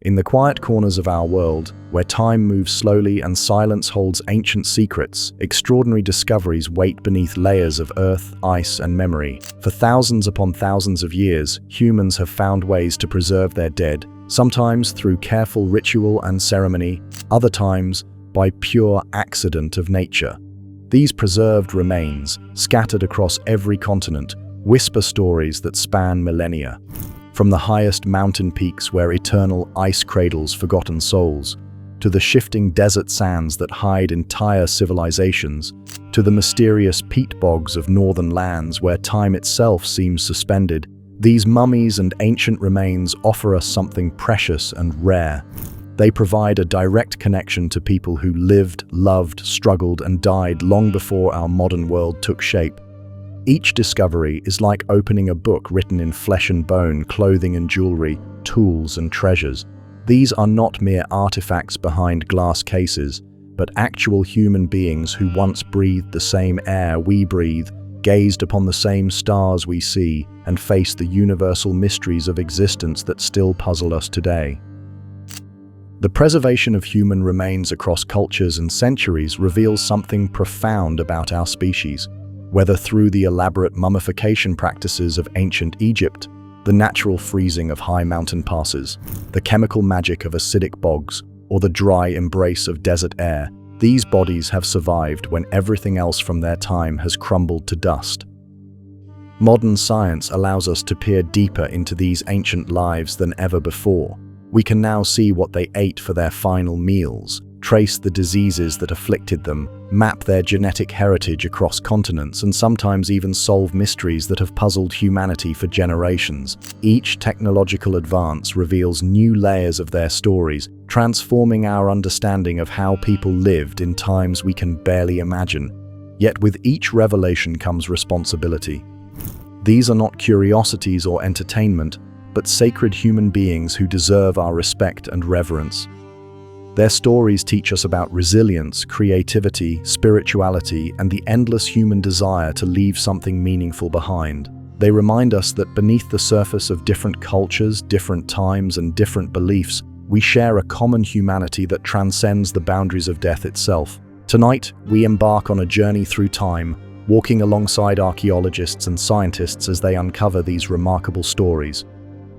In the quiet corners of our world, where time moves slowly and silence holds ancient secrets, extraordinary discoveries wait beneath layers of earth, ice, and memory. For thousands upon thousands of years, humans have found ways to preserve their dead, sometimes through careful ritual and ceremony, other times by pure accident of nature. These preserved remains, scattered across every continent, whisper stories that span millennia. From the highest mountain peaks where eternal ice cradles forgotten souls, to the shifting desert sands that hide entire civilizations, to the mysterious peat bogs of northern lands where time itself seems suspended, these mummies and ancient remains offer us something precious and rare. They provide a direct connection to people who lived, loved, struggled, and died long before our modern world took shape. Each discovery is like opening a book written in flesh and bone, clothing and jewelry, tools and treasures. These are not mere artifacts behind glass cases, but actual human beings who once breathed the same air we breathe, gazed upon the same stars we see, and faced the universal mysteries of existence that still puzzle us today. The preservation of human remains across cultures and centuries reveals something profound about our species. Whether through the elaborate mummification practices of ancient Egypt, the natural freezing of high mountain passes, the chemical magic of acidic bogs, or the dry embrace of desert air, these bodies have survived when everything else from their time has crumbled to dust. Modern science allows us to peer deeper into these ancient lives than ever before. We can now see what they ate for their final meals, trace the diseases that afflicted them, map their genetic heritage across continents, and sometimes even solve mysteries that have puzzled humanity for generations. Each technological advance reveals new layers of their stories, transforming our understanding of how people lived in times we can barely imagine. Yet with each revelation comes responsibility. These are not curiosities or entertainment, but sacred human beings who deserve our respect and reverence. Their stories teach us about resilience, creativity, spirituality, and the endless human desire to leave something meaningful behind. They remind us that beneath the surface of different cultures, different times, and different beliefs, we share a common humanity that transcends the boundaries of death itself. Tonight, we embark on a journey through time, walking alongside archaeologists and scientists as they uncover these remarkable stories.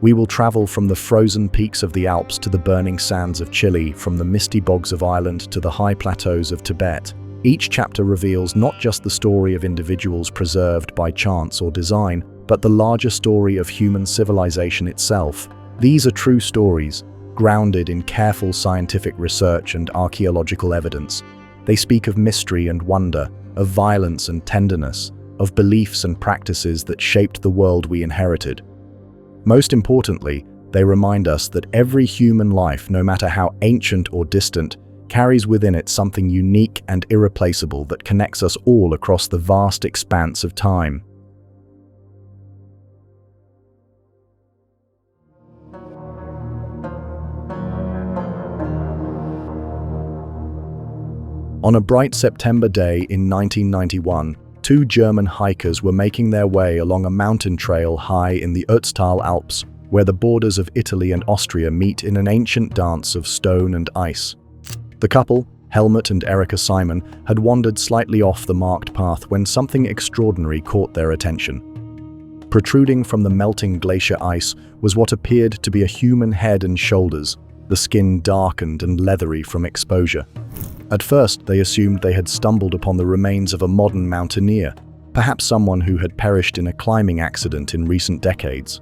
We will travel from the frozen peaks of the Alps to the burning sands of Chile, from the misty bogs of Ireland to the high plateaus of Tibet. Each chapter reveals not just the story of individuals preserved by chance or design, but the larger story of human civilization itself. These are true stories, grounded in careful scientific research and archaeological evidence. They speak of mystery and wonder, of violence and tenderness, of beliefs and practices that shaped the world we inherited. Most importantly, they remind us that every human life, no matter how ancient or distant, carries within it something unique and irreplaceable that connects us all across the vast expanse of time. On a bright September day in 1991, two German hikers were making their way along a mountain trail high in the Ötztal Alps, where the borders of Italy and Austria meet in an ancient dance of stone and ice. The couple, Helmut and Erika Simon, had wandered slightly off the marked path when something extraordinary caught their attention. Protruding from the melting glacier ice was what appeared to be a human head and shoulders, the skin darkened and leathery from exposure. At first, they assumed they had stumbled upon the remains of a modern mountaineer, perhaps someone who had perished in a climbing accident in recent decades.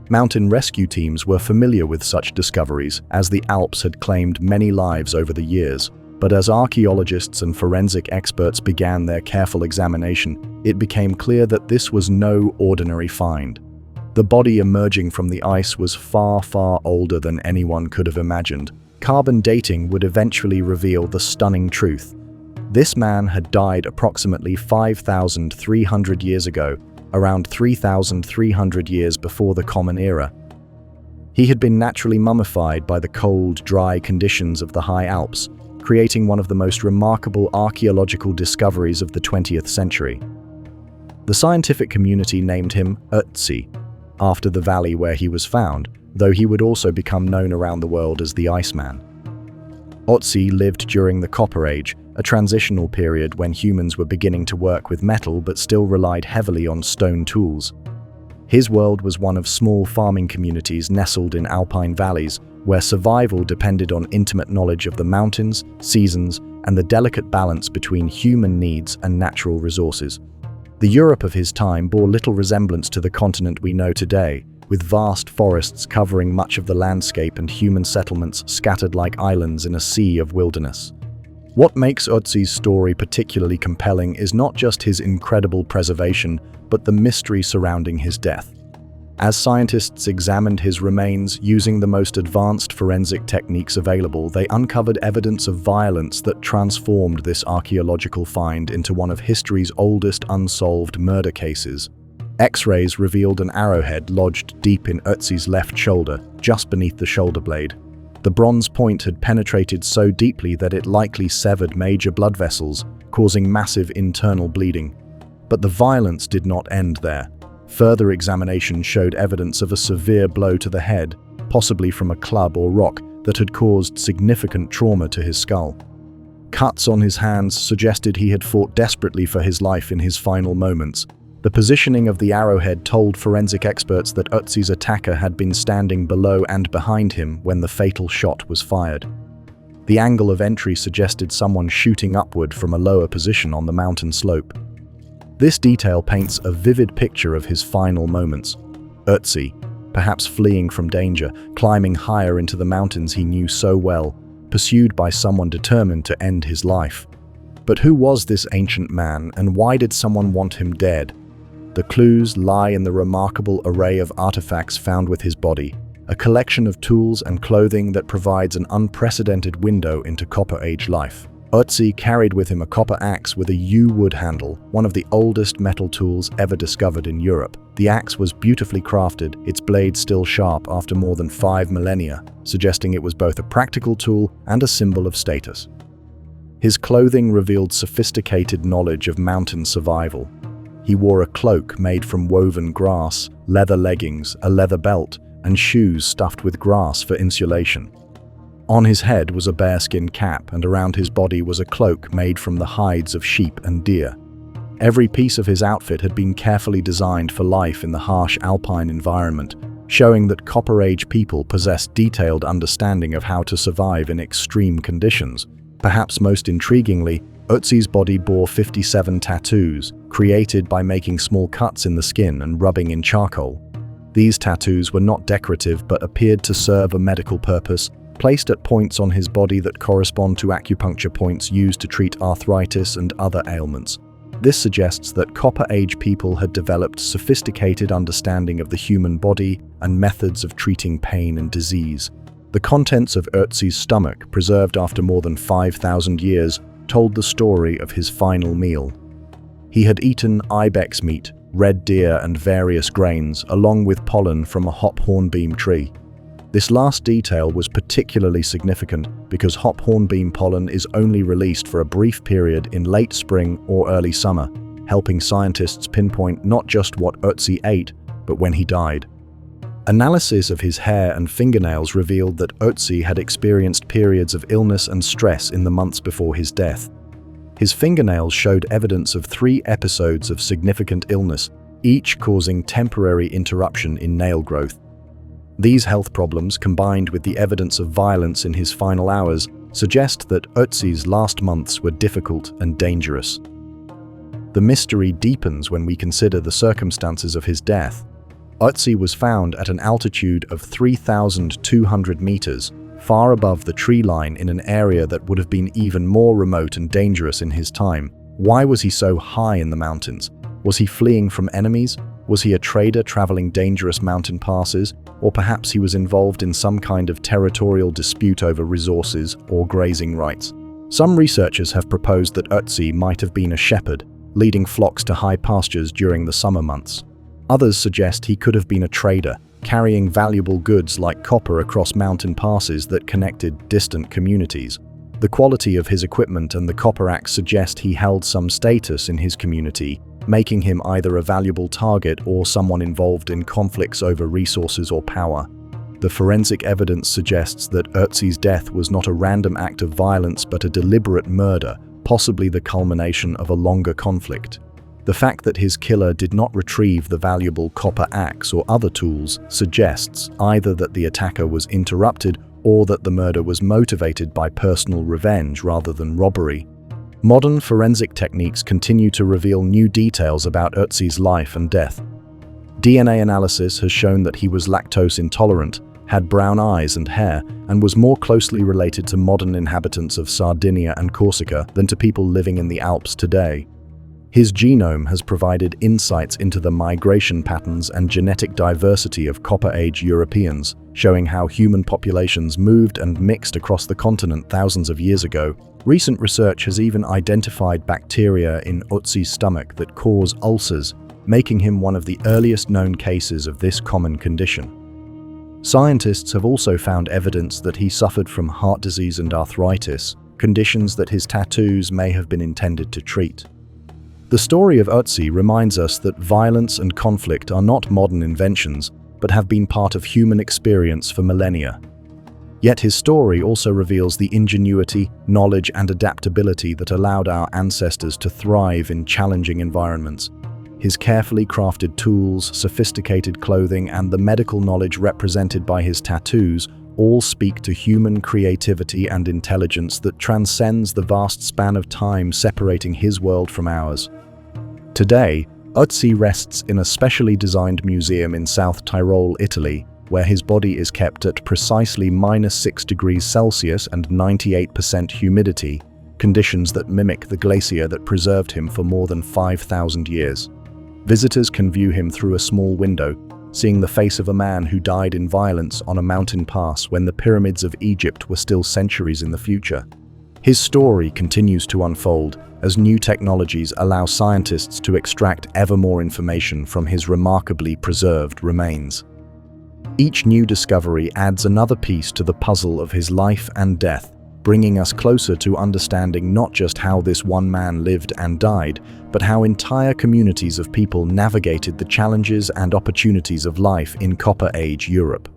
Mountain rescue teams were familiar with such discoveries, as the Alps had claimed many lives over the years. But as archaeologists and forensic experts began their careful examination, it became clear that this was no ordinary find. The body emerging from the ice was far, far older than anyone could have imagined. Carbon dating would eventually reveal the stunning truth. This man had died approximately 5,300 years ago, around 3,300 years before the Common Era. He had been naturally mummified by the cold, dry conditions of the high Alps, creating one of the most remarkable archaeological discoveries of the 20th century. The scientific community named him Ötzi, after the valley where he was found, though he would also become known around the world as the Iceman. Ötzi lived during the Copper Age, a transitional period when humans were beginning to work with metal but still relied heavily on stone tools. His world was one of small farming communities nestled in alpine valleys, where survival depended on intimate knowledge of the mountains, seasons, and the delicate balance between human needs and natural resources. The Europe of his time bore little resemblance to the continent we know today, with vast forests covering much of the landscape and human settlements scattered like islands in a sea of wilderness. What makes Ötzi's story particularly compelling is not just his incredible preservation, but the mystery surrounding his death. As scientists examined his remains using the most advanced forensic techniques available, they uncovered evidence of violence that transformed this archaeological find into one of history's oldest unsolved murder cases. X-rays revealed an arrowhead lodged deep in Ötzi's left shoulder, just beneath the shoulder blade. The bronze point had penetrated so deeply that it likely severed major blood vessels, causing massive internal bleeding. But the violence did not end there. Further examination showed evidence of a severe blow to the head, possibly from a club or rock, that had caused significant trauma to his skull. Cuts on his hands suggested he had fought desperately for his life in his final moments. The positioning of the arrowhead told forensic experts that Ötzi's attacker had been standing below and behind him when the fatal shot was fired. The angle of entry suggested someone shooting upward from a lower position on the mountain slope. This detail paints a vivid picture of his final moments. Ötzi, perhaps fleeing from danger, climbing higher into the mountains he knew so well, pursued by someone determined to end his life. But who was this ancient man, and why did someone want him dead? The clues lie in the remarkable array of artifacts found with his body, a collection of tools and clothing that provides an unprecedented window into Copper Age life. Ötzi carried with him a copper axe with a yew wood handle, one of the oldest metal tools ever discovered in Europe. The axe was beautifully crafted, its blade still sharp after more than 5 millennia, suggesting it was both a practical tool and a symbol of status. His clothing revealed sophisticated knowledge of mountain survival. He wore a cloak made from woven grass, leather leggings, a leather belt, and shoes stuffed with grass for insulation. On his head was a bearskin cap, and around his body was a cloak made from the hides of sheep and deer. Every piece of his outfit had been carefully designed for life in the harsh alpine environment, showing that Copper Age people possessed detailed understanding of how to survive in extreme conditions. Perhaps most intriguingly, Ötzi's body bore 57 tattoos, created by making small cuts in the skin and rubbing in charcoal. These tattoos were not decorative but appeared to serve a medical purpose, placed at points on his body that correspond to acupuncture points used to treat arthritis and other ailments. This suggests that Copper Age people had developed sophisticated understanding of the human body and methods of treating pain and disease. The contents of Ötzi's stomach, preserved after more than 5,000 years, told the story of his final meal. He had eaten ibex meat, red deer, and various grains, along with pollen from a hop hornbeam tree. This last detail was particularly significant because hop hornbeam pollen is only released for a brief period in late spring or early summer, helping scientists pinpoint not just what Ötzi ate, but when he died. Analysis of his hair and fingernails revealed that Ötzi had experienced periods of illness and stress in the months before his death. His fingernails showed evidence of 3 episodes of significant illness, each causing temporary interruption in nail growth. These health problems, combined with the evidence of violence in his final hours, suggest that Ötzi's last months were difficult and dangerous. The mystery deepens when we consider the circumstances of his death. Ötzi was found at an altitude of 3,200 meters, far above the tree line in an area that would have been even more remote and dangerous in his time. Why was he so high in the mountains? Was he fleeing from enemies? Was he a trader traveling dangerous mountain passes? Or perhaps he was involved in some kind of territorial dispute over resources or grazing rights. Some researchers have proposed that Ötzi might have been a shepherd, leading flocks to high pastures during the summer months. Others suggest he could have been a trader, carrying valuable goods like copper across mountain passes that connected distant communities. The quality of his equipment and the copper axe suggest he held some status in his community, making him either a valuable target or someone involved in conflicts over resources or power. The forensic evidence suggests that Ötzi's death was not a random act of violence but a deliberate murder, possibly the culmination of a longer conflict. The fact that his killer did not retrieve the valuable copper axe or other tools suggests either that the attacker was interrupted or that the murder was motivated by personal revenge rather than robbery. Modern forensic techniques continue to reveal new details about Ötzi's life and death. DNA analysis has shown that he was lactose intolerant, had brown eyes and hair, and was more closely related to modern inhabitants of Sardinia and Corsica than to people living in the Alps today. His genome has provided insights into the migration patterns and genetic diversity of Copper Age Europeans, showing how human populations moved and mixed across the continent thousands of years ago. Recent research has even identified bacteria in Ötzi's stomach that cause ulcers, making him one of the earliest known cases of this common condition. Scientists have also found evidence that he suffered from heart disease and arthritis, conditions that his tattoos may have been intended to treat. The story of Ötzi reminds us that violence and conflict are not modern inventions, but have been part of human experience for millennia. Yet his story also reveals the ingenuity, knowledge, and adaptability that allowed our ancestors to thrive in challenging environments. His carefully crafted tools, sophisticated clothing, and the medical knowledge represented by his tattoos all speak to human creativity and intelligence that transcends the vast span of time separating his world from ours. Today, Ötzi rests in a specially designed museum in South Tyrol, Italy, where his body is kept at precisely -6 degrees Celsius and 98% humidity, conditions that mimic the glacier that preserved him for more than 5,000 years. Visitors can view him through a small window, seeing the face of a man who died in violence on a mountain pass when the pyramids of Egypt were still centuries in the future. His story continues to unfold as new technologies allow scientists to extract ever more information from his remarkably preserved remains. Each new discovery adds another piece to the puzzle of his life and death, bringing us closer to understanding not just how this one man lived and died, but how entire communities of people navigated the challenges and opportunities of life in Copper Age Europe.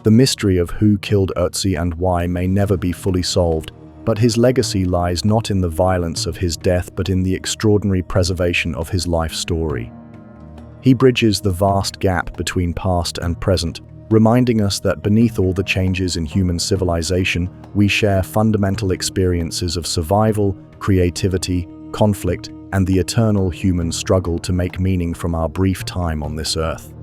The mystery of who killed Ötzi and why may never be fully solved, but his legacy lies not in the violence of his death but in the extraordinary preservation of his life story. He bridges the vast gap between past and present, reminding us that beneath all the changes in human civilization, we share fundamental experiences of survival, creativity, conflict, and the eternal human struggle to make meaning from our brief time on this earth.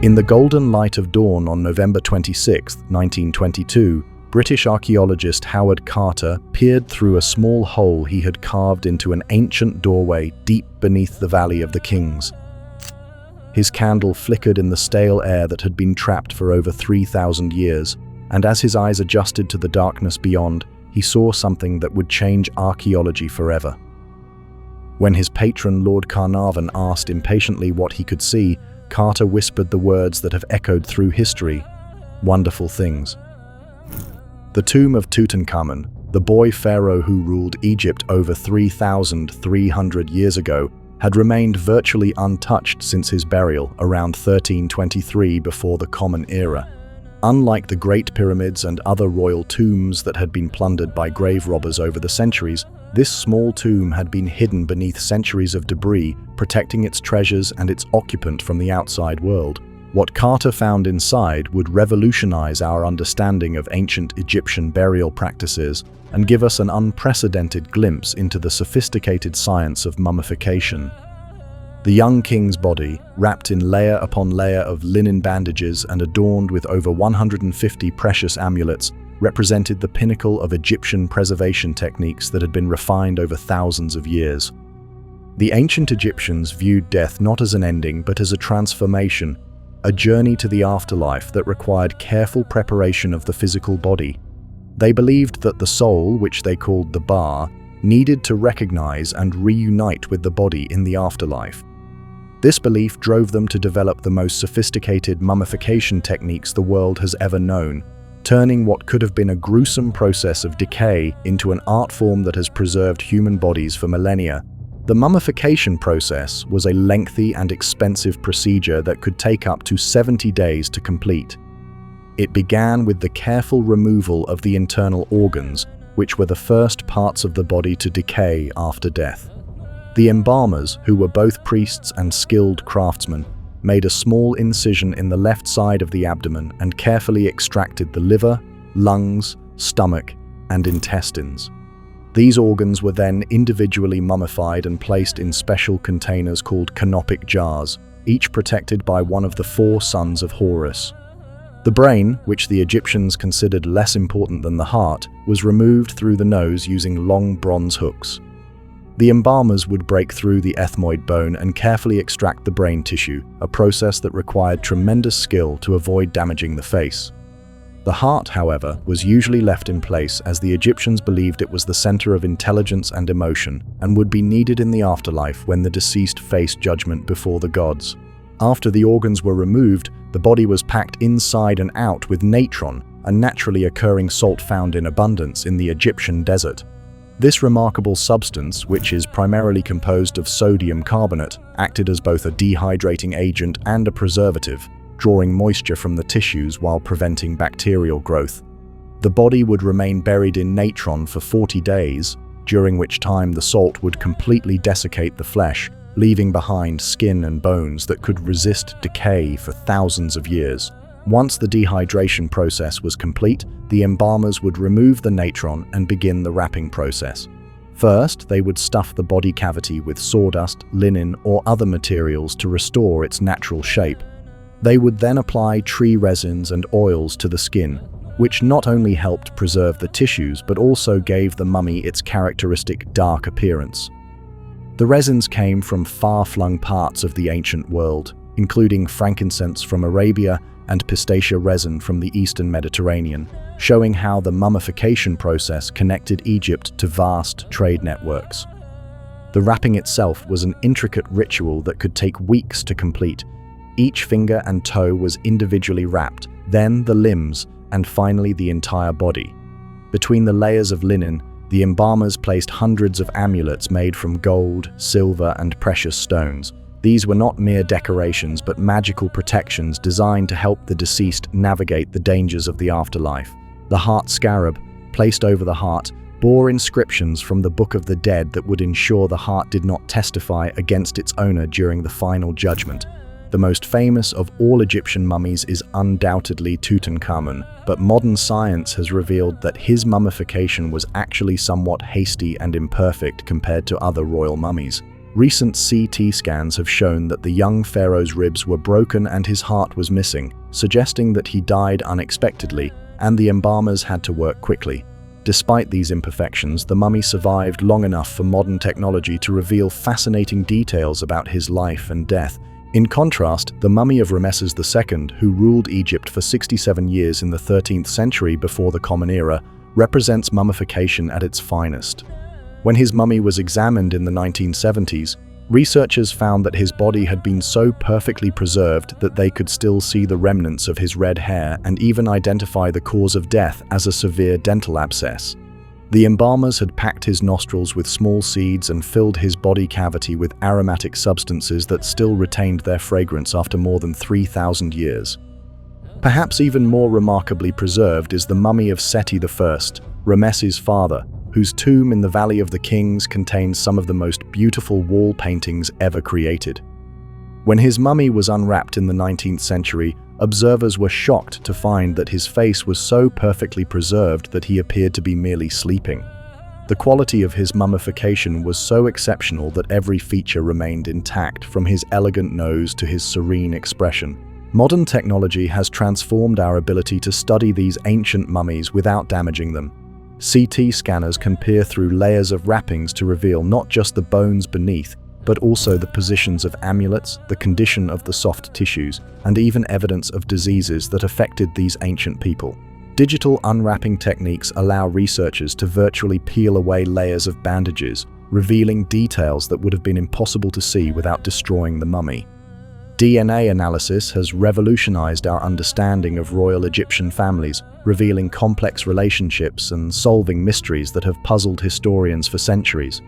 In the golden light of dawn on November 26, 1922, British archaeologist Howard Carter peered through a small hole he had carved into an ancient doorway deep beneath the Valley of the Kings. His candle flickered in the stale air that had been trapped for over 3,000 years, and as his eyes adjusted to the darkness beyond, he saw something that would change archaeology forever. When his patron Lord Carnarvon asked impatiently what he could see, Carter whispered the words that have echoed through history: wonderful things. The tomb of Tutankhamun, the boy pharaoh who ruled Egypt over 3,300 years ago, had remained virtually untouched since his burial around 1323 before the Common Era. Unlike the Great Pyramids and other royal tombs that had been plundered by grave robbers over the centuries, this small tomb had been hidden beneath centuries of debris, protecting its treasures and its occupant from the outside world. What Carter found inside would revolutionize our understanding of ancient Egyptian burial practices and give us an unprecedented glimpse into the sophisticated science of mummification. The young king's body, wrapped in layer upon layer of linen bandages and adorned with over 150 precious amulets, represented the pinnacle of Egyptian preservation techniques that had been refined over thousands of years. The ancient Egyptians viewed death not as an ending but as a transformation, a journey to the afterlife that required careful preparation of the physical body. They believed that the soul, which they called the Ba, needed to recognize and reunite with the body in the afterlife. This belief drove them to develop the most sophisticated mummification techniques the world has ever known, turning what could have been a gruesome process of decay into an art form that has preserved human bodies for millennia. The mummification process was a lengthy and expensive procedure that could take up to 70 days to complete. It began with the careful removal of the internal organs, which were the first parts of the body to decay after death. The embalmers, who were both priests and skilled craftsmen, made a small incision in the left side of the abdomen and carefully extracted the liver, lungs, stomach, and intestines. These organs were then individually mummified and placed in special containers called canopic jars, each protected by one of the 4 sons of Horus. The brain, which the Egyptians considered less important than the heart, was removed through the nose using long bronze hooks. The embalmers would break through the ethmoid bone and carefully extract the brain tissue, a process that required tremendous skill to avoid damaging the face. The heart, however, was usually left in place as the Egyptians believed it was the center of intelligence and emotion and would be needed in the afterlife when the deceased faced judgment before the gods. After the organs were removed, the body was packed inside and out with natron, a naturally occurring salt found in abundance in the Egyptian desert. This remarkable substance, which is primarily composed of sodium carbonate, acted as both a dehydrating agent and a preservative, drawing moisture from the tissues while preventing bacterial growth. The body would remain buried in natron for 40 days, during which time the salt would completely desiccate the flesh, leaving behind skin and bones that could resist decay for thousands of years. Once the dehydration process was complete, the embalmers would remove the natron and begin the wrapping process. First, they would stuff the body cavity with sawdust, linen, or other materials to restore its natural shape. They would then apply tree resins and oils to the skin, which not only helped preserve the tissues but also gave the mummy its characteristic dark appearance. The resins came from far-flung parts of the ancient world, including frankincense from Arabia and pistacia resin from the Eastern Mediterranean, showing how the mummification process connected Egypt to vast trade networks. The wrapping itself was an intricate ritual that could take weeks to complete. Each finger and toe was individually wrapped, then the limbs, and finally the entire body. Between the layers of linen, the embalmers placed hundreds of amulets made from gold, silver, and precious stones. These were not mere decorations but magical protections designed to help the deceased navigate the dangers of the afterlife. The heart scarab, placed over the heart, bore inscriptions from the Book of the Dead that would ensure the heart did not testify against its owner during the final judgment. The most famous of all Egyptian mummies is undoubtedly Tutankhamun, but modern science has revealed that his mummification was actually somewhat hasty and imperfect compared to other royal mummies. Recent CT scans have shown that the young pharaoh's ribs were broken and his heart was missing, suggesting that he died unexpectedly, and the embalmers had to work quickly. Despite these imperfections, the mummy survived long enough for modern technology to reveal fascinating details about his life and death. In contrast, the mummy of Ramesses II, who ruled Egypt for 67 years in the 13th century before the Common Era, represents mummification at its finest. When his mummy was examined in the 1970s, researchers found that his body had been so perfectly preserved that they could still see the remnants of his red hair and even identify the cause of death as a severe dental abscess. The embalmers had packed his nostrils with small seeds and filled his body cavity with aromatic substances that still retained their fragrance after more than 3,000 years. Perhaps even more remarkably preserved is the mummy of Seti I, Ramesses' father, whose tomb in the Valley of the Kings contains some of the most beautiful wall paintings ever created. When his mummy was unwrapped in the 19th century, observers were shocked to find that his face was so perfectly preserved that he appeared to be merely sleeping. The quality of his mummification was so exceptional that every feature remained intact, from his elegant nose to his serene expression. Modern technology has transformed our ability to study these ancient mummies without damaging them. CT scanners can peer through layers of wrappings to reveal not just the bones beneath, but also the positions of amulets, the condition of the soft tissues, and even evidence of diseases that affected these ancient people. Digital unwrapping techniques allow researchers to virtually peel away layers of bandages, revealing details that would have been impossible to see without destroying the mummy. DNA analysis has revolutionized our understanding of royal Egyptian families, revealing complex relationships and solving mysteries that have puzzled historians for centuries.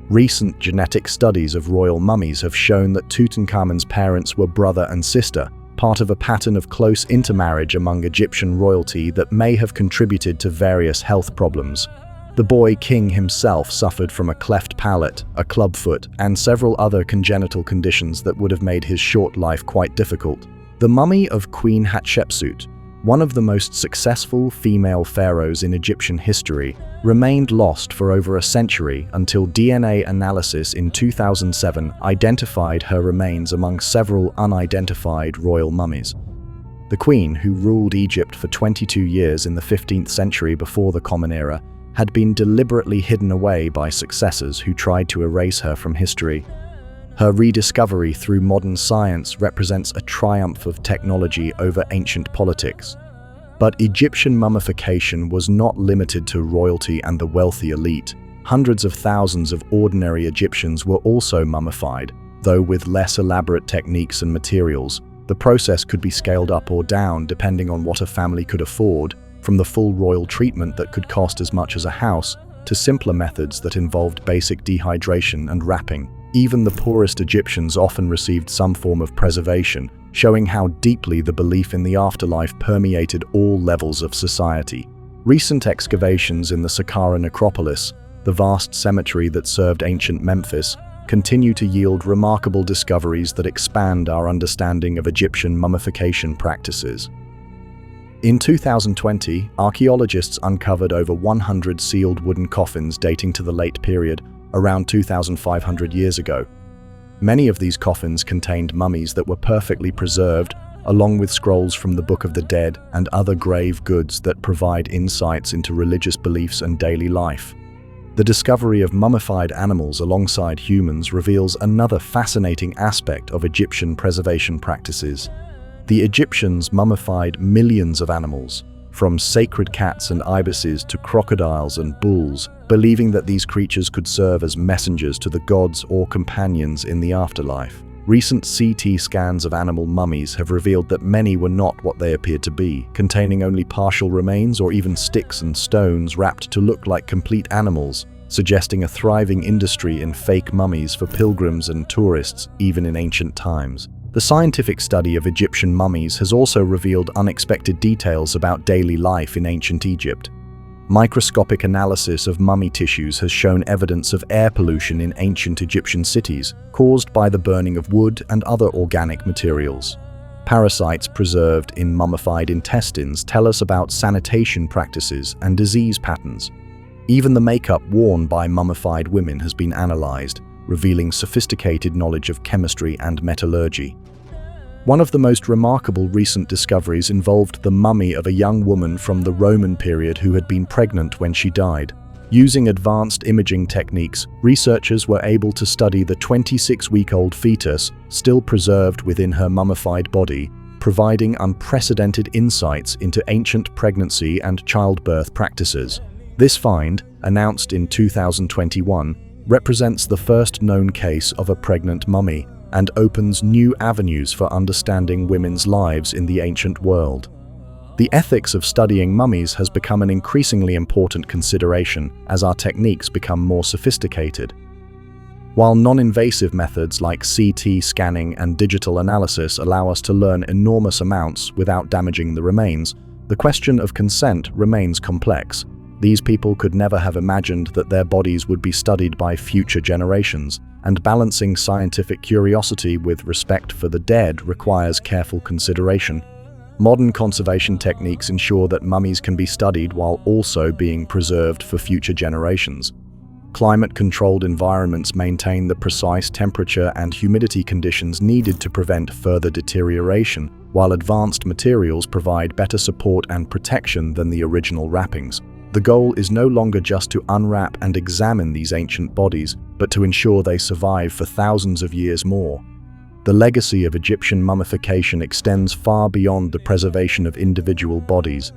Recent genetic studies of royal mummies have shown that Tutankhamun's parents were brother and sister, part of a pattern of close intermarriage among Egyptian royalty that may have contributed to various health problems. The boy king himself suffered from a cleft palate, a clubfoot, and several other congenital conditions that would have made his short life quite difficult. The mummy of Queen Hatshepsut, one of the most successful female pharaohs in Egyptian history, remained lost for over a century until DNA analysis in 2007 identified her remains among several unidentified royal mummies. The queen, who ruled Egypt for 22 years in the 15th century before the Common Era, had been deliberately hidden away by successors who tried to erase her from history. Her rediscovery through modern science represents a triumph of technology over ancient politics. But Egyptian mummification was not limited to royalty and the wealthy elite. Hundreds of thousands of ordinary Egyptians were also mummified, though with less elaborate techniques and materials. The process could be scaled up or down depending on what a family could afford, from the full royal treatment that could cost as much as a house, to simpler methods that involved basic dehydration and wrapping. Even the poorest Egyptians often received some form of preservation, showing how deeply the belief in the afterlife permeated all levels of society. Recent excavations in the Saqqara necropolis, the vast cemetery that served ancient Memphis, continue to yield remarkable discoveries that expand our understanding of Egyptian mummification practices. In 2020, archaeologists uncovered over 100 sealed wooden coffins dating to the late period, around 2,500 years ago. Many of these coffins contained mummies that were perfectly preserved, along with scrolls from the Book of the Dead and other grave goods that provide insights into religious beliefs and daily life. The discovery of mummified animals alongside humans reveals another fascinating aspect of Egyptian preservation practices. The Egyptians mummified millions of animals, from sacred cats and ibises to crocodiles and bulls, believing that these creatures could serve as messengers to the gods or companions in the afterlife. Recent CT scans of animal mummies have revealed that many were not what they appeared to be, containing only partial remains or even sticks and stones wrapped to look like complete animals, suggesting a thriving industry in fake mummies for pilgrims and tourists even in ancient times. The scientific study of Egyptian mummies has also revealed unexpected details about daily life in ancient Egypt. Microscopic analysis of mummy tissues has shown evidence of air pollution in ancient Egyptian cities, caused by the burning of wood and other organic materials. Parasites preserved in mummified intestines tell us about sanitation practices and disease patterns. Even the makeup worn by mummified women has been analyzed, revealing sophisticated knowledge of chemistry and metallurgy. One of the most remarkable recent discoveries involved the mummy of a young woman from the Roman period who had been pregnant when she died. Using advanced imaging techniques, researchers were able to study the 26-week-old fetus still preserved within her mummified body, providing unprecedented insights into ancient pregnancy and childbirth practices. This find, announced in 2021, represents the first known case of a pregnant mummy and opens new avenues for understanding women's lives in the ancient world. The ethics of studying mummies has become an increasingly important consideration as our techniques become more sophisticated. While non-invasive methods like CT scanning and digital analysis allow us to learn enormous amounts without damaging the remains, the question of consent remains complex. These people could never have imagined that their bodies would be studied by future generations, and balancing scientific curiosity with respect for the dead requires careful consideration. Modern conservation techniques ensure that mummies can be studied while also being preserved for future generations. Climate-controlled environments maintain the precise temperature and humidity conditions needed to prevent further deterioration, while advanced materials provide better support and protection than the original wrappings. The goal is no longer just to unwrap and examine these ancient bodies, but to ensure they survive for thousands of years more. The legacy of Egyptian mummification extends far beyond the preservation of individual bodies.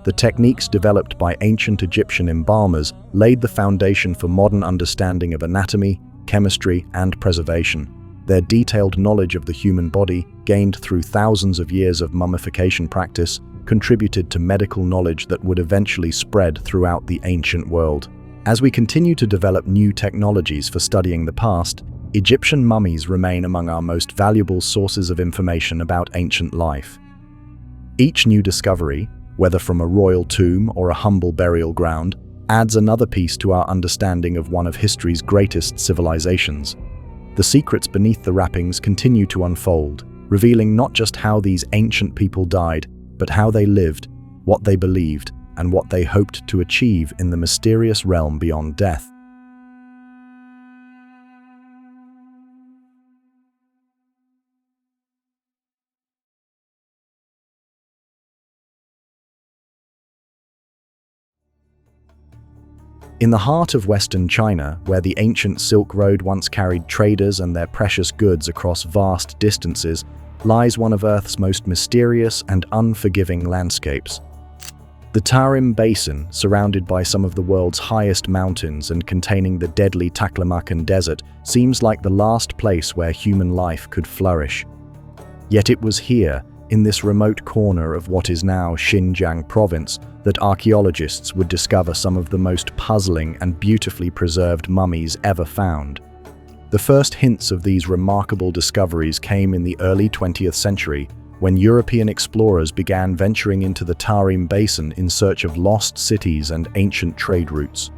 The techniques developed by ancient Egyptian embalmers laid the foundation for modern understanding of anatomy, chemistry, and preservation. Their detailed knowledge of the human body, gained through thousands of years of mummification practice, contributed to medical knowledge that would eventually spread throughout the ancient world. As we continue to develop new technologies for studying the past, Egyptian mummies remain among our most valuable sources of information about ancient life. Each new discovery, whether from a royal tomb or a humble burial ground, adds another piece to our understanding of one of history's greatest civilizations. The secrets beneath the wrappings continue to unfold, revealing not just how these ancient people died, but how they lived, what they believed, and what they hoped to achieve in the mysterious realm beyond death. In the heart of Western China, where the ancient Silk Road once carried traders and their precious goods across vast distances, lies one of Earth's most mysterious and unforgiving landscapes. The Tarim Basin, surrounded by some of the world's highest mountains and containing the deadly Tutankhamun Desert, seems like the last place where human life could flourish. Yet it was here, in this remote corner of what is now Xinjiang province, that archaeologists would discover some of the most puzzling and beautifully preserved mummies ever found. The first hints of these remarkable discoveries came in the early 20th century, when European explorers began venturing into the Tarim Basin in search of lost cities and ancient trade routes.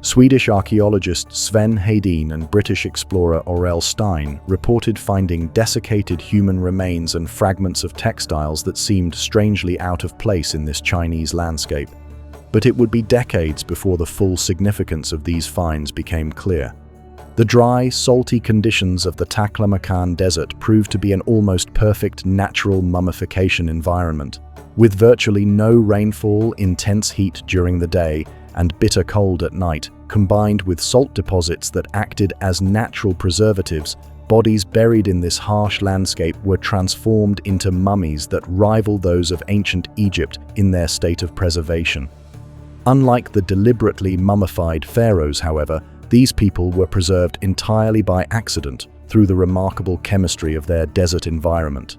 Swedish archaeologist Sven Hedin and British explorer Aurel Stein reported finding desiccated human remains and fragments of textiles that seemed strangely out of place in this Chinese landscape. But it would be decades before the full significance of these finds became clear. The dry, salty conditions of the Tutankhamun Desert proved to be an almost perfect natural mummification environment. With virtually no rainfall, intense heat during the day, and bitter cold at night, combined with salt deposits that acted as natural preservatives, bodies buried in this harsh landscape were transformed into mummies that rival those of ancient Egypt in their state of preservation. Unlike the deliberately mummified pharaohs, however, these people were preserved entirely by accident through the remarkable chemistry of their desert environment.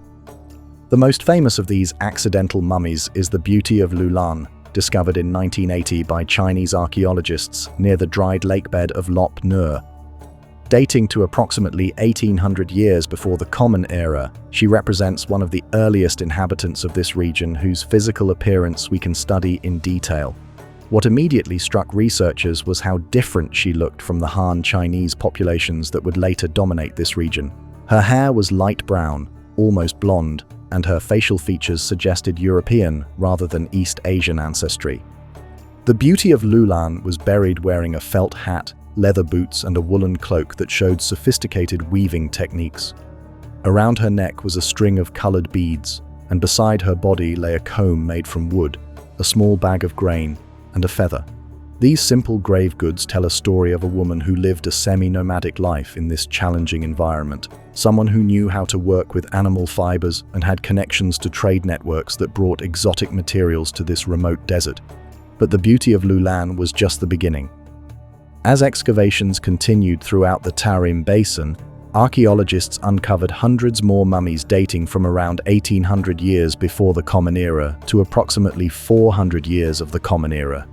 The most famous of these accidental mummies is the Beauty of Lulan, discovered in 1980 by Chinese archaeologists near the dried lakebed of Lop Nur. Dating to approximately 1800 years before the Common Era, she represents one of the earliest inhabitants of this region whose physical appearance we can study in detail. What immediately struck researchers was how different she looked from the Han Chinese populations that would later dominate this region. Her hair was light brown, almost blonde, and her facial features suggested European rather than East Asian ancestry. The Beauty of Lulan was buried wearing a felt hat, leather boots, and a woolen cloak that showed sophisticated weaving techniques. Around her neck was a string of colored beads, and beside her body lay a comb made from wood, a small bag of grain, and a feather. These simple grave goods tell a story of a woman who lived a semi-nomadic life in this challenging environment, someone who knew how to work with animal fibers and had connections to trade networks that brought exotic materials to this remote desert. But the Beauty of Lulan was just the beginning. As excavations continued throughout the Tarim Basin, archaeologists uncovered hundreds more mummies dating from around 1800 years before the Common Era to approximately 400 years of the Common Era.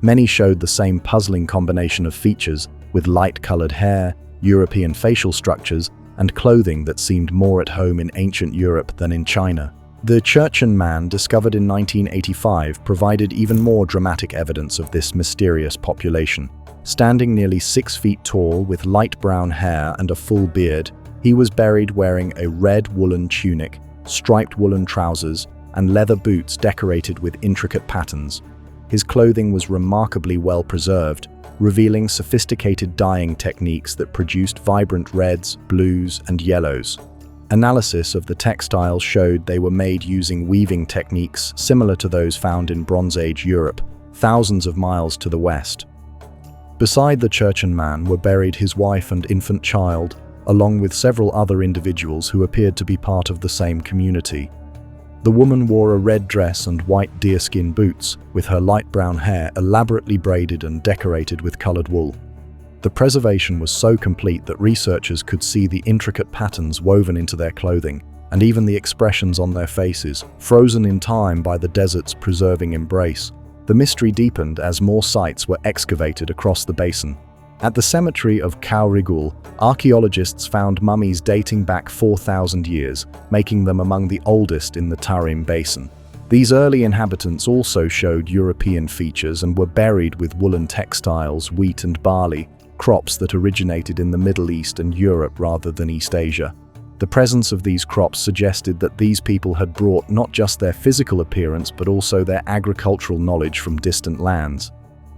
Many showed the same puzzling combination of features, with light-colored hair, European facial structures, and clothing that seemed more at home in ancient Europe than in China. The Chinchorro Man, discovered in 1985, provided even more dramatic evidence of this mysterious population. Standing nearly 6 feet tall with light brown hair and a full beard, he was buried wearing a red woolen tunic, striped woolen trousers, and leather boots decorated with intricate patterns. His clothing was remarkably well preserved, revealing sophisticated dyeing techniques that produced vibrant reds, blues, and yellows. Analysis of the textiles showed they were made using weaving techniques similar to those found in Bronze Age Europe, thousands of miles to the west. Beside the Chinchorro Man were buried his wife and infant child, along with several other individuals who appeared to be part of the same community. The woman wore a red dress and white deerskin boots, with her light brown hair elaborately braided and decorated with colored wool. The preservation was so complete that researchers could see the intricate patterns woven into their clothing, and even the expressions on their faces, frozen in time by the desert's preserving embrace. The mystery deepened as more sites were excavated across the basin. At the cemetery of Cowrigul, archaeologists found mummies dating back 4,000 years, making them among the oldest in the Tarim Basin. These early inhabitants also showed European features and were buried with woolen textiles, wheat and barley, crops that originated in the Middle East and Europe rather than East Asia. The presence of these crops suggested that these people had brought not just their physical appearance but also their agricultural knowledge from distant lands.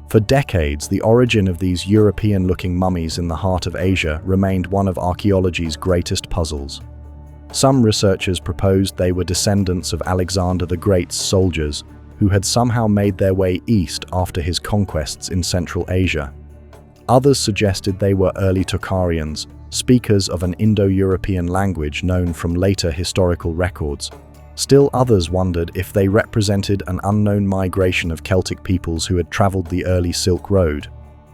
For decades, the origin of these European-looking mummies in the heart of Asia remained one of archaeology's greatest puzzles. Some researchers proposed they were descendants of Alexander the Great's soldiers, who had somehow made their way east after his conquests in Central Asia. Others suggested they were early Tocharians, speakers of an Indo-European language known from later historical records. Still others wondered if they represented an unknown migration of Celtic peoples who had traveled the early Silk Road.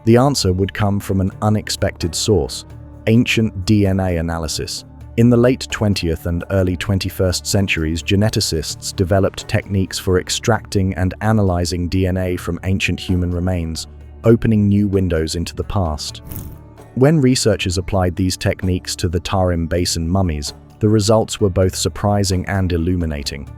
The answer would come from an unexpected source: ancient DNA analysis. In the late 20th and early 21st centuries, geneticists developed techniques for extracting and analyzing DNA from ancient human remains, opening new windows into the past. When researchers applied these techniques to the Tarim Basin mummies, the results were both surprising and illuminating.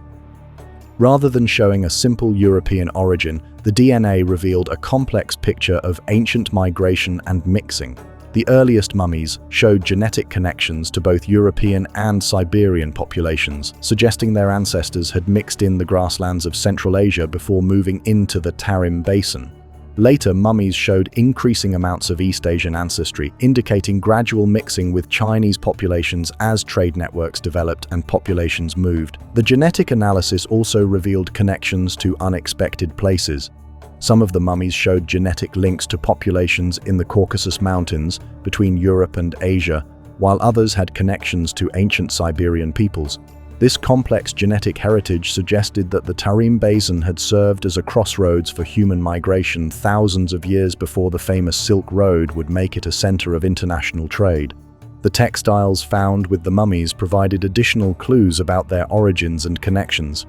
Rather than showing a simple European origin, the DNA revealed a complex picture of ancient migration and mixing. The earliest mummies showed genetic connections to both European and Siberian populations, suggesting their ancestors had mixed in the grasslands of Central Asia before moving into the Tarim Basin. Later, mummies showed increasing amounts of East Asian ancestry, indicating gradual mixing with Chinese populations as trade networks developed and populations moved. The genetic analysis also revealed connections to unexpected places. Some of the mummies showed genetic links to populations in the Caucasus Mountains between Europe and Asia, while others had connections to ancient Siberian peoples. This complex genetic heritage suggested that the Tarim Basin had served as a crossroads for human migration thousands of years before the famous Silk Road would make it a center of international trade. The textiles found with the mummies provided additional clues about their origins and connections.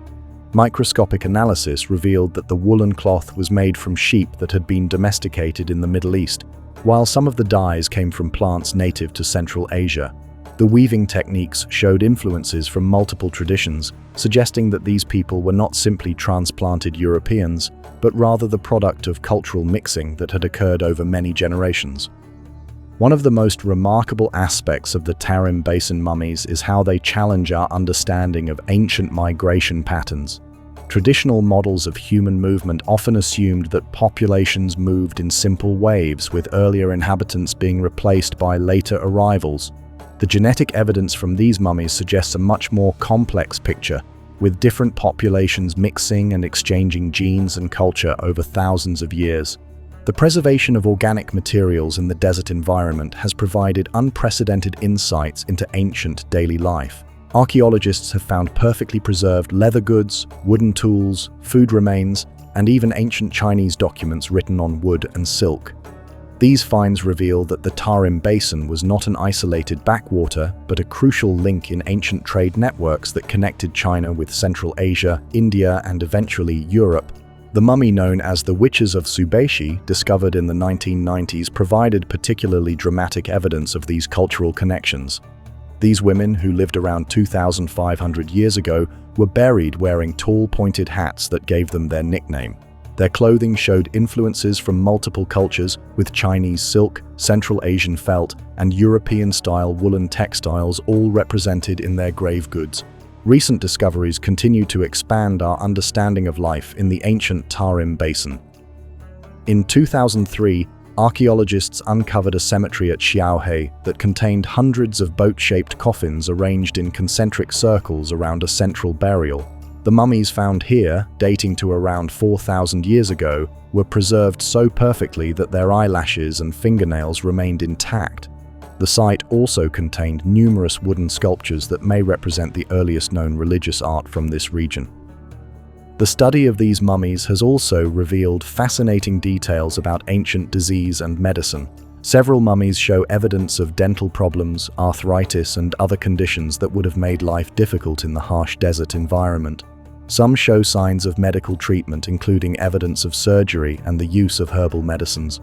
Microscopic analysis revealed that the woolen cloth was made from sheep that had been domesticated in the Middle East, while some of the dyes came from plants native to Central Asia. The weaving techniques showed influences from multiple traditions, suggesting that these people were not simply transplanted Europeans, but rather the product of cultural mixing that had occurred over many generations. One of the most remarkable aspects of the Tarim Basin mummies is how they challenge our understanding of ancient migration patterns. Traditional models of human movement often assumed that populations moved in simple waves, with earlier inhabitants being replaced by later arrivals. The genetic evidence from these mummies suggests a much more complex picture, with different populations mixing and exchanging genes and culture over thousands of years. The preservation of organic materials in the desert environment has provided unprecedented insights into ancient daily life. Archaeologists have found perfectly preserved leather goods, wooden tools, food remains, and even ancient Chinese documents written on wood and silk. These finds reveal that the Tarim Basin was not an isolated backwater, but a crucial link in ancient trade networks that connected China with Central Asia, India, and eventually Europe. The mummy known as the Witches of Subeishi, discovered in the 1990s, provided particularly dramatic evidence of these cultural connections. These women, who lived around 2,500 years ago, were buried wearing tall pointed hats that gave them their nickname. Their clothing showed influences from multiple cultures, with Chinese silk, Central Asian felt, and European-style woolen textiles all represented in their grave goods. Recent discoveries continue to expand our understanding of life in the ancient Tarim Basin. In 2003, archaeologists uncovered a cemetery at Xiaohe that contained hundreds of boat-shaped coffins arranged in concentric circles around a central burial. The mummies found here, dating to around 4,000 years ago, were preserved so perfectly that their eyelashes and fingernails remained intact. The site also contained numerous wooden sculptures that may represent the earliest known religious art from this region. The study of these mummies has also revealed fascinating details about ancient disease and medicine. Several mummies show evidence of dental problems, arthritis, and other conditions that would have made life difficult in the harsh desert environment. Some show signs of medical treatment, including evidence of surgery and the use of herbal medicines.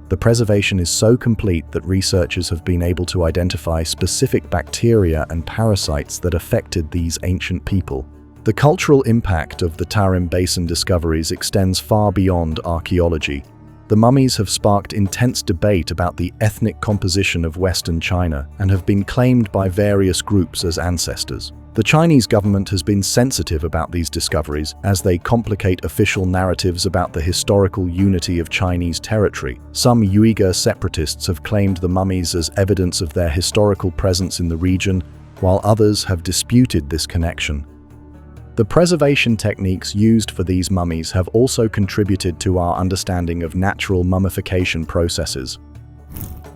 The preservation is so complete that researchers have been able to identify specific bacteria and parasites that affected these ancient people. The cultural impact of the Tarim Basin discoveries extends far beyond archaeology. The mummies have sparked intense debate about the ethnic composition of Western China and have been claimed by various groups as ancestors. The Chinese government has been sensitive about these discoveries as they complicate official narratives about the historical unity of Chinese territory. Some Uyghur separatists have claimed the mummies as evidence of their historical presence in the region, while others have disputed this connection. The preservation techniques used for these mummies have also contributed to our understanding of natural mummification processes.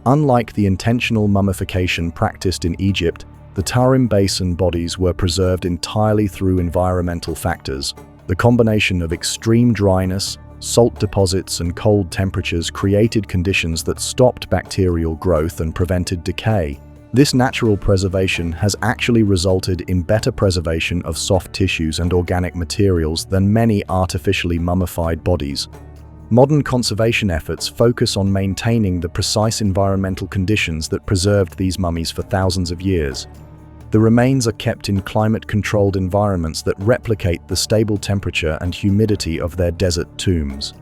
Unlike the intentional mummification practiced in Egypt, the Tarim Basin bodies were preserved entirely through environmental factors. The combination of extreme dryness, salt deposits, and cold temperatures created conditions that stopped bacterial growth and prevented decay. This natural preservation has actually resulted in better preservation of soft tissues and organic materials than many artificially mummified bodies. Modern conservation efforts focus on maintaining the precise environmental conditions that preserved these mummies for thousands of years. The remains are kept in climate-controlled environments that replicate the stable temperature and humidity of their desert tombs.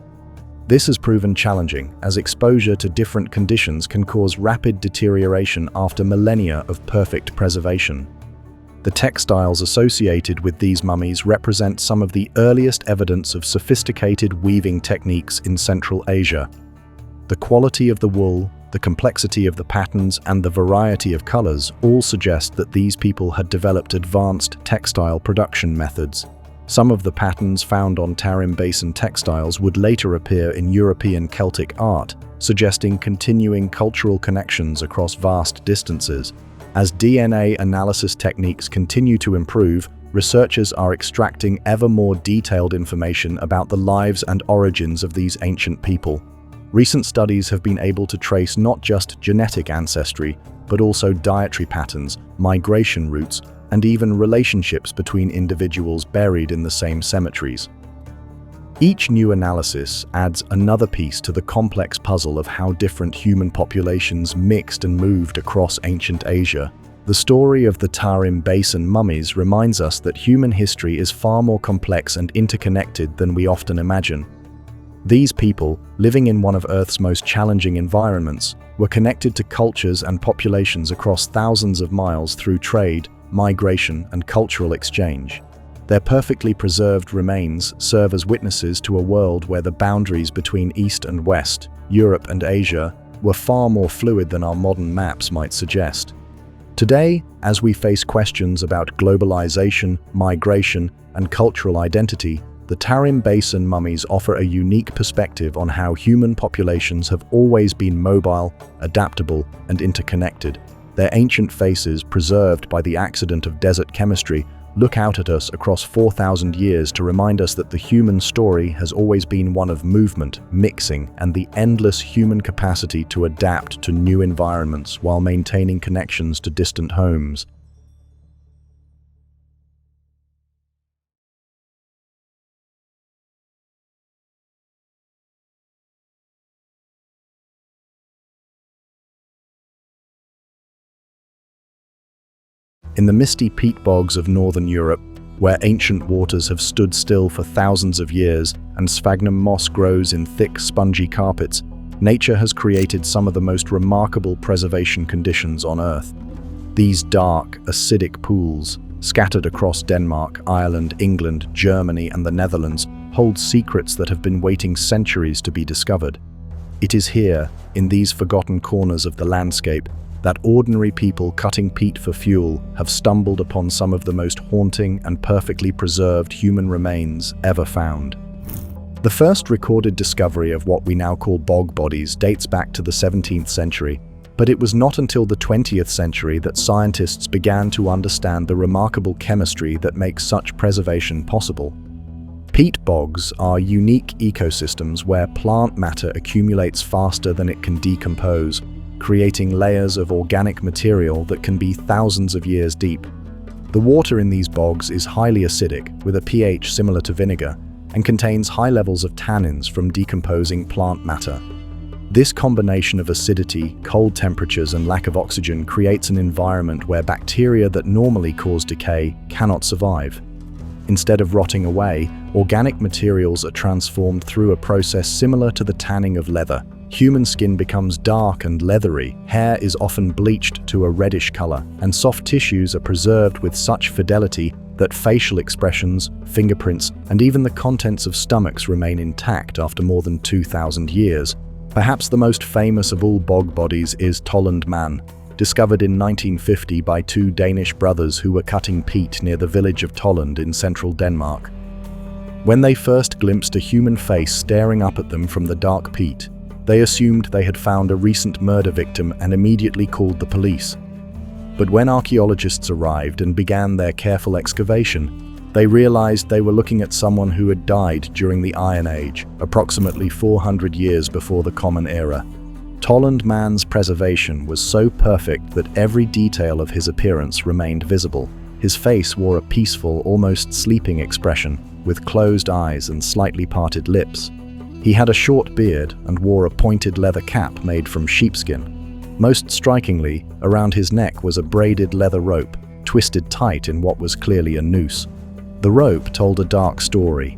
This has proven challenging, as exposure to different conditions can cause rapid deterioration after millennia of perfect preservation. The textiles associated with these mummies represent some of the earliest evidence of sophisticated weaving techniques in Central Asia. The quality of the wool, the complexity of the patterns, and the variety of colors all suggest that these people had developed advanced textile production methods. Some of the patterns found on Tarim Basin textiles would later appear in European Celtic art, suggesting continuing cultural connections across vast distances. As DNA analysis techniques continue to improve, researchers are extracting ever more detailed information about the lives and origins of these ancient people. Recent studies have been able to trace not just genetic ancestry, but also dietary patterns, migration routes, and even relationships between individuals buried in the same cemeteries. Each new analysis adds another piece to the complex puzzle of how different human populations mixed and moved across ancient Asia. The story of the Tarim Basin mummies reminds us that human history is far more complex and interconnected than we often imagine. These people, living in one of Earth's most challenging environments, were connected to cultures and populations across thousands of miles through trade, migration, and cultural exchange. Their perfectly preserved remains serve as witnesses to a world where the boundaries between East and West, Europe and Asia, were far more fluid than our modern maps might suggest. Today, as we face questions about globalization, migration, and cultural identity, the Tarim Basin mummies offer a unique perspective on how human populations have always been mobile, adaptable, and interconnected. Their ancient faces, preserved by the accident of desert chemistry, look out at us across 4,000 years to remind us that the human story has always been one of movement, mixing, and the endless human capacity to adapt to new environments while maintaining connections to distant homes. In the misty peat bogs of northern Europe, where ancient waters have stood still for thousands of years and sphagnum moss grows in thick, spongy carpets, nature has created some of the most remarkable preservation conditions on Earth. These dark, acidic pools, scattered across Denmark, Ireland, England, Germany, and the Netherlands, hold secrets that have been waiting centuries to be discovered. It is here, in these forgotten corners of the landscape, that ordinary people cutting peat for fuel have stumbled upon some of the most haunting and perfectly preserved human remains ever found. The first recorded discovery of what we now call bog bodies dates back to the 17th century, but it was not until the 20th century that scientists began to understand the remarkable chemistry that makes such preservation possible. Peat bogs are unique ecosystems where plant matter accumulates faster than it can decompose, creating layers of organic material that can be thousands of years deep. The water in these bogs is highly acidic, with a pH similar to vinegar, and contains high levels of tannins from decomposing plant matter. This combination of acidity, cold temperatures, and lack of oxygen creates an environment where bacteria that normally cause decay cannot survive. Instead of rotting away, organic materials are transformed through a process similar to the tanning of leather. Human skin becomes dark and leathery, hair is often bleached to a reddish color, and soft tissues are preserved with such fidelity that facial expressions, fingerprints, and even the contents of stomachs remain intact after more than 2,000 years. Perhaps the most famous of all bog bodies is Tolland Man, discovered in 1950 by two Danish brothers who were cutting peat near the village of Tolland in central Denmark. When they first glimpsed a human face staring up at them from the dark peat, they assumed they had found a recent murder victim and immediately called the police. But when archaeologists arrived and began their careful excavation, they realized they were looking at someone who had died during the Iron Age, approximately 400 years before the Common Era. Tolland Man's preservation was so perfect that every detail of his appearance remained visible. His face wore a peaceful, almost sleeping expression, with closed eyes and slightly parted lips. He had a short beard and wore a pointed leather cap made from sheepskin. Most strikingly, around his neck was a braided leather rope, twisted tight in what was clearly a noose. The rope told a dark story.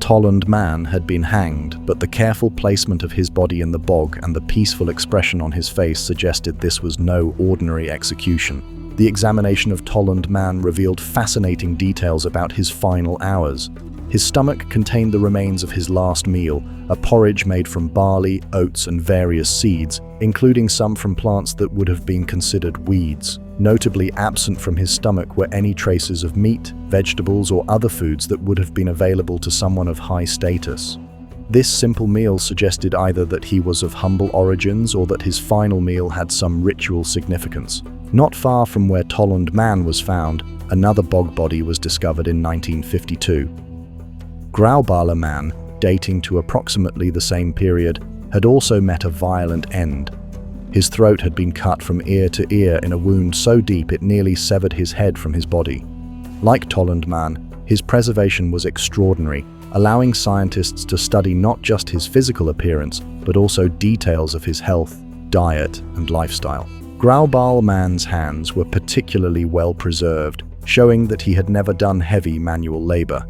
Tolland Man had been hanged, but the careful placement of his body in the bog and the peaceful expression on his face suggested this was no ordinary execution. The examination of Tolland Man revealed fascinating details about his final hours. His stomach contained the remains of his last meal, a porridge made from barley, oats, and various seeds, including some from plants that would have been considered weeds. Notably absent from his stomach were any traces of meat, vegetables, or other foods that would have been available to someone of high status. This simple meal suggested either that he was of humble origins or that his final meal had some ritual significance. Not far from where Tolland Man was found, another bog body was discovered in 1952. Graubaler Man, dating to approximately the same period, had also met a violent end. His throat had been cut from ear to ear in a wound so deep it nearly severed his head from his body. Like Tolland Man, his preservation was extraordinary, allowing scientists to study not just his physical appearance, but also details of his health, diet, and lifestyle. Graubaler Man's hands were particularly well preserved, showing that he had never done heavy manual labor.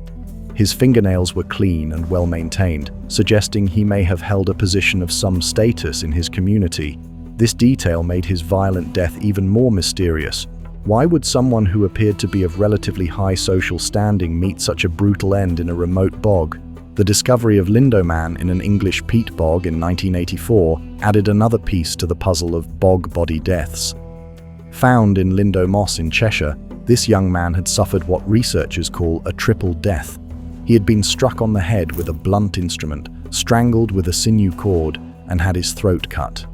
His fingernails were clean and well maintained, suggesting he may have held a position of some status in his community. This detail made his violent death even more mysterious. Why would someone who appeared to be of relatively high social standing meet such a brutal end in a remote bog? The discovery of Lindoman in an English peat bog in 1984 added another piece to the puzzle of bog body deaths. Found in Lindo Moss in Cheshire, this young man had suffered what researchers call a triple death. He had been struck on the head with a blunt instrument, strangled with a sinew cord, and had his throat cut.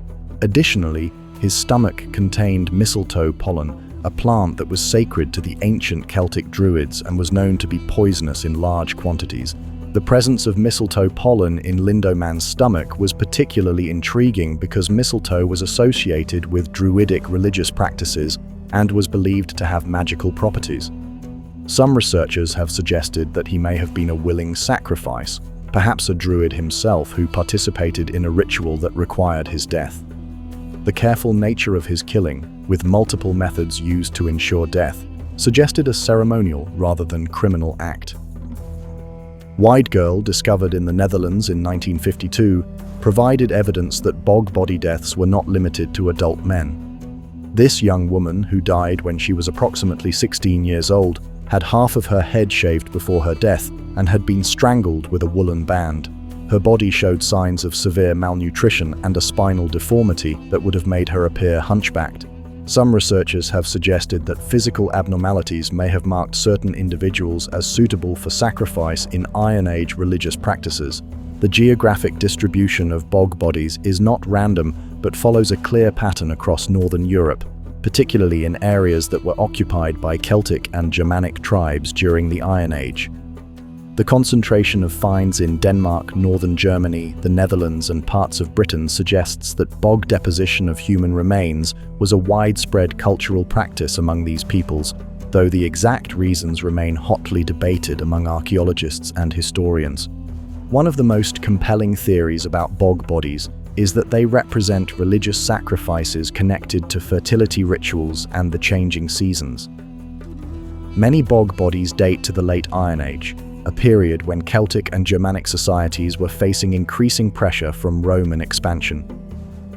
Additionally, his stomach contained mistletoe pollen, a plant that was sacred to the ancient Celtic Druids and was known to be poisonous in large quantities. The presence of mistletoe pollen in Lindoman's stomach was particularly intriguing because mistletoe was associated with Druidic religious practices and was believed to have magical properties. Some researchers have suggested that he may have been a willing sacrifice, perhaps a druid himself who participated in a ritual that required his death. The careful nature of his killing, with multiple methods used to ensure death, suggested a ceremonial rather than criminal act. White Girl, discovered in the Netherlands in 1952, provided evidence that bog body deaths were not limited to adult men. This young woman, who died when she was approximately 16 years old, had half of her head shaved before her death and had been strangled with a woolen band. Her body showed signs of severe malnutrition and a spinal deformity that would have made her appear hunchbacked. Some researchers have suggested that physical abnormalities may have marked certain individuals as suitable for sacrifice in Iron Age religious practices. The geographic distribution of bog bodies is not random, but follows a clear pattern across northern Europe, particularly in areas that were occupied by Celtic and Germanic tribes during the Iron Age. The concentration of finds in Denmark, northern Germany, the Netherlands, and parts of Britain suggests that bog deposition of human remains was a widespread cultural practice among these peoples, though the exact reasons remain hotly debated among archaeologists and historians. One of the most compelling theories about bog bodies is that they represent religious sacrifices connected to fertility rituals and the changing seasons. Many bog bodies date to the late Iron Age, a period when Celtic and Germanic societies were facing increasing pressure from Roman expansion.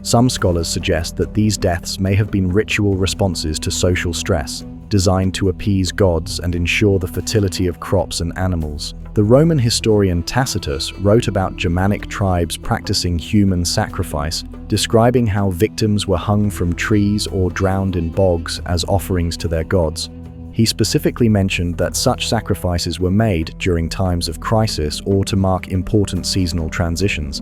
Some scholars suggest that these deaths may have been ritual responses to social stress, designed to appease gods and ensure the fertility of crops and animals. The Roman historian Tacitus wrote about Germanic tribes practicing human sacrifice, describing how victims were hung from trees or drowned in bogs as offerings to their gods. He specifically mentioned that such sacrifices were made during times of crisis or to mark important seasonal transitions.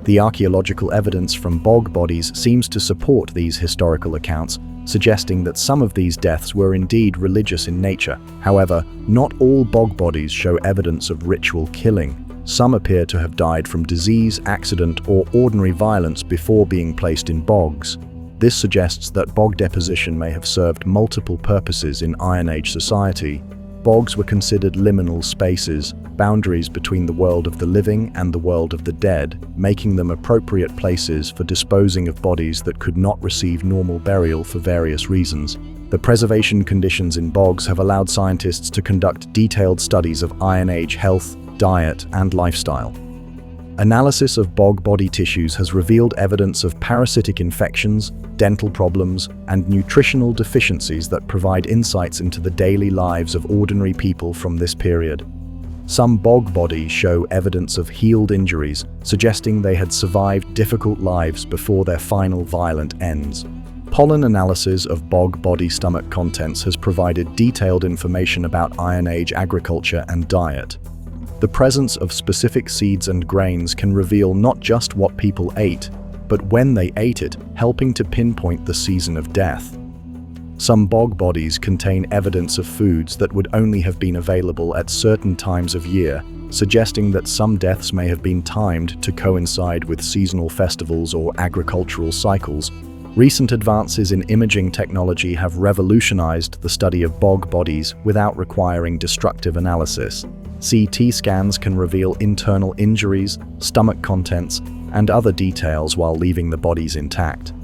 The archaeological evidence from bog bodies seems to support these historical accounts, suggesting that some of these deaths were indeed religious in nature. However, not all bog bodies show evidence of ritual killing. Some appear to have died from disease, accident, or ordinary violence before being placed in bogs. This suggests that bog deposition may have served multiple purposes in Iron Age society. Bogs were considered liminal spaces, boundaries between the world of the living and the world of the dead, making them appropriate places for disposing of bodies that could not receive normal burial for various reasons. The preservation conditions in bogs have allowed scientists to conduct detailed studies of Iron Age health, diet, and lifestyle. Analysis of bog body tissues has revealed evidence of parasitic infections, dental problems, and nutritional deficiencies that provide insights into the daily lives of ordinary people from this period. Some bog bodies show evidence of healed injuries, suggesting they had survived difficult lives before their final violent ends. Pollen analysis of bog body stomach contents has provided detailed information about Iron Age agriculture and diet. The presence of specific seeds and grains can reveal not just what people ate, but when they ate it, helping to pinpoint the season of death. Some bog bodies contain evidence of foods that would only have been available at certain times of year, suggesting that some deaths may have been timed to coincide with seasonal festivals or agricultural cycles. Recent advances in imaging technology have revolutionized the study of bog bodies without requiring destructive analysis. CT scans can reveal internal injuries, stomach contents, and other details while leaving the bodies intact.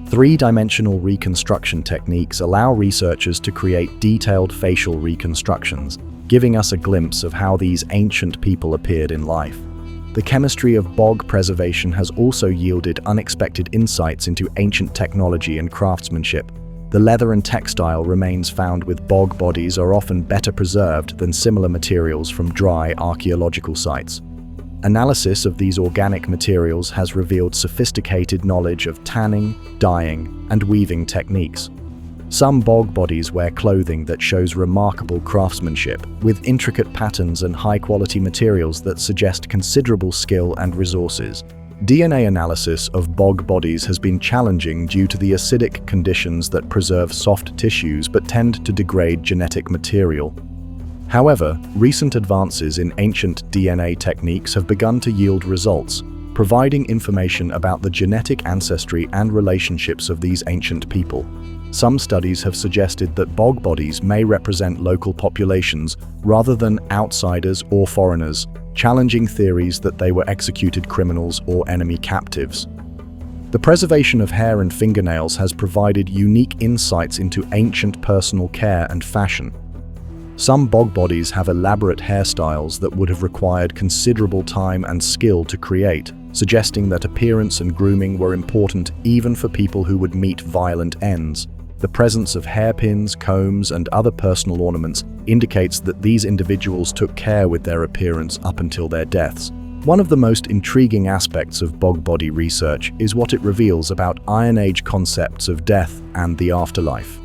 Three-dimensional reconstruction techniques allow researchers to create detailed facial reconstructions, giving us a glimpse of how these ancient people appeared in life. The chemistry of bog preservation has also yielded unexpected insights into ancient technology and craftsmanship. The leather and textile remains found with bog bodies are often better preserved than similar materials from dry archaeological sites. Analysis of these organic materials has revealed sophisticated knowledge of tanning, dyeing, and weaving techniques. Some bog bodies wear clothing that shows remarkable craftsmanship, with intricate patterns and high-quality materials that suggest considerable skill and resources. DNA analysis of bog bodies has been challenging due to the acidic conditions that preserve soft tissues but tend to degrade genetic material. However, recent advances in ancient DNA techniques have begun to yield results, providing information about the genetic ancestry and relationships of these ancient people. Some studies have suggested that bog bodies may represent local populations rather than outsiders or foreigners, challenging theories that they were executed criminals or enemy captives. The preservation of hair and fingernails has provided unique insights into ancient personal care and fashion. Some bog bodies have elaborate hairstyles that would have required considerable time and skill to create, suggesting that appearance and grooming were important even for people who would meet violent ends. The presence of hairpins, combs, and other personal ornaments indicates that these individuals took care with their appearance up until their deaths. One of the most intriguing aspects of bog body research is what it reveals about Iron Age concepts of death and the afterlife.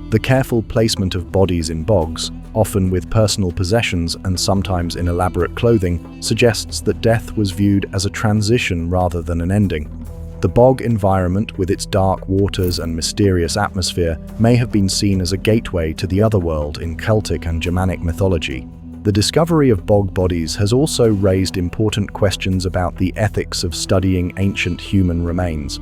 The careful placement of bodies in bogs, often with personal possessions and sometimes in elaborate clothing, suggests that death was viewed as a transition rather than an ending. The bog environment, with its dark waters and mysterious atmosphere, may have been seen as a gateway to the otherworld in Celtic and Germanic mythology. The discovery of bog bodies has also raised important questions about the ethics of studying ancient human remains.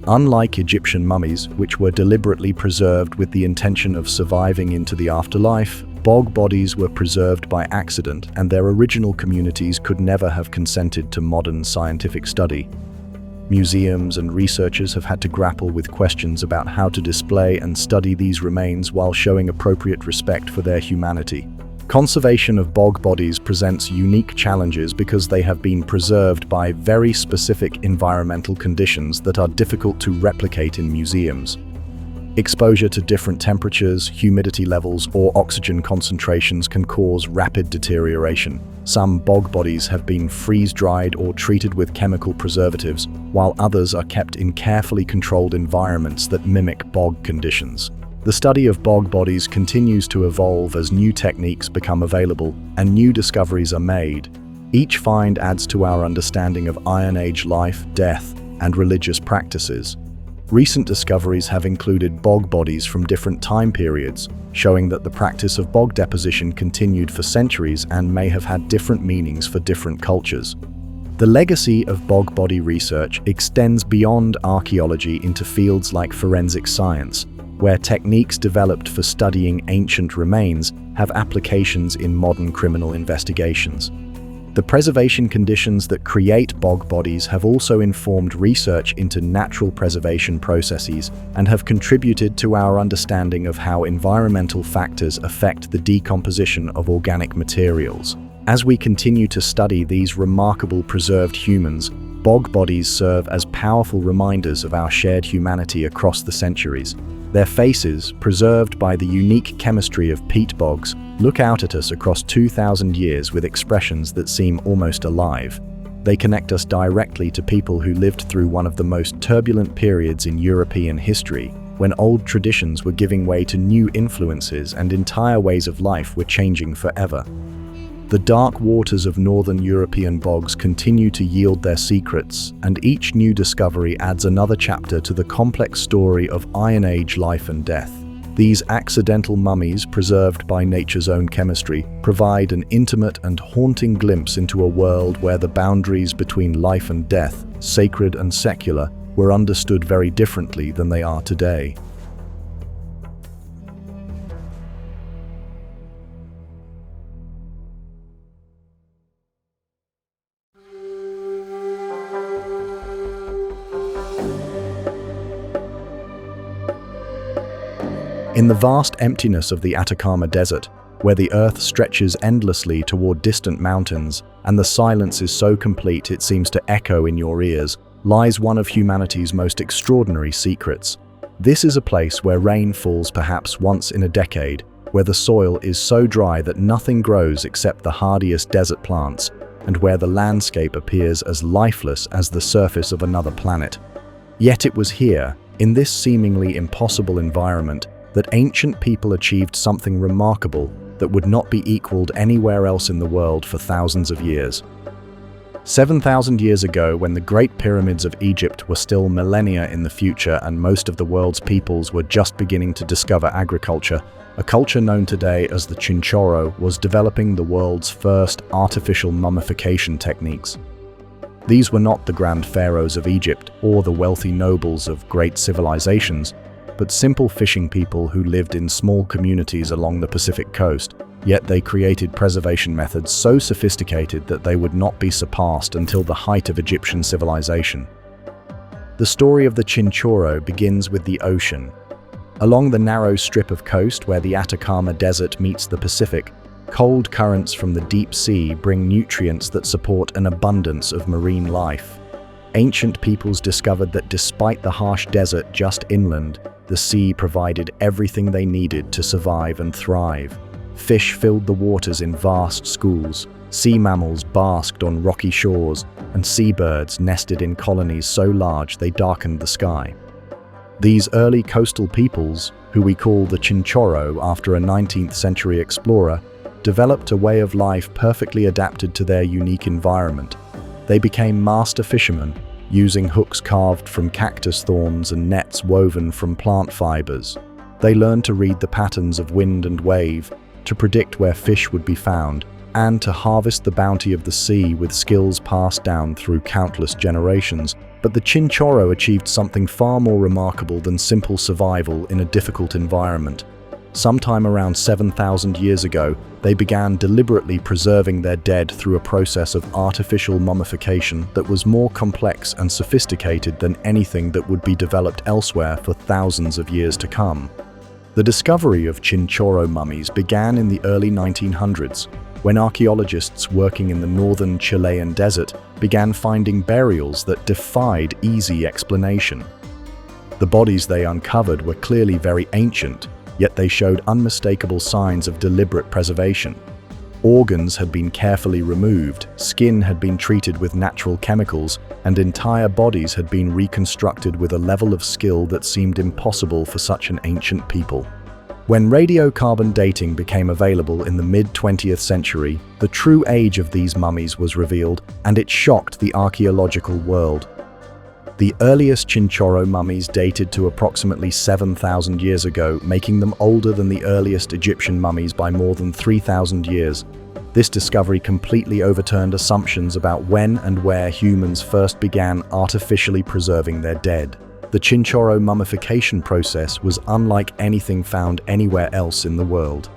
Unlike Egyptian mummies, which were deliberately preserved with the intention of surviving into the afterlife, bog bodies were preserved by accident, and their original communities could never have consented to modern scientific study. Museums and researchers have had to grapple with questions about how to display and study these remains while showing appropriate respect for their humanity. Conservation of bog bodies presents unique challenges because they have been preserved by very specific environmental conditions that are difficult to replicate in museums. Exposure to different temperatures, humidity levels, or oxygen concentrations can cause rapid deterioration. Some bog bodies have been freeze-dried or treated with chemical preservatives, while others are kept in carefully controlled environments that mimic bog conditions. The study of bog bodies continues to evolve as new techniques become available and new discoveries are made. Each find adds to our understanding of Iron Age life, death, and religious practices. Recent discoveries have included bog bodies from different time periods, showing that the practice of bog deposition continued for centuries and may have had different meanings for different cultures. The legacy of bog body research extends beyond archaeology into fields like forensic science, where techniques developed for studying ancient remains have applications in modern criminal investigations. The preservation conditions that create bog bodies have also informed research into natural preservation processes and have contributed to our understanding of how environmental factors affect the decomposition of organic materials. As we continue to study these remarkable preserved humans, bog bodies serve as powerful reminders of our shared humanity across the centuries. Their faces, preserved by the unique chemistry of peat bogs, look out at us across 2,000 years with expressions that seem almost alive. They connect us directly to people who lived through one of the most turbulent periods in European history, when old traditions were giving way to new influences and entire ways of life were changing forever. The dark waters of northern European bogs continue to yield their secrets, and each new discovery adds another chapter to the complex story of Iron Age life and death. These accidental mummies, preserved by nature's own chemistry, provide an intimate and haunting glimpse into a world where the boundaries between life and death, sacred and secular, were understood very differently than they are today. In the vast emptiness of the Atacama Desert, where the earth stretches endlessly toward distant mountains, and the silence is so complete it seems to echo in your ears, lies one of humanity's most extraordinary secrets. This is a place where rain falls perhaps once in a decade, where the soil is so dry that nothing grows except the hardiest desert plants, and where the landscape appears as lifeless as the surface of another planet. Yet it was here, in this seemingly impossible environment, that ancient people achieved something remarkable that would not be equaled anywhere else in the world for thousands of years. 7,000 years ago, when the Great Pyramids of Egypt were still millennia in the future and most of the world's peoples were just beginning to discover agriculture, a culture known today as the Chinchorro was developing the world's first artificial mummification techniques. These were not the grand pharaohs of Egypt or the wealthy nobles of great civilizations, but simple fishing people who lived in small communities along the Pacific coast, yet they created preservation methods so sophisticated that they would not be surpassed until the height of Egyptian civilization. The story of the Chinchorro begins with the ocean. Along the narrow strip of coast where the Atacama Desert meets the Pacific, cold currents from the deep sea bring nutrients that support an abundance of marine life. Ancient peoples discovered that despite the harsh desert just inland, the sea provided everything they needed to survive and thrive. Fish filled the waters in vast schools, sea mammals basked on rocky shores, and seabirds nested in colonies so large they darkened the sky. These early coastal peoples, who we call the Chinchorro after a 19th century explorer, developed a way of life perfectly adapted to their unique environment. They became master fishermen, using hooks carved from cactus thorns and nets woven from plant fibers. They learned to read the patterns of wind and wave, to predict where fish would be found, and to harvest the bounty of the sea with skills passed down through countless generations. But the Chinchorro achieved something far more remarkable than simple survival in a difficult environment. Sometime around 7,000 years ago, they began deliberately preserving their dead through a process of artificial mummification that was more complex and sophisticated than anything that would be developed elsewhere for thousands of years to come. The discovery of Chinchorro mummies began in the early 1900s, when archaeologists working in the northern Chilean desert began finding burials that defied easy explanation. The bodies they uncovered were clearly very ancient, yet they showed unmistakable signs of deliberate preservation. Organs had been carefully removed, skin had been treated with natural chemicals, and entire bodies had been reconstructed with a level of skill that seemed impossible for such an ancient people. When radiocarbon dating became available in the mid-20th century, the true age of these mummies was revealed, and it shocked the archaeological world. The earliest Chinchorro mummies dated to approximately 7,000 years ago, making them older than the earliest Egyptian mummies by more than 3,000 years. This discovery completely overturned assumptions about when and where humans first began artificially preserving their dead. The Chinchorro mummification process was unlike anything found anywhere else in the world.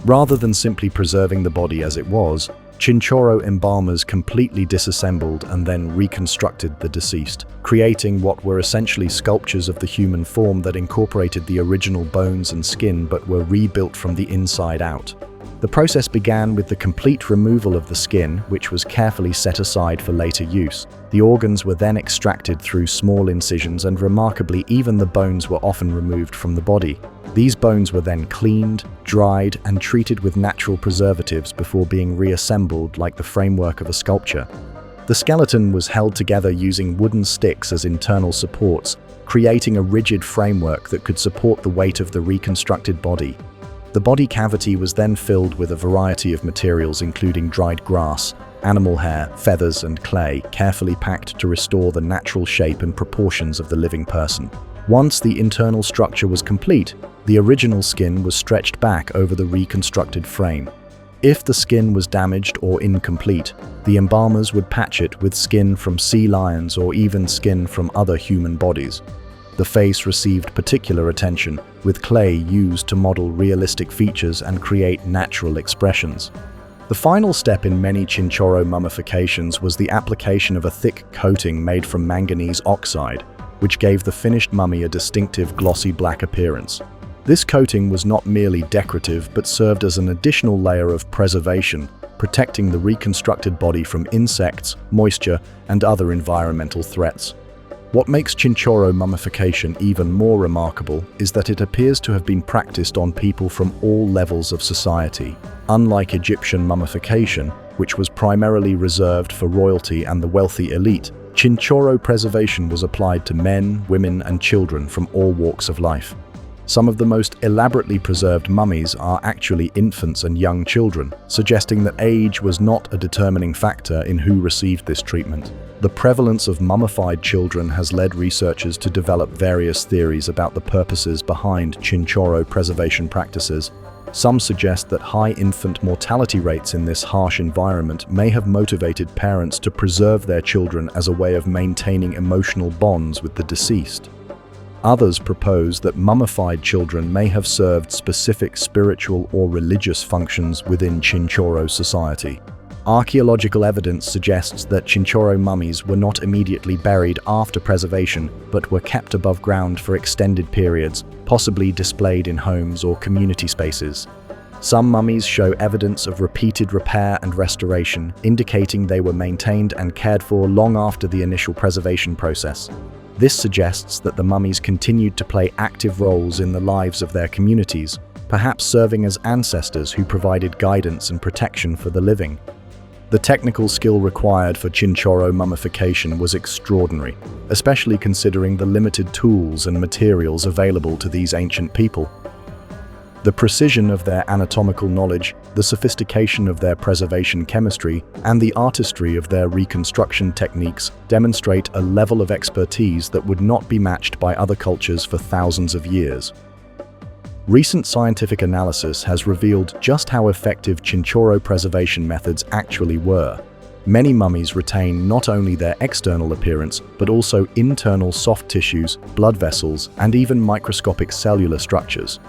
Rather than simply preserving the body as it was, Chinchorro embalmers completely disassembled and then reconstructed the deceased, creating what were essentially sculptures of the human form that incorporated the original bones and skin but were rebuilt from the inside out. The process began with the complete removal of the skin, which was carefully set aside for later use. The organs were then extracted through small incisions, and remarkably, even the bones were often removed from the body. These bones were then cleaned, dried, and treated with natural preservatives before being reassembled like the framework of a sculpture. The skeleton was held together using wooden sticks as internal supports, creating a rigid framework that could support the weight of the reconstructed body. The body cavity was then filled with a variety of materials including dried grass, animal hair, feathers, and clay, carefully packed to restore the natural shape and proportions of the living person. Once the internal structure was complete, the original skin was stretched back over the reconstructed frame. If the skin was damaged or incomplete, the embalmers would patch it with skin from sea lions or even skin from other human bodies. The face received particular attention, with clay used to model realistic features and create natural expressions. The final step in many Chinchorro mummifications was the application of a thick coating made from manganese oxide, which gave the finished mummy a distinctive glossy black appearance. This coating was not merely decorative but served as an additional layer of preservation, protecting the reconstructed body from insects, moisture, and other environmental threats. What makes Chinchorro mummification even more remarkable is that it appears to have been practiced on people from all levels of society. Unlike Egyptian mummification, which was primarily reserved for royalty and the wealthy elite, Chinchorro preservation was applied to men, women, and children from all walks of life. Some of the most elaborately preserved mummies are actually infants and young children, suggesting that age was not a determining factor in who received this treatment. The prevalence of mummified children has led researchers to develop various theories about the purposes behind Chinchorro preservation practices. Some suggest that high infant mortality rates in this harsh environment may have motivated parents to preserve their children as a way of maintaining emotional bonds with the deceased. Others propose that mummified children may have served specific spiritual or religious functions within Chinchorro society. Archaeological evidence suggests that Chinchorro mummies were not immediately buried after preservation, but were kept above ground for extended periods, possibly displayed in homes or community spaces. Some mummies show evidence of repeated repair and restoration, indicating they were maintained and cared for long after the initial preservation process. This suggests that the mummies continued to play active roles in the lives of their communities, perhaps serving as ancestors who provided guidance and protection for the living. The technical skill required for Chinchorro mummification was extraordinary, especially considering the limited tools and materials available to these ancient people. The precision of their anatomical knowledge, the sophistication of their preservation chemistry, and the artistry of their reconstruction techniques demonstrate a level of expertise that would not be matched by other cultures for thousands of years. Recent scientific analysis has revealed just how effective Chinchorro preservation methods actually were. Many mummies retain not only their external appearance, but also internal soft tissues, blood vessels, and even microscopic cellular structures.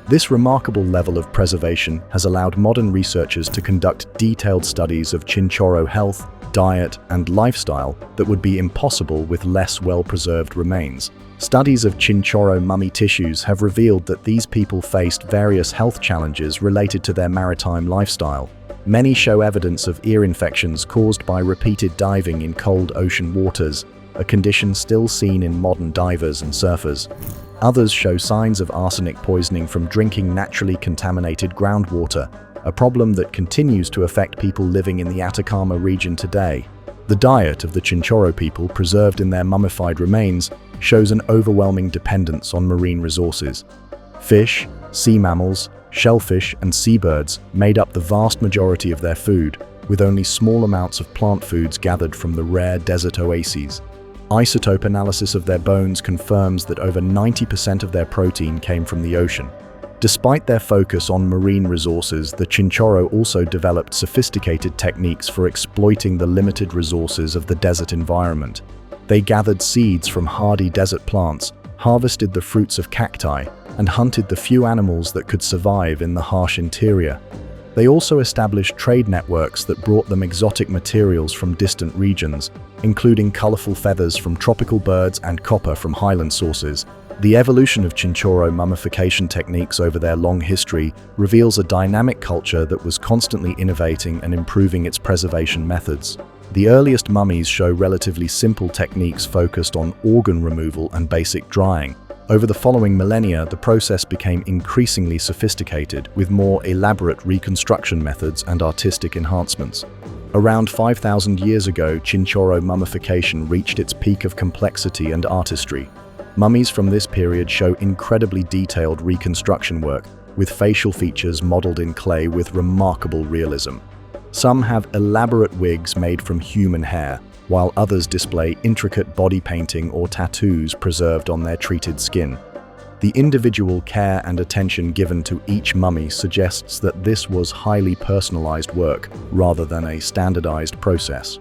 This remarkable level of preservation has allowed modern researchers to conduct detailed studies of Chinchorro health, diet, and lifestyle that would be impossible with less well-preserved remains. Studies of Chinchorro mummy tissues have revealed that these people faced various health challenges related to their maritime lifestyle. Many show evidence of ear infections caused by repeated diving in cold ocean waters, a condition still seen in modern divers and surfers. Others show signs of arsenic poisoning from drinking naturally contaminated groundwater, a problem that continues to affect people living in the Atacama region today. The diet of the Chinchorro people, preserved in their mummified remains, shows an overwhelming dependence on marine resources. Fish, sea mammals, shellfish, and seabirds made up the vast majority of their food, with only small amounts of plant foods gathered from the rare desert oases. Isotope analysis of their bones confirms that over 90% of their protein came from the ocean. Despite their focus on marine resources, the Chinchorro also developed sophisticated techniques for exploiting the limited resources of the desert environment. They gathered seeds from hardy desert plants, harvested the fruits of cacti, and hunted the few animals that could survive in the harsh interior. They also established trade networks that brought them exotic materials from distant regions, including colorful feathers from tropical birds and copper from highland sources. The evolution of Chinchorro mummification techniques over their long history reveals a dynamic culture that was constantly innovating and improving its preservation methods. The earliest mummies show relatively simple techniques focused on organ removal and basic drying. Over the following millennia, the process became increasingly sophisticated, with more elaborate reconstruction methods and artistic enhancements. Around 5,000 years ago, Chinchorro mummification reached its peak of complexity and artistry. Mummies from this period show incredibly detailed reconstruction work, with facial features modeled in clay with remarkable realism. Some have elaborate wigs made from human hair, while others display intricate body painting or tattoos preserved on their treated skin. The individual care and attention given to each mummy suggests that this was highly personalized work rather than a standardized process.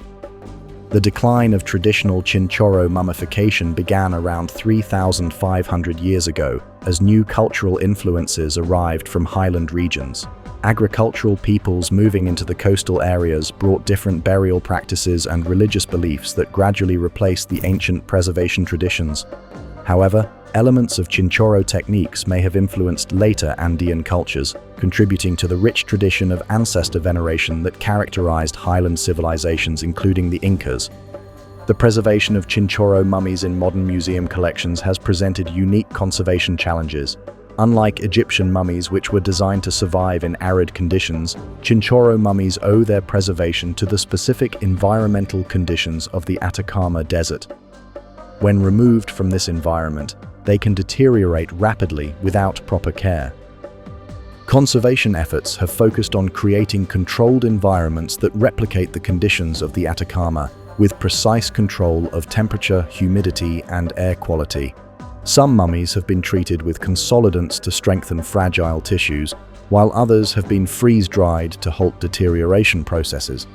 The decline of traditional Chinchorro mummification began around 3,500 years ago as new cultural influences arrived from highland regions. Agricultural peoples moving into the coastal areas brought different burial practices and religious beliefs that gradually replaced the ancient preservation traditions. However, elements of Chinchorro techniques may have influenced later Andean cultures, contributing to the rich tradition of ancestor veneration that characterized highland civilizations, including the Incas. The preservation of Chinchorro mummies in modern museum collections has presented unique conservation challenges. Unlike Egyptian mummies, which were designed to survive in arid conditions, Chinchorro mummies owe their preservation to the specific environmental conditions of the Atacama Desert. When removed from this environment, they can deteriorate rapidly without proper care. Conservation efforts have focused on creating controlled environments that replicate the conditions of the Atacama, with precise control of temperature, humidity, and air quality. Some mummies have been treated with consolidants to strengthen fragile tissues, while others have been freeze-dried to halt deterioration processes.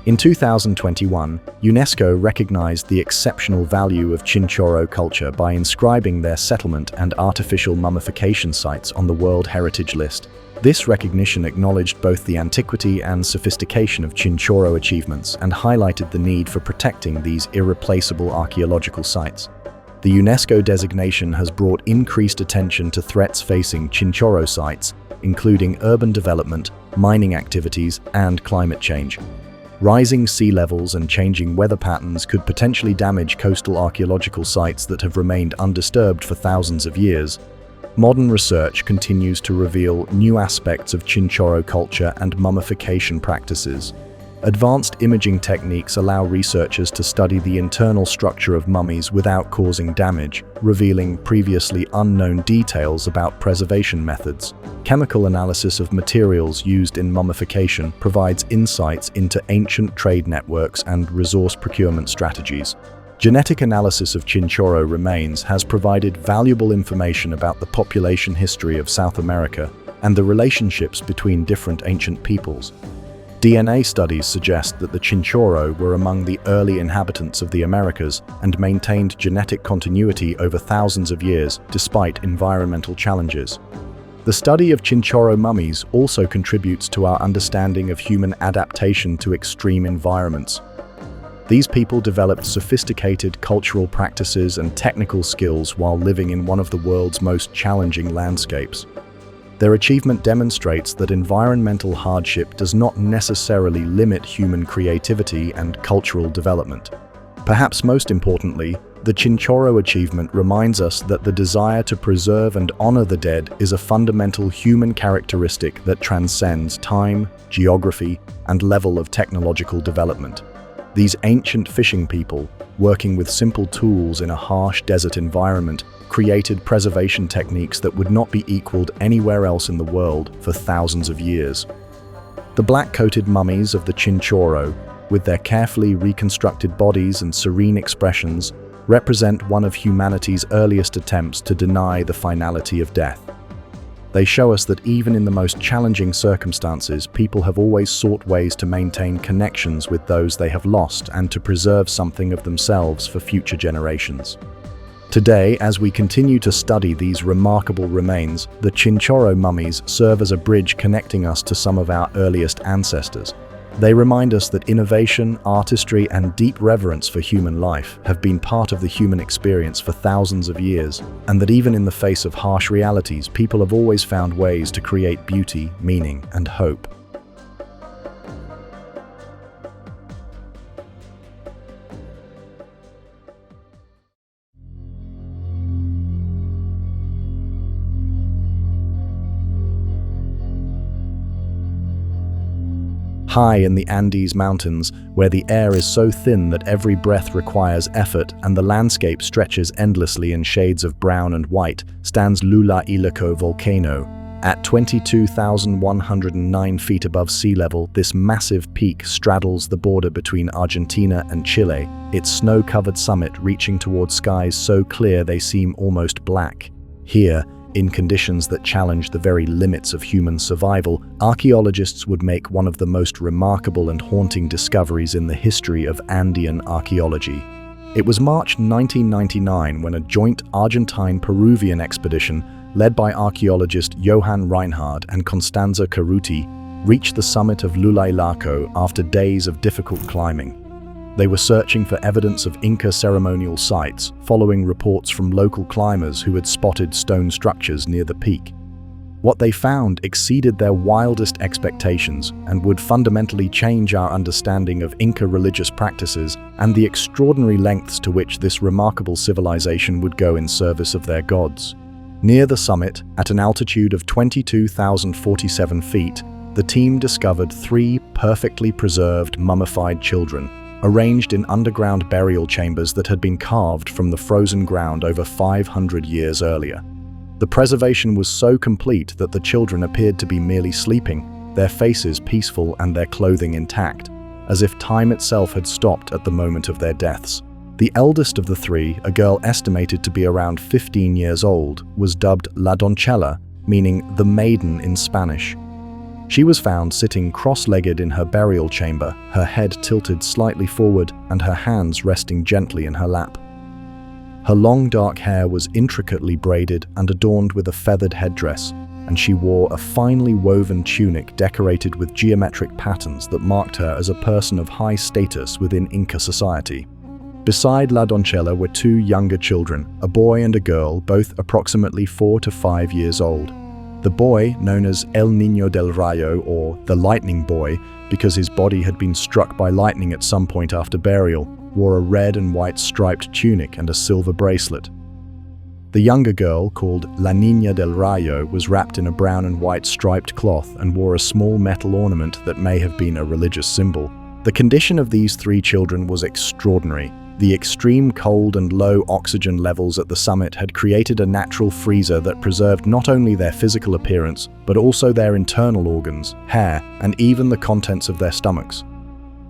In 2021, UNESCO recognized the exceptional value of Chinchorro culture by inscribing their settlement and artificial mummification sites on the World Heritage List. This recognition acknowledged both the antiquity and sophistication of Chinchorro achievements and highlighted the need for protecting these irreplaceable archaeological sites. The UNESCO designation has brought increased attention to threats facing Chinchorro sites, including urban development, mining activities, and climate change. Rising sea levels and changing weather patterns could potentially damage coastal archaeological sites that have remained undisturbed for thousands of years. Modern research continues to reveal new aspects of Chinchorro culture and mummification practices. Advanced imaging techniques allow researchers to study the internal structure of mummies without causing damage, revealing previously unknown details about preservation methods. Chemical analysis of materials used in mummification provides insights into ancient trade networks and resource procurement strategies. Genetic analysis of Chinchorro remains has provided valuable information about the population history of South America and the relationships between different ancient peoples. DNA studies suggest that the Chinchorro were among the early inhabitants of the Americas and maintained genetic continuity over thousands of years despite environmental challenges. The study of Chinchorro mummies also contributes to our understanding of human adaptation to extreme environments. These people developed sophisticated cultural practices and technical skills while living in one of the world's most challenging landscapes. Their achievement demonstrates that environmental hardship does not necessarily limit human creativity and cultural development. Perhaps most importantly, the Chinchorro achievement reminds us that the desire to preserve and honor the dead is a fundamental human characteristic that transcends time, geography, and level of technological development. These ancient fishing people, working with simple tools in a harsh desert environment, created preservation techniques that would not be equaled anywhere else in the world for thousands of years. The black-coated mummies of the Chinchorro, with their carefully reconstructed bodies and serene expressions, represent one of humanity's earliest attempts to deny the finality of death. They show us that even in the most challenging circumstances, people have always sought ways to maintain connections with those they have lost and to preserve something of themselves for future generations. Today, as we continue to study these remarkable remains, the Chinchorro mummies serve as a bridge connecting us to some of our earliest ancestors. They remind us that innovation, artistry, and deep reverence for human life have been part of the human experience for thousands of years, and that even in the face of harsh realities, people have always found ways to create beauty, meaning, and hope. High in the Andes Mountains, where the air is so thin that every breath requires effort and the landscape stretches endlessly in shades of brown and white, stands Lula-Ilaco volcano. At 22,109 feet above sea level, this massive peak straddles the border between Argentina and Chile, its snow-covered summit reaching toward skies so clear they seem almost black. Here, in conditions that challenge the very limits of human survival, archaeologists would make one of the most remarkable and haunting discoveries in the history of Andean archaeology. It was March 1999 when a joint Argentine-Peruvian expedition led by archaeologist Johann Reinhard and Constanza Cerruti reached the summit of Lula-Ilaco after days of difficult climbing. They were searching for evidence of Inca ceremonial sites, following reports from local climbers who had spotted stone structures near the peak. What they found exceeded their wildest expectations and would fundamentally change our understanding of Inca religious practices and the extraordinary lengths to which this remarkable civilization would go in service of their gods. Near the summit, at an altitude of 22,047 feet, the team discovered 3 perfectly preserved mummified children, arranged in underground burial chambers that had been carved from the frozen ground over 500 years earlier. The preservation was so complete that the children appeared to be merely sleeping, their faces peaceful and their clothing intact, as if time itself had stopped at the moment of their deaths. The eldest of the 3, a girl estimated to be around 15 years old, was dubbed La Doncella, meaning the maiden in Spanish. She was found sitting cross-legged in her burial chamber, her head tilted slightly forward and her hands resting gently in her lap. Her long dark hair was intricately braided and adorned with a feathered headdress, and she wore a finely woven tunic decorated with geometric patterns that marked her as a person of high status within Inca society. Beside La Doncella were 2 younger children, a boy and a girl, both approximately 4 to 5 years old. The boy, known as El Niño del Rayo, or the Lightning Boy, because his body had been struck by lightning at some point after burial, wore a red and white striped tunic and a silver bracelet. The younger girl, called La Niña del Rayo, was wrapped in a brown and white striped cloth and wore a small metal ornament that may have been a religious symbol. The condition of these 3 children was extraordinary. The extreme cold and low oxygen levels at the summit had created a natural freezer that preserved not only their physical appearance, but also their internal organs, hair, and even the contents of their stomachs.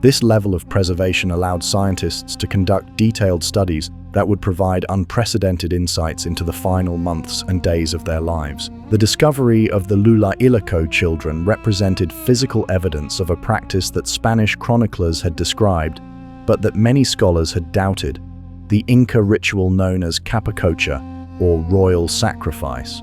This level of preservation allowed scientists to conduct detailed studies that would provide unprecedented insights into the final months and days of their lives. The discovery of the Lula-Ilico children represented physical evidence of a practice that Spanish chroniclers had described, but that many scholars had doubted: the Inca ritual known as Capacocha, or royal sacrifice.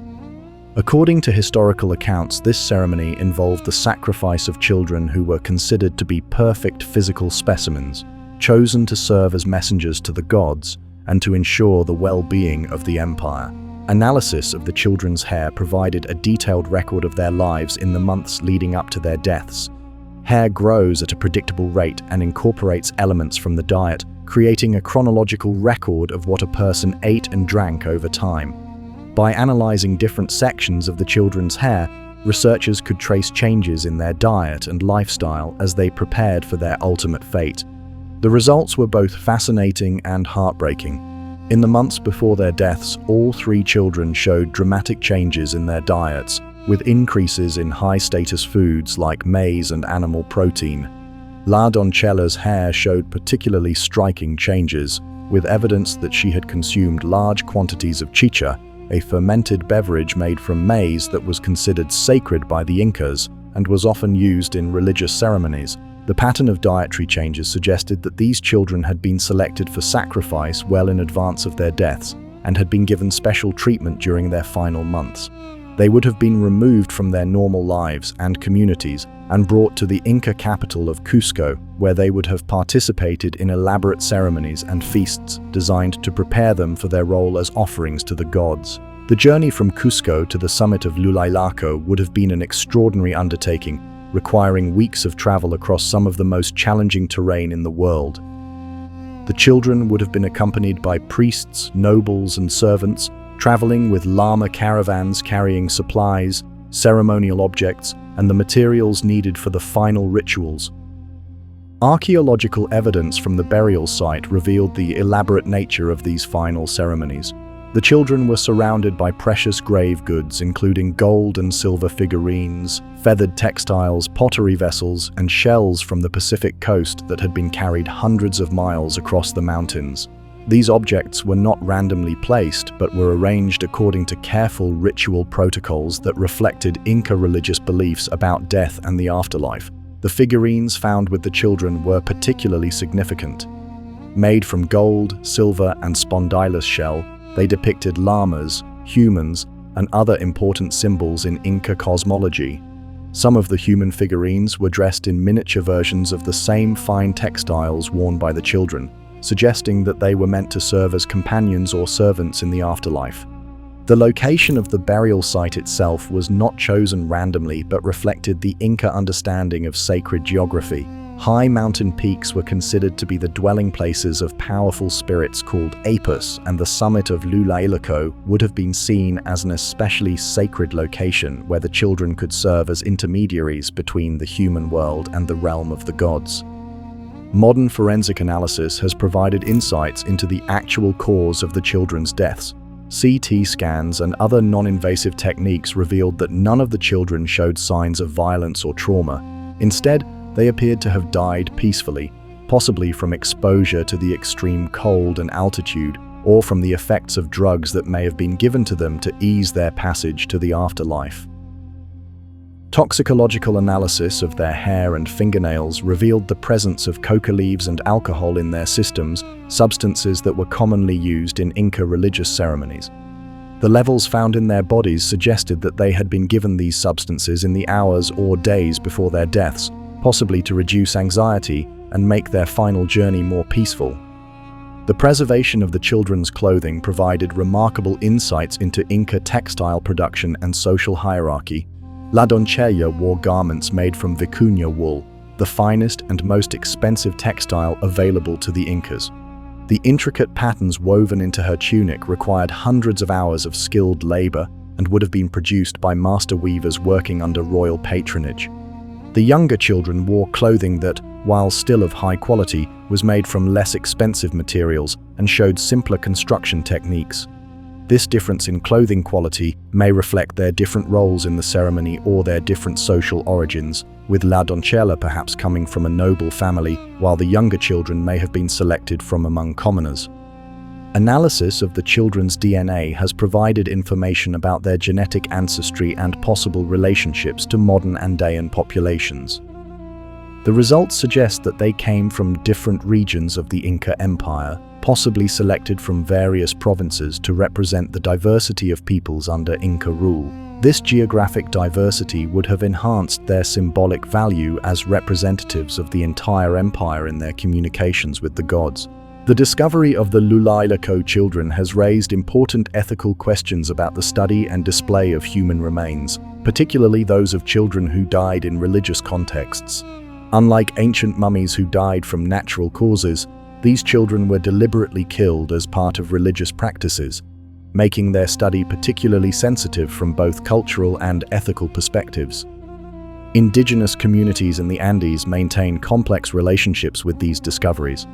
According to historical accounts, this ceremony involved the sacrifice of children who were considered to be perfect physical specimens, chosen to serve as messengers to the gods and to ensure the well-being of the empire. Analysis of the children's hair provided a detailed record of their lives in the months leading up to their deaths. Hair grows at a predictable rate and incorporates elements from the diet, creating a chronological record of what a person ate and drank over time. By analyzing different sections of the children's hair, researchers could trace changes in their diet and lifestyle as they prepared for their ultimate fate. The results were both fascinating and heartbreaking. In the months before their deaths, all 3 children showed dramatic changes in their diets, with increases in high-status foods like maize and animal protein. La Doncella's hair showed particularly striking changes, with evidence that she had consumed large quantities of chicha, a fermented beverage made from maize that was considered sacred by the Incas and was often used in religious ceremonies. The pattern of dietary changes suggested that these children had been selected for sacrifice well in advance of their deaths and had been given special treatment during their final months. They would have been removed from their normal lives and communities and brought to the Inca capital of Cusco, where they would have participated in elaborate ceremonies and feasts designed to prepare them for their role as offerings to the gods. The journey from Cusco to the summit of Lula-Ilico would have been an extraordinary undertaking, requiring weeks of travel across some of the most challenging terrain in the world. The children would have been accompanied by priests, nobles, and servants, traveling with llama caravans carrying supplies, ceremonial objects, and the materials needed for the final rituals. Archaeological evidence from the burial site revealed the elaborate nature of these final ceremonies. The children were surrounded by precious grave goods, including gold and silver figurines, feathered textiles, pottery vessels, and shells from the Pacific coast that had been carried hundreds of miles across the mountains. These objects were not randomly placed, but were arranged according to careful ritual protocols that reflected Inca religious beliefs about death and the afterlife. The figurines found with the children were particularly significant. Made from gold, silver, and spondylus shell, they depicted llamas, humans, and other important symbols in Inca cosmology. Some of the human figurines were dressed in miniature versions of the same fine textiles worn by the children, suggesting that they were meant to serve as companions or servants in the afterlife. The location of the burial site itself was not chosen randomly but reflected the Inca understanding of sacred geography. High mountain peaks were considered to be the dwelling places of powerful spirits called Apus, and the summit of Lula-Ilico would have been seen as an especially sacred location where the children could serve as intermediaries between the human world and the realm of the gods. Modern forensic analysis has provided insights into the actual cause of the children's deaths. CT scans and other non-invasive techniques revealed that none of the children showed signs of violence or trauma. Instead, they appeared to have died peacefully, possibly from exposure to the extreme cold and altitude, or from the effects of drugs that may have been given to them to ease their passage to the afterlife. Toxicological analysis of their hair and fingernails revealed the presence of coca leaves and alcohol in their systems, substances that were commonly used in Inca religious ceremonies. The levels found in their bodies suggested that they had been given these substances in the hours or days before their deaths, possibly to reduce anxiety and make their final journey more peaceful. The preservation of the children's clothing provided remarkable insights into Inca textile production and social hierarchy. La Doncella wore garments made from vicuña wool, the finest and most expensive textile available to the Incas. The intricate patterns woven into her tunic required hundreds of hours of skilled labor and would have been produced by master weavers working under royal patronage. The younger children wore clothing that, while still of high quality, was made from less expensive materials and showed simpler construction techniques. This difference in clothing quality may reflect their different roles in the ceremony or their different social origins, with La Doncella perhaps coming from a noble family, while the younger children may have been selected from among commoners. Analysis of the children's DNA has provided information about their genetic ancestry and possible relationships to modern Andean populations. The results suggest that they came from different regions of the Inca Empire, possibly selected from various provinces to represent the diversity of peoples under Inca rule. This geographic diversity would have enhanced their symbolic value as representatives of the entire empire in their communications with the gods. The discovery of the Lulailako children has raised important ethical questions about the study and display of human remains, particularly those of children who died in religious contexts. Unlike ancient mummies who died from natural causes, these children were deliberately killed as part of religious practices, making their study particularly sensitive from both cultural and ethical perspectives. Indigenous communities in the Andes maintain complex relationships with these discoveries.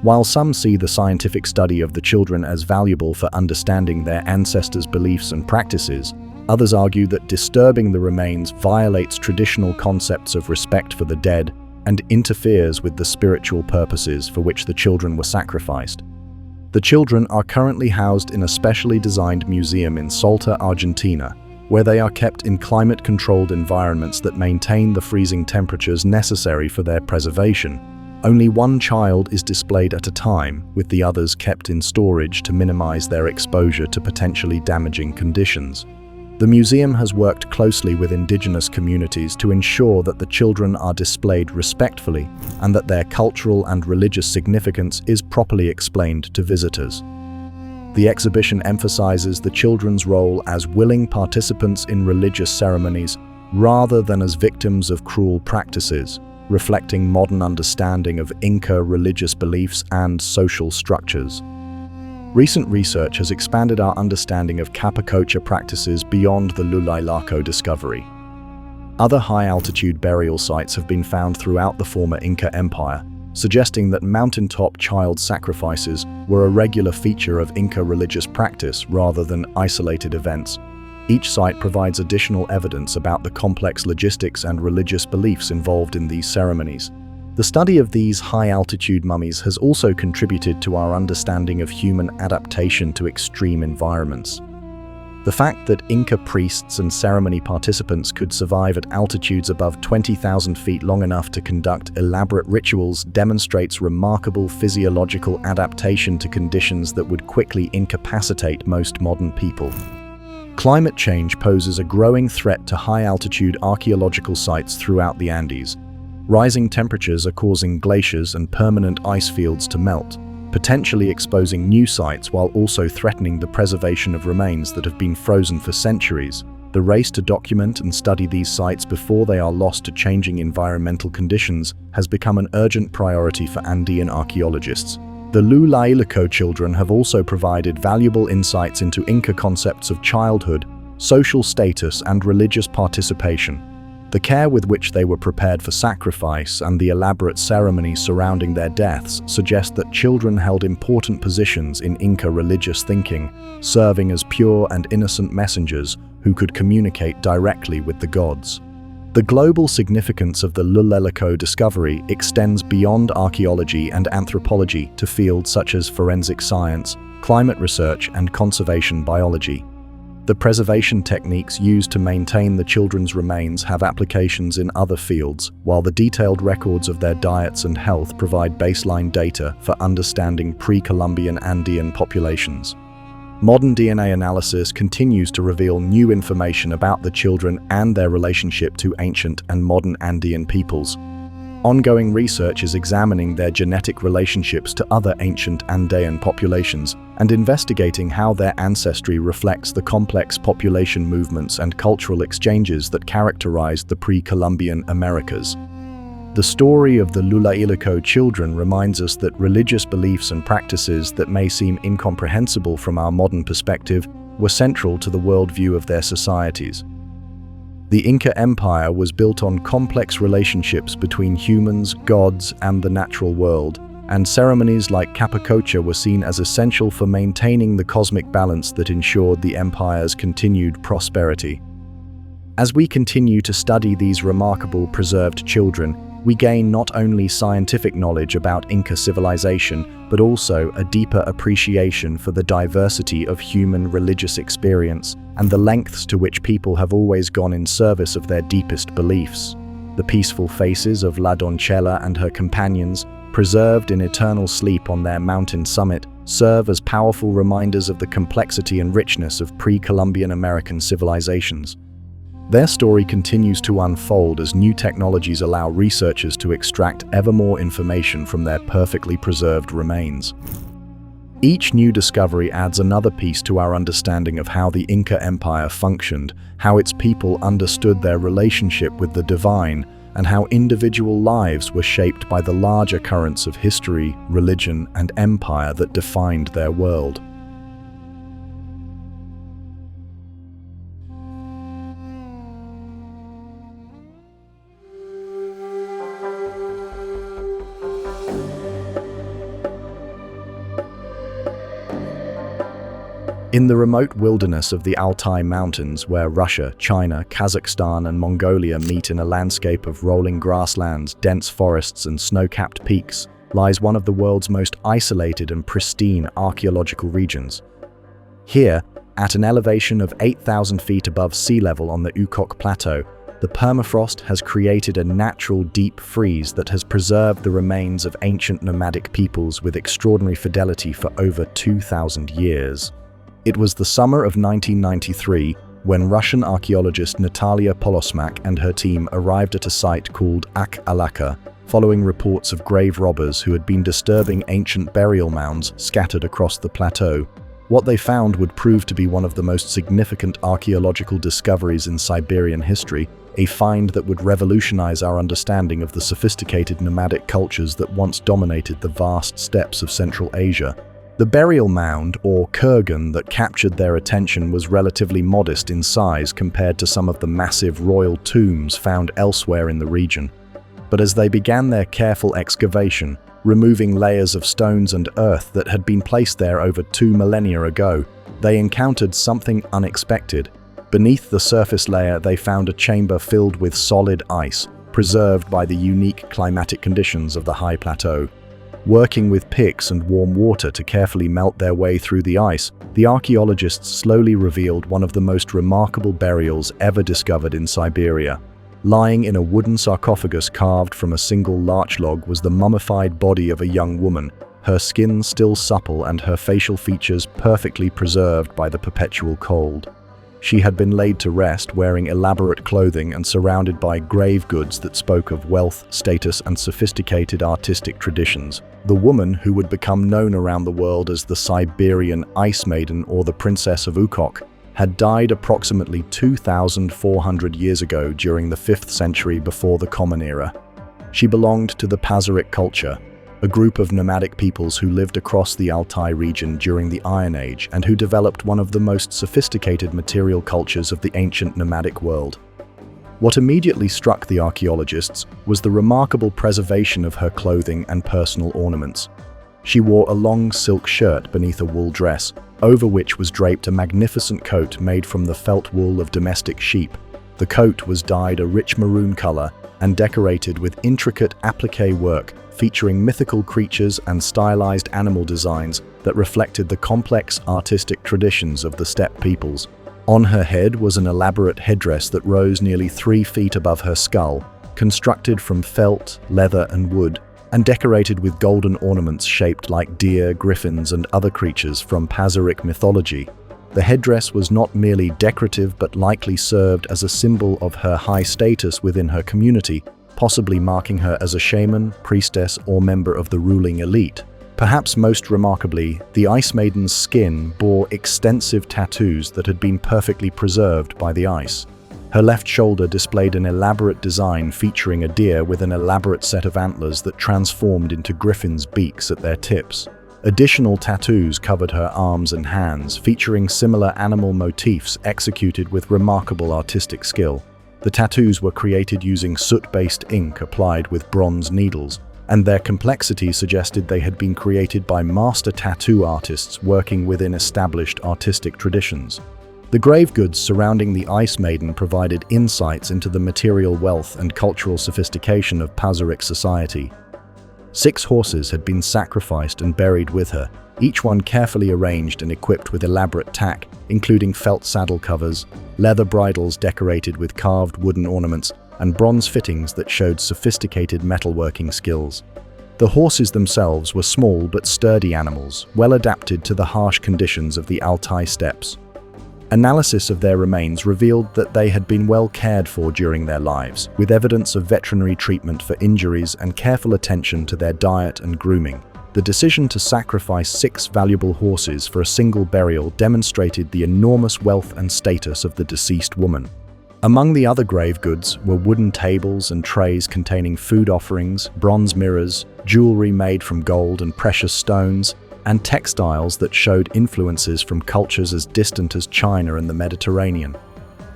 While some see the scientific study of the children as valuable for understanding their ancestors' beliefs and practices, others argue that disturbing the remains violates traditional concepts of respect for the dead and interferes with the spiritual purposes for which the children were sacrificed. The children are currently housed in a specially designed museum in Salta, Argentina, where they are kept in climate-controlled environments that maintain the freezing temperatures necessary for their preservation. Only one child is displayed at a time, with the others kept in storage to minimize their exposure to potentially damaging conditions. The museum has worked closely with indigenous communities to ensure that the children are displayed respectfully and that their cultural and religious significance is properly explained to visitors. The exhibition emphasizes the children's role as willing participants in religious ceremonies rather than as victims of cruel practices, reflecting modern understanding of Inca religious beliefs and social structures. Recent research has expanded our understanding of Capacocha practices beyond the Lulailako discovery. Other high-altitude burial sites have been found throughout the former Inca Empire, suggesting that mountaintop child sacrifices were a regular feature of Inca religious practice rather than isolated events. Each site provides additional evidence about the complex logistics and religious beliefs involved in these ceremonies. The study of these high-altitude mummies has also contributed to our understanding of human adaptation to extreme environments. The fact that Inca priests and ceremony participants could survive at altitudes above 20,000 feet long enough to conduct elaborate rituals demonstrates remarkable physiological adaptation to conditions that would quickly incapacitate most modern people. Climate change poses a growing threat to high-altitude archaeological sites throughout the Andes. Rising temperatures are causing glaciers and permanent ice fields to melt, potentially exposing new sites while also threatening the preservation of remains that have been frozen for centuries. The race to document and study these sites before they are lost to changing environmental conditions has become an urgent priority for Andean archaeologists. The Lulailako children have also provided valuable insights into Inca concepts of childhood, social status, and religious participation. The care with which they were prepared for sacrifice and the elaborate ceremonies surrounding their deaths suggest that children held important positions in Inca religious thinking, serving as pure and innocent messengers who could communicate directly with the gods. The global significance of the Lulailako discovery extends beyond archaeology and anthropology to fields such as forensic science, climate research, and conservation biology. The preservation techniques used to maintain the children's remains have applications in other fields, while the detailed records of their diets and health provide baseline data for understanding pre-Columbian Andean populations. Modern DNA analysis continues to reveal new information about the children and their relationship to ancient and modern Andean peoples. Ongoing research is examining their genetic relationships to other ancient Andean populations and investigating how their ancestry reflects the complex population movements and cultural exchanges that characterized the pre-Columbian Americas. The story of the Lulailako children reminds us that religious beliefs and practices that may seem incomprehensible from our modern perspective were central to the worldview of their societies. The Inca Empire was built on complex relationships between humans, gods, and the natural world, and ceremonies like Capacocha were seen as essential for maintaining the cosmic balance that ensured the empire's continued prosperity. As we continue to study these remarkable preserved children, we gain not only scientific knowledge about Inca civilization, but also a deeper appreciation for the diversity of human religious experience and the lengths to which people have always gone in service of their deepest beliefs. The peaceful faces of La Doncella and her companions, preserved in eternal sleep on their mountain summit, serve as powerful reminders of the complexity and richness of pre-Columbian American civilizations. Their story continues to unfold as new technologies allow researchers to extract ever more information from their perfectly preserved remains. Each new discovery adds another piece to our understanding of how the Inca Empire functioned, how its people understood their relationship with the divine, and how individual lives were shaped by the larger currents of history, religion, and empire that defined their world. In the remote wilderness of the Altai Mountains, where Russia, China, Kazakhstan, and Mongolia meet in a landscape of rolling grasslands, dense forests, and snow-capped peaks, lies one of the world's most isolated and pristine archaeological regions. Here, at an elevation of 8,000 feet above sea level on the Ukok Plateau, the permafrost has created a natural deep freeze that has preserved the remains of ancient nomadic peoples with extraordinary fidelity for over 2,000 years. It was the summer of 1993 when Russian archaeologist Natalia Polosmak and her team arrived at a site called Ak-Alaka, following reports of grave robbers who had been disturbing ancient burial mounds scattered across the plateau. What they found would prove to be one of the most significant archaeological discoveries in Siberian history, a find that would revolutionize our understanding of the sophisticated nomadic cultures that once dominated the vast steppes of Central Asia. The burial mound, or kurgan, that captured their attention was relatively modest in size compared to some of the massive royal tombs found elsewhere in the region. But as they began their careful excavation, removing layers of stones and earth that had been placed there over 2 millennia ago, they encountered something unexpected. Beneath the surface layer, they found a chamber filled with solid ice, preserved by the unique climatic conditions of the high plateau. Working with picks and warm water to carefully melt their way through the ice, the archaeologists slowly revealed one of the most remarkable burials ever discovered in Siberia. Lying in a wooden sarcophagus carved from a single larch log was the mummified body of a young woman, her skin still supple and her facial features perfectly preserved by the perpetual cold. She had been laid to rest wearing elaborate clothing and surrounded by grave goods that spoke of wealth, status, and sophisticated artistic traditions. The woman, who would become known around the world as the Siberian Ice Maiden or the Princess of Ukok, had died approximately 2,400 years ago during the 5th century before the Common Era. She belonged to the Pazyryk culture, a group of nomadic peoples who lived across the Altai region during the Iron Age and who developed one of the most sophisticated material cultures of the ancient nomadic world. What immediately struck the archaeologists was the remarkable preservation of her clothing and personal ornaments. She wore a long silk shirt beneath a wool dress, over which was draped a magnificent coat made from the felt wool of domestic sheep. The coat was dyed a rich maroon color and decorated with intricate applique work featuring mythical creatures and stylized animal designs that reflected the complex artistic traditions of the steppe peoples. On her head was an elaborate headdress that rose nearly 3 feet above her skull, constructed from felt, leather, and wood, and decorated with golden ornaments shaped like deer, griffins, and other creatures from Pazyryk mythology. The headdress was not merely decorative but likely served as a symbol of her high status within her community, possibly marking her as a shaman, priestess, or member of the ruling elite. Perhaps most remarkably, the Ice Maiden's skin bore extensive tattoos that had been perfectly preserved by the ice. Her left shoulder displayed an elaborate design featuring a deer with an elaborate set of antlers that transformed into griffins' beaks at their tips. Additional tattoos covered her arms and hands, featuring similar animal motifs executed with remarkable artistic skill. The tattoos were created using soot-based ink applied with bronze needles, and their complexity suggested they had been created by master tattoo artists working within established artistic traditions. The grave goods surrounding the Ice Maiden provided insights into the material wealth and cultural sophistication of Pazyryk society. 6 horses had been sacrificed and buried with her, each one carefully arranged and equipped with elaborate tack, including felt saddle covers, leather bridles decorated with carved wooden ornaments, and bronze fittings that showed sophisticated metalworking skills. The horses themselves were small but sturdy animals, well adapted to the harsh conditions of the Altai steppes. Analysis of their remains revealed that they had been well cared for during their lives, with evidence of veterinary treatment for injuries and careful attention to their diet and grooming. The decision to sacrifice 6 valuable horses for a single burial demonstrated the enormous wealth and status of the deceased woman. Among the other grave goods were wooden tables and trays containing food offerings, bronze mirrors, jewelry made from gold and precious stones, and textiles that showed influences from cultures as distant as China and the Mediterranean.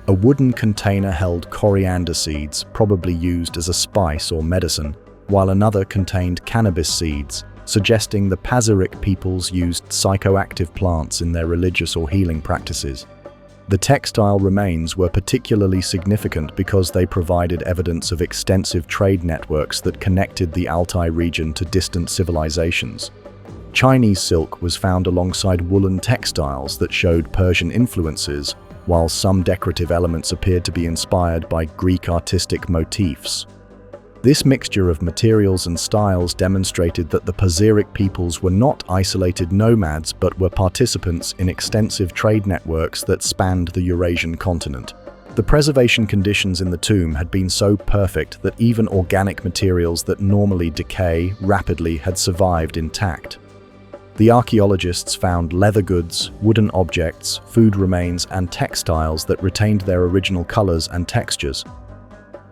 A wooden container held coriander seeds, probably used as a spice or medicine, while another contained cannabis seeds, suggesting the Pazyryk peoples used psychoactive plants in their religious or healing practices. The textile remains were particularly significant because they provided evidence of extensive trade networks that connected the Altai region to distant civilizations. Chinese silk was found alongside woolen textiles that showed Persian influences, while some decorative elements appeared to be inspired by Greek artistic motifs. This mixture of materials and styles demonstrated that the Pazyryk peoples were not isolated nomads but were participants in extensive trade networks that spanned the Eurasian continent. The preservation conditions in the tomb had been so perfect that even organic materials that normally decay rapidly had survived intact. The archaeologists found leather goods, wooden objects, food remains, and textiles that retained their original colors and textures.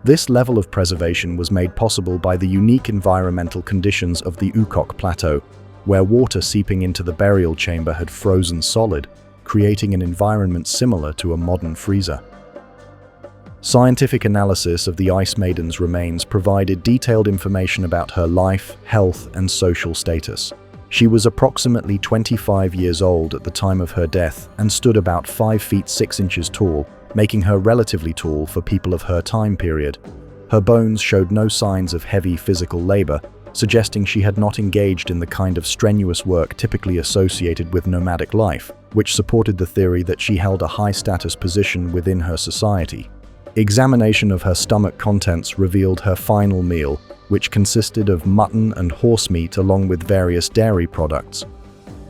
This level of preservation was made possible by the unique environmental conditions of the Ukok Plateau, where water seeping into the burial chamber had frozen solid, creating an environment similar to a modern freezer. Scientific analysis of the Ice Maiden's remains provided detailed information about her life, health, and social status. She was approximately 25 years old at the time of her death and stood about 5 feet 6 inches tall, making her relatively tall for people of her time period. Her bones showed no signs of heavy physical labor, suggesting she had not engaged in the kind of strenuous work typically associated with nomadic life, which supported the theory that she held a high-status position within her society. Examination of her stomach contents revealed her final meal, which consisted of mutton and horse meat along with various dairy products.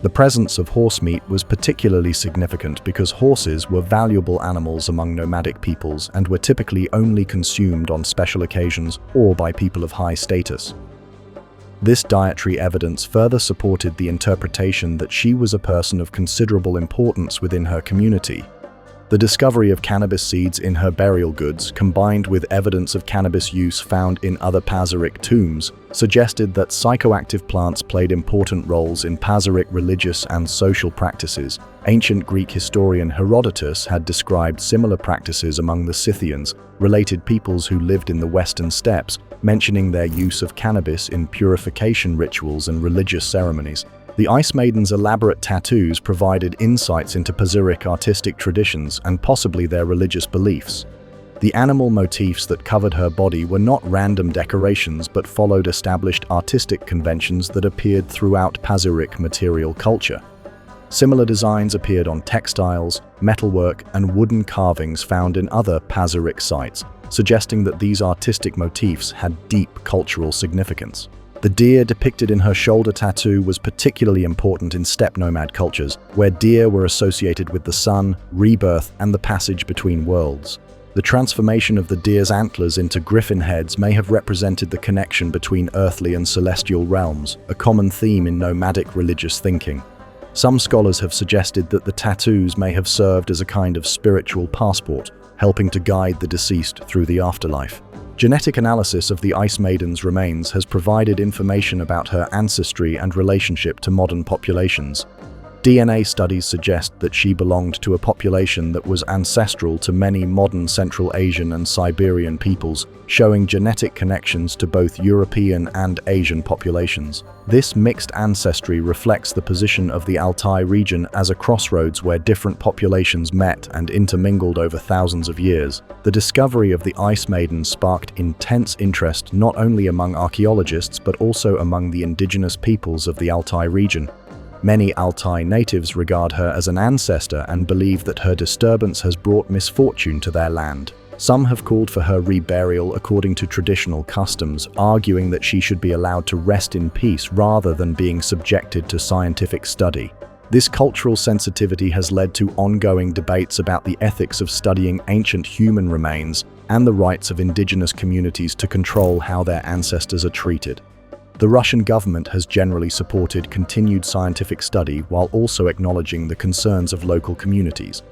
The presence of horse meat was particularly significant because horses were valuable animals among nomadic peoples and were typically only consumed on special occasions or by people of high status. This dietary evidence further supported the interpretation that she was a person of considerable importance within her community. The discovery of cannabis seeds in her burial goods, combined with evidence of cannabis use found in other Pazyryk tombs, suggested that psychoactive plants played important roles in Pazyryk religious and social practices. Ancient Greek historian Herodotus had described similar practices among the Scythians, related peoples who lived in the western steppes, mentioning their use of cannabis in purification rituals and religious ceremonies. The Ice Maiden's elaborate tattoos provided insights into Pazyryk artistic traditions and possibly their religious beliefs. The animal motifs that covered her body were not random decorations but followed established artistic conventions that appeared throughout Pazyryk material culture. Similar designs appeared on textiles, metalwork, and wooden carvings found in other Pazyryk sites, suggesting that these artistic motifs had deep cultural significance. The deer depicted in her shoulder tattoo was particularly important in steppe nomad cultures, where deer were associated with the sun, rebirth, and the passage between worlds. The transformation of the deer's antlers into griffin heads may have represented the connection between earthly and celestial realms, a common theme in nomadic religious thinking. Some scholars have suggested that the tattoos may have served as a kind of spiritual passport, helping to guide the deceased through the afterlife. Genetic analysis of the Ice Maiden's remains has provided information about her ancestry and relationship to modern populations. DNA studies suggest that she belonged to a population that was ancestral to many modern Central Asian and Siberian peoples, showing genetic connections to both European and Asian populations. This mixed ancestry reflects the position of the Altai region as a crossroads where different populations met and intermingled over thousands of years. The discovery of the Ice Maiden sparked intense interest not only among archaeologists but also among the indigenous peoples of the Altai region. Many Altai natives regard her as an ancestor and believe that her disturbance has brought misfortune to their land. Some have called for her reburial according to traditional customs, arguing that she should be allowed to rest in peace rather than being subjected to scientific study. This cultural sensitivity has led to ongoing debates about the ethics of studying ancient human remains and the rights of indigenous communities to control how their ancestors are treated. The Russian government has generally supported continued scientific study while also acknowledging the concerns of local communities.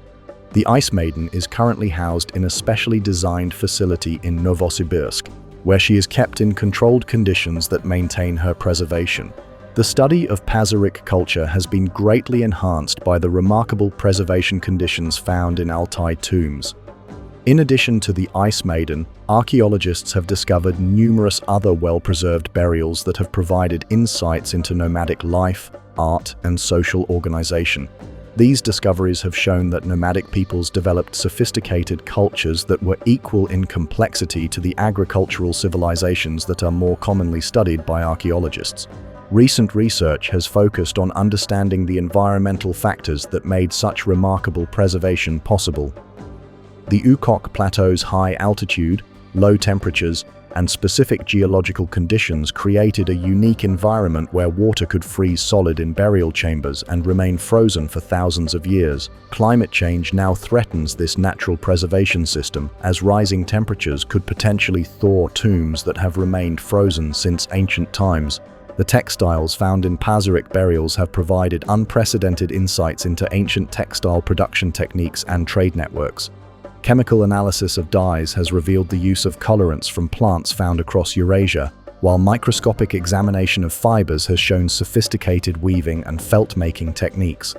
The Ice Maiden is currently housed in a specially designed facility in Novosibirsk, where she is kept in controlled conditions that maintain her preservation. The study of Pazyryk culture has been greatly enhanced by the remarkable preservation conditions found in Altai tombs. In addition to the Ice Maiden, archaeologists have discovered numerous other well-preserved burials that have provided insights into nomadic life, art, and social organization. These discoveries have shown that nomadic peoples developed sophisticated cultures that were equal in complexity to the agricultural civilizations that are more commonly studied by archaeologists. Recent research has focused on understanding the environmental factors that made such remarkable preservation possible. The Ukok Plateau's high altitude, low temperatures, and specific geological conditions created a unique environment where water could freeze solid in burial chambers and remain frozen for thousands of years. Climate change now threatens this natural preservation system, as rising temperatures could potentially thaw tombs that have remained frozen since ancient times. The textiles found in Pazyryk burials have provided unprecedented insights into ancient textile production techniques and trade networks. Chemical analysis of dyes has revealed the use of colorants from plants found across Eurasia, while microscopic examination of fibers has shown sophisticated weaving and felt-making techniques.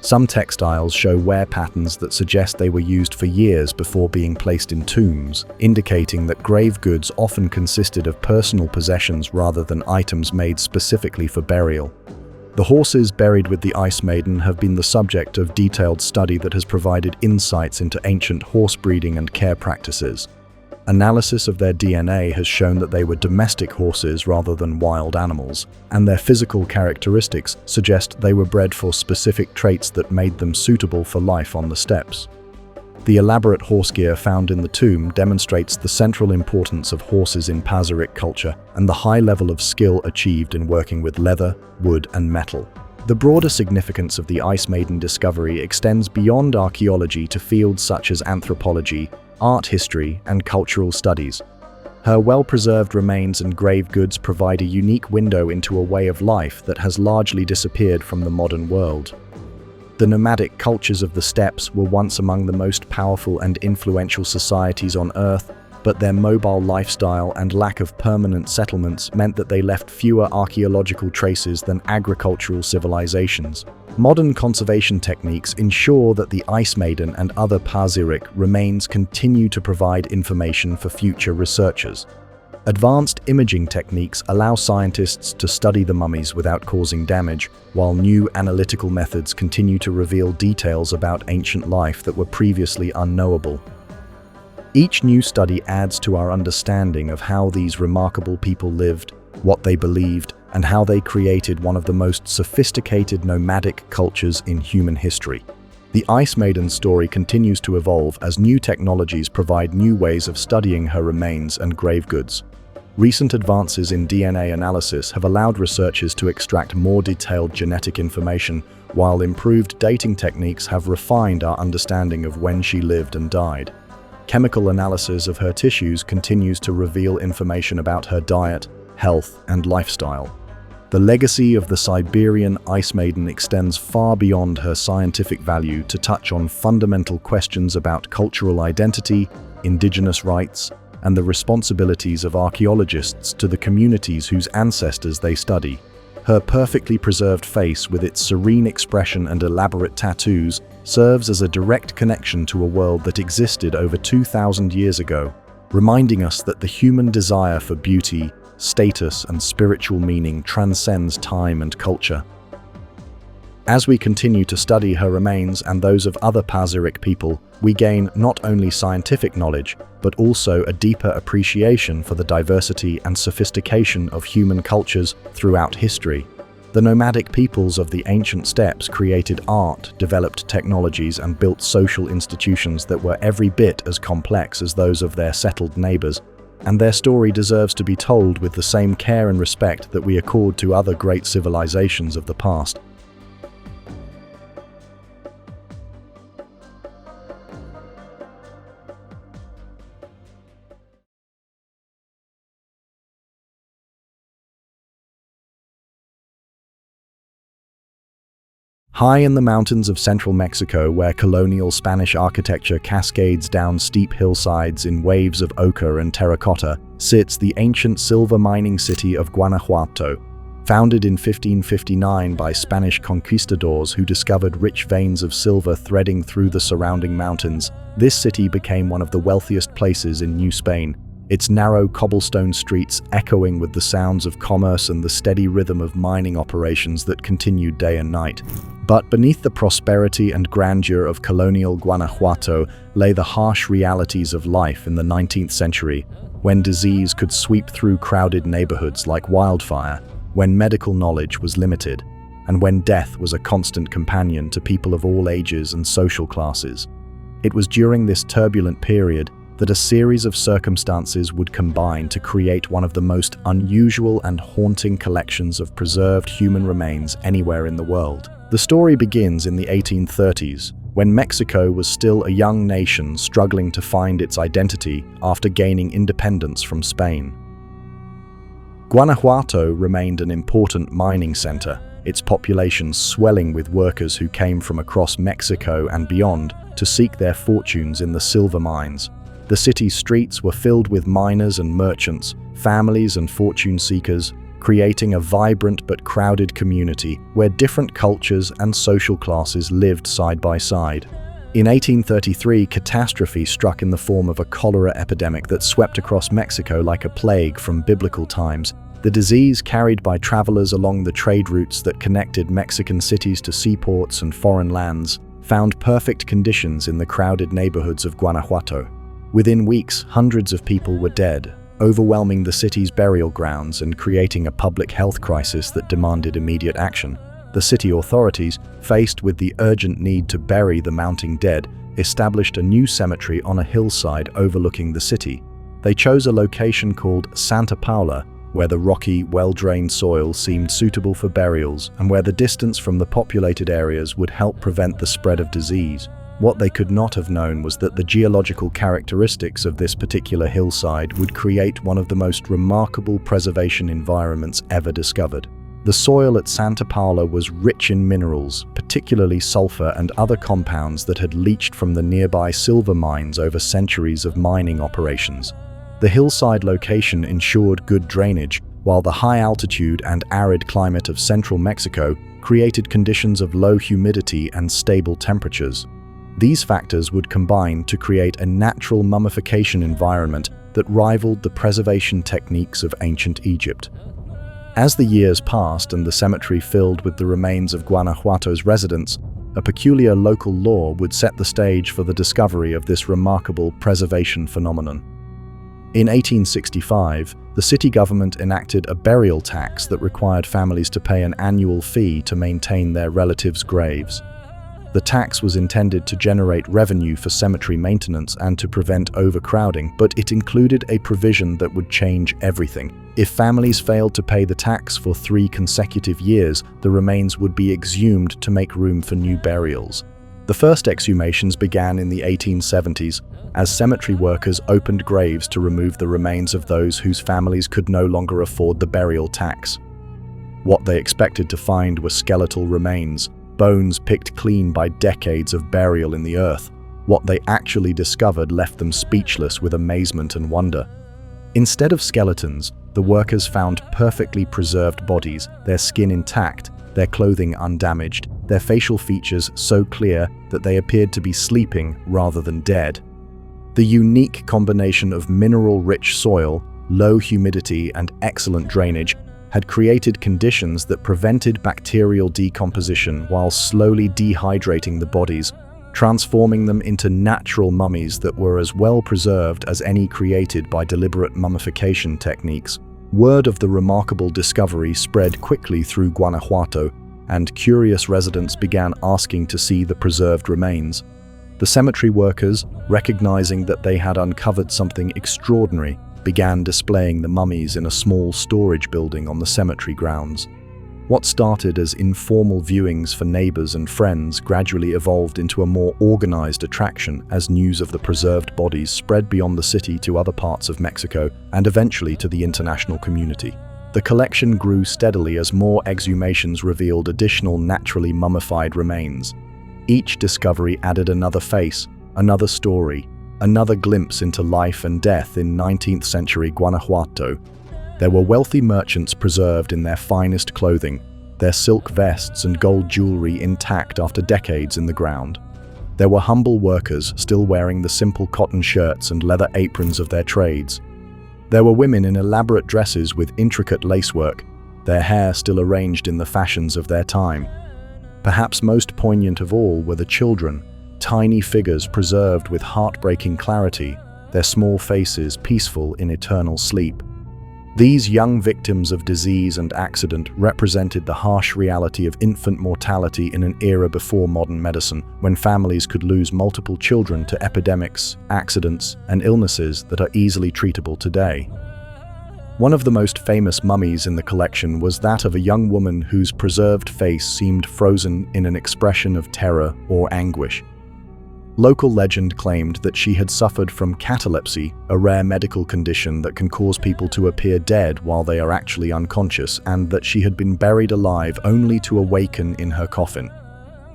Some textiles show wear patterns that suggest they were used for years before being placed in tombs, indicating that grave goods often consisted of personal possessions rather than items made specifically for burial. The horses buried with the Ice Maiden have been the subject of detailed study that has provided insights into ancient horse breeding and care practices. Analysis of their DNA has shown that they were domestic horses rather than wild animals, and their physical characteristics suggest they were bred for specific traits that made them suitable for life on the steppes. The elaborate horse gear found in the tomb demonstrates the central importance of horses in Pazyryk culture and the high level of skill achieved in working with leather, wood, and metal. The broader significance of the Ice Maiden discovery extends beyond archaeology to fields such as anthropology, art history, and cultural studies. Her well-preserved remains and grave goods provide a unique window into a way of life that has largely disappeared from the modern world. The nomadic cultures of the steppes were once among the most powerful and influential societies on Earth, but their mobile lifestyle and lack of permanent settlements meant that they left fewer archaeological traces than agricultural civilizations. Modern conservation techniques ensure that the Ice Maiden and other Pazyryk remains continue to provide information for future researchers. Advanced imaging techniques allow scientists to study the mummies without causing damage, while new analytical methods continue to reveal details about ancient life that were previously unknowable. Each new study adds to our understanding of how these remarkable people lived, what they believed, and how they created one of the most sophisticated nomadic cultures in human history. The Ice Maiden's story continues to evolve as new technologies provide new ways of studying her remains and grave goods. Recent advances in DNA analysis have allowed researchers to extract more detailed genetic information, while improved dating techniques have refined our understanding of when she lived and died. Chemical analysis of her tissues continues to reveal information about her diet, health, and lifestyle. The legacy of the Siberian Ice Maiden extends far beyond her scientific value to touch on fundamental questions about cultural identity, indigenous rights, and the responsibilities of archaeologists to the communities whose ancestors they study. Her perfectly preserved face, with its serene expression and elaborate tattoos, serves as a direct connection to a world that existed over 2,000 years ago, reminding us that the human desire for beauty, status, and spiritual meaning transcends time and culture. As we continue to study her remains and those of other Pazyryk people, we gain not only scientific knowledge, but also a deeper appreciation for the diversity and sophistication of human cultures throughout history. The nomadic peoples of the ancient steppes created art, developed technologies, and built social institutions that were every bit as complex as those of their settled neighbors, and their story deserves to be told with the same care and respect that we accord to other great civilizations of the past. High in the mountains of central Mexico, where colonial Spanish architecture cascades down steep hillsides in waves of ochre and terracotta, sits the ancient silver mining city of Guanajuato. Founded in 1559 by Spanish conquistadors who discovered rich veins of silver threading through the surrounding mountains, this city became one of the wealthiest places in New Spain, its narrow cobblestone streets echoing with the sounds of commerce and the steady rhythm of mining operations that continued day and night. But beneath the prosperity and grandeur of colonial Guanajuato lay the harsh realities of life in the 19th century, when disease could sweep through crowded neighborhoods like wildfire, when medical knowledge was limited, and when death was a constant companion to people of all ages and social classes. It was during this turbulent period that a series of circumstances would combine to create one of the most unusual and haunting collections of preserved human remains anywhere in the world. The story begins in the 1830s, when Mexico was still a young nation struggling to find its identity after gaining independence from Spain. Guanajuato remained an important mining center, its population swelling with workers who came from across Mexico and beyond to seek their fortunes in the silver mines. The city's streets were filled with miners and merchants, families and fortune seekers, creating a vibrant but crowded community where different cultures and social classes lived side by side. In 1833, catastrophe struck in the form of a cholera epidemic that swept across Mexico like a plague from biblical times. The disease, carried by travelers along the trade routes that connected Mexican cities to seaports and foreign lands, found perfect conditions in the crowded neighborhoods of Guanajuato. Within weeks, hundreds of people were dead, overwhelming the city's burial grounds and creating a public health crisis that demanded immediate action. The city authorities, faced with the urgent need to bury the mounting dead, established a new cemetery on a hillside overlooking the city. They chose a location called Santa Paula, where the rocky, well-drained soil seemed suitable for burials and where the distance from the populated areas would help prevent the spread of disease. What they could not have known was that the geological characteristics of this particular hillside would create one of the most remarkable preservation environments ever discovered. The soil at Santa Paula was rich in minerals, particularly sulfur and other compounds that had leached from the nearby silver mines over centuries of mining operations. The hillside location ensured good drainage, while the high altitude and arid climate of central Mexico created conditions of low humidity and stable temperatures. These factors would combine to create a natural mummification environment that rivaled the preservation techniques of ancient Egypt. As the years passed and the cemetery filled with the remains of Guanajuato's residents, a peculiar local law would set the stage for the discovery of this remarkable preservation phenomenon. In 1865, the city government enacted a burial tax that required families to pay an annual fee to maintain their relatives' graves. The tax was intended to generate revenue for cemetery maintenance and to prevent overcrowding, but it included a provision that would change everything. If families failed to pay the tax for 3 consecutive years, the remains would be exhumed to make room for new burials. The first exhumations began in the 1870s, as cemetery workers opened graves to remove the remains of those whose families could no longer afford the burial tax. What they expected to find were skeletal remains, bones picked clean by decades of burial in the earth. What they actually discovered left them speechless with amazement and wonder. Instead of skeletons, the workers found perfectly preserved bodies, their skin intact, their clothing undamaged, their facial features so clear that they appeared to be sleeping rather than dead. The unique combination of mineral-rich soil, low humidity, and excellent drainage had created conditions that prevented bacterial decomposition while slowly dehydrating the bodies, transforming them into natural mummies that were as well preserved as any created by deliberate mummification techniques. Word of the remarkable discovery spread quickly through Guanajuato, and curious residents began asking to see the preserved remains. The cemetery workers, recognizing that they had uncovered something extraordinary, began displaying the mummies in a small storage building on the cemetery grounds. What started as informal viewings for neighbors and friends gradually evolved into a more organized attraction as news of the preserved bodies spread beyond the city to other parts of Mexico and eventually to the international community. The collection grew steadily as more exhumations revealed additional naturally mummified remains. Each discovery added another face, another story, another glimpse into life and death in 19th century Guanajuato. There were wealthy merchants preserved in their finest clothing, their silk vests and gold jewelry intact after decades in the ground. There were humble workers still wearing the simple cotton shirts and leather aprons of their trades. There were women in elaborate dresses with intricate lacework, their hair still arranged in the fashions of their time. Perhaps most poignant of all were the children, tiny figures preserved with heartbreaking clarity, their small faces peaceful in eternal sleep. These young victims of disease and accident represented the harsh reality of infant mortality in an era before modern medicine, when families could lose multiple children to epidemics, accidents, and illnesses that are easily treatable today. One of the most famous mummies in the collection was that of a young woman whose preserved face seemed frozen in an expression of terror or anguish. Local legend claimed that she had suffered from catalepsy, a rare medical condition that can cause people to appear dead while they are actually unconscious, and that she had been buried alive only to awaken in her coffin.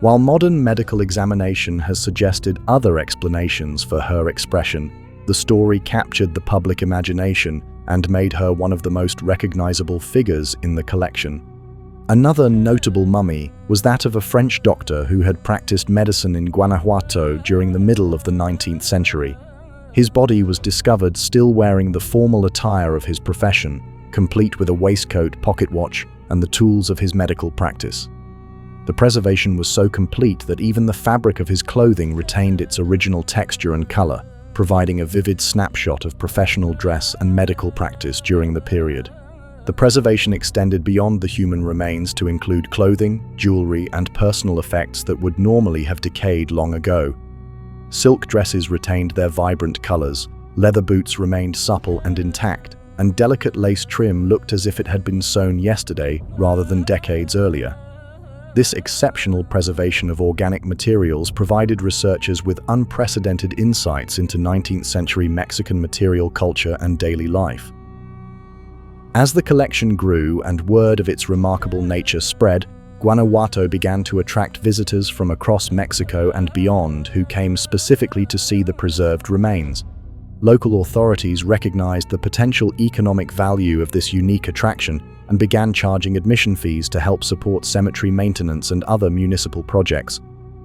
While modern medical examination has suggested other explanations for her expression, the story captured the public imagination and made her one of the most recognizable figures in the collection. Another notable mummy was that of a French doctor who had practiced medicine in Guanajuato during the middle of the 19th century. His body was discovered still wearing the formal attire of his profession, complete with a waistcoat, pocket watch, and the tools of his medical practice. The preservation was so complete that even the fabric of his clothing retained its original texture and color, providing a vivid snapshot of professional dress and medical practice during the period. The preservation extended beyond the human remains to include clothing, jewelry, and personal effects that would normally have decayed long ago. Silk dresses retained their vibrant colors, leather boots remained supple and intact, and delicate lace trim looked as if it had been sewn yesterday rather than decades earlier. This exceptional preservation of organic materials provided researchers with unprecedented insights into 19th century Mexican material culture and daily life. As the collection grew and word of its remarkable nature spread, Guanajuato began to attract visitors from across Mexico and beyond who came specifically to see the preserved remains. Local authorities recognized the potential economic value of this unique attraction and began charging admission fees to help support cemetery maintenance and other municipal projects.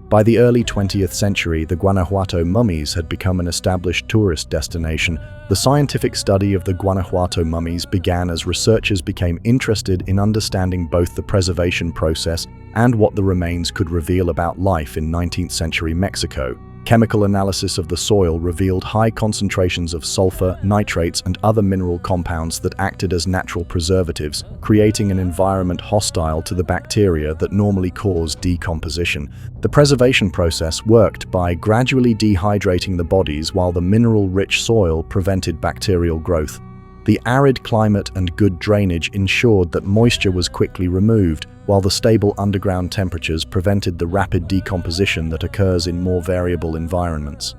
By the early 20th century, the Guanajuato mummies had become an established tourist destination. The scientific study of the Guanajuato mummies began as researchers became interested in understanding both the preservation process and what the remains could reveal about life in 19th century Mexico. Chemical analysis of the soil revealed high concentrations of sulfur, nitrates, and other mineral compounds that acted as natural preservatives, creating an environment hostile to the bacteria that normally cause decomposition. The preservation process worked by gradually dehydrating the bodies while the mineral-rich soil prevented bacterial growth. The arid climate and good drainage ensured that moisture was quickly removed, while the stable underground temperatures prevented the rapid decomposition that occurs in more variable environments.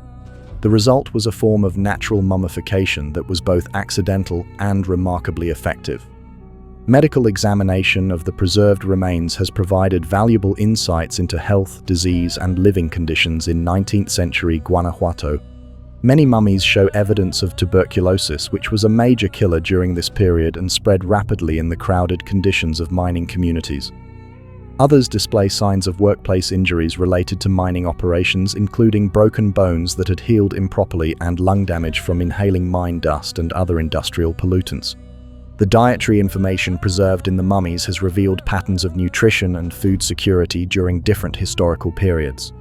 The result was a form of natural mummification that was both accidental and remarkably effective. Medical examination of the preserved remains has provided valuable insights into health, disease, and living conditions in 19th century Guanajuato. Many mummies show evidence of tuberculosis, which was a major killer during this period and spread rapidly in the crowded conditions of mining communities. Others display signs of workplace injuries related to mining operations, including broken bones that had healed improperly and lung damage from inhaling mine dust and other industrial pollutants. The dietary information preserved in the mummies has revealed patterns of nutrition and food security during different historical periods.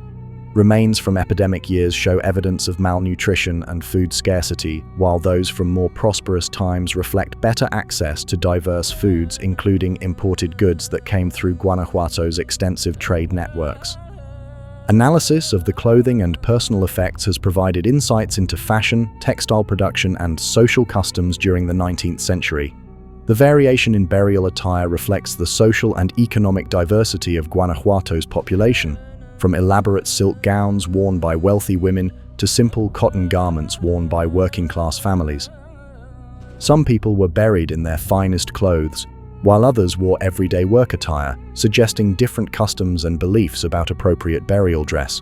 Remains from epidemic years show evidence of malnutrition and food scarcity, while those from more prosperous times reflect better access to diverse foods, including imported goods that came through Guanajuato's extensive trade networks. Analysis of the clothing and personal effects has provided insights into fashion, textile production, and social customs during the 19th century. The variation in burial attire reflects the social and economic diversity of Guanajuato's population, from elaborate silk gowns worn by wealthy women to simple cotton garments worn by working-class families. Some people were buried in their finest clothes, while others wore everyday work attire, suggesting different customs and beliefs about appropriate burial dress.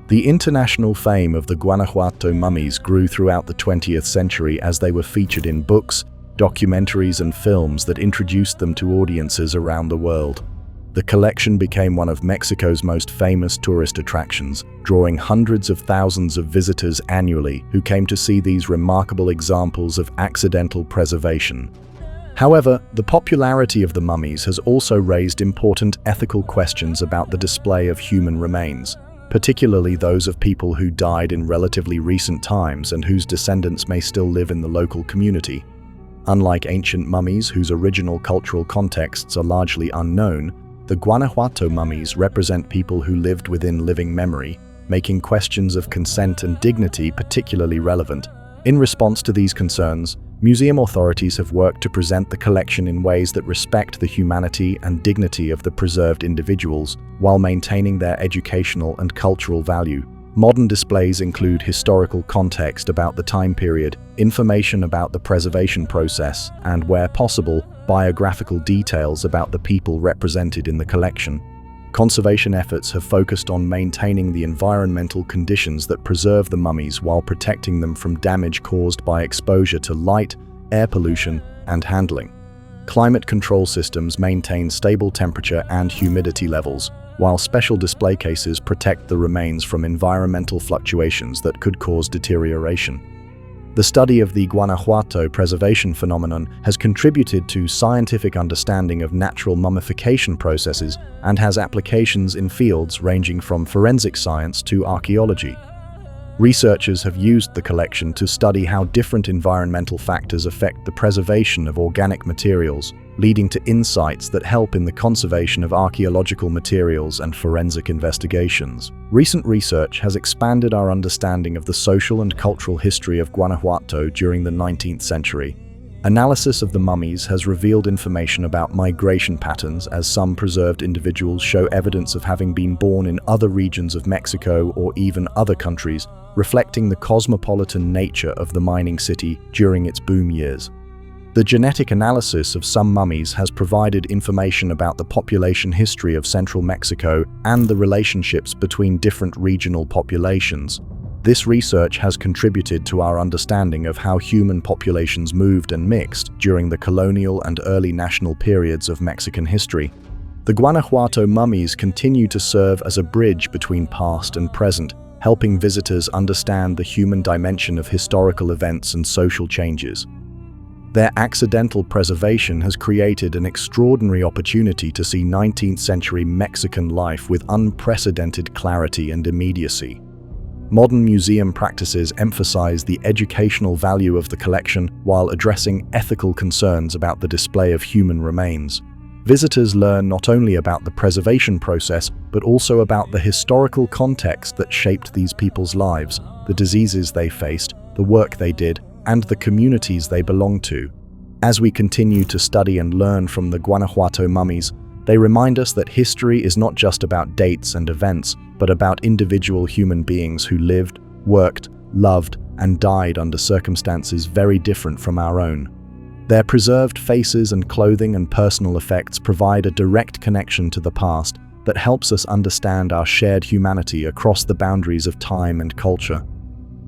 The international fame of the Guanajuato mummies grew throughout the 20th century as they were featured in books, documentaries, and films that introduced them to audiences around the world. The collection became one of Mexico's most famous tourist attractions, drawing hundreds of thousands of visitors annually who came to see these remarkable examples of accidental preservation. However, the popularity of the mummies has also raised important ethical questions about the display of human remains, particularly those of people who died in relatively recent times and whose descendants may still live in the local community. Unlike ancient mummies whose original cultural contexts are largely unknown, the Guanajuato mummies represent people who lived within living memory, making questions of consent and dignity particularly relevant. In response to these concerns, museum authorities have worked to present the collection in ways that respect the humanity and dignity of the preserved individuals while maintaining their educational and cultural value. Modern displays include historical context about the time period, information about the preservation process, and, where possible, biographical details about the people represented in the collection. Conservation efforts have focused on maintaining the environmental conditions that preserve the mummies while protecting them from damage caused by exposure to light, air pollution, and handling. Climate control systems maintain stable temperature and humidity levels, while special display cases protect the remains from environmental fluctuations that could cause deterioration. The study of the Guanajuato preservation phenomenon has contributed to scientific understanding of natural mummification processes and has applications in fields ranging from forensic science to archaeology. Researchers have used the collection to study how different environmental factors affect the preservation of organic materials, leading to insights that help in the conservation of archaeological materials and forensic investigations. Recent research has expanded our understanding of the social and cultural history of Guanajuato during the 19th century. Analysis of the mummies has revealed information about migration patterns, as some preserved individuals show evidence of having been born in other regions of Mexico or even other countries, reflecting the cosmopolitan nature of the mining city during its boom years. The genetic analysis of some mummies has provided information about the population history of central Mexico and the relationships between different regional populations. This research has contributed to our understanding of how human populations moved and mixed during the colonial and early national periods of Mexican history. The Guanajuato mummies continue to serve as a bridge between past and present, helping visitors understand the human dimension of historical events and social changes. Their accidental preservation has created an extraordinary opportunity to see 19th century Mexican life with unprecedented clarity and immediacy. Modern museum practices emphasize the educational value of the collection while addressing ethical concerns about the display of human remains. Visitors learn not only about the preservation process, but also about the historical context that shaped these people's lives, the diseases they faced, the work they did, and the communities they belonged to. As we continue to study and learn from the Guanajuato mummies, they remind us that history is not just about dates and events, but about individual human beings who lived, worked, loved, and died under circumstances very different from our own. Their preserved faces and clothing and personal effects provide a direct connection to the past that helps us understand our shared humanity across the boundaries of time and culture.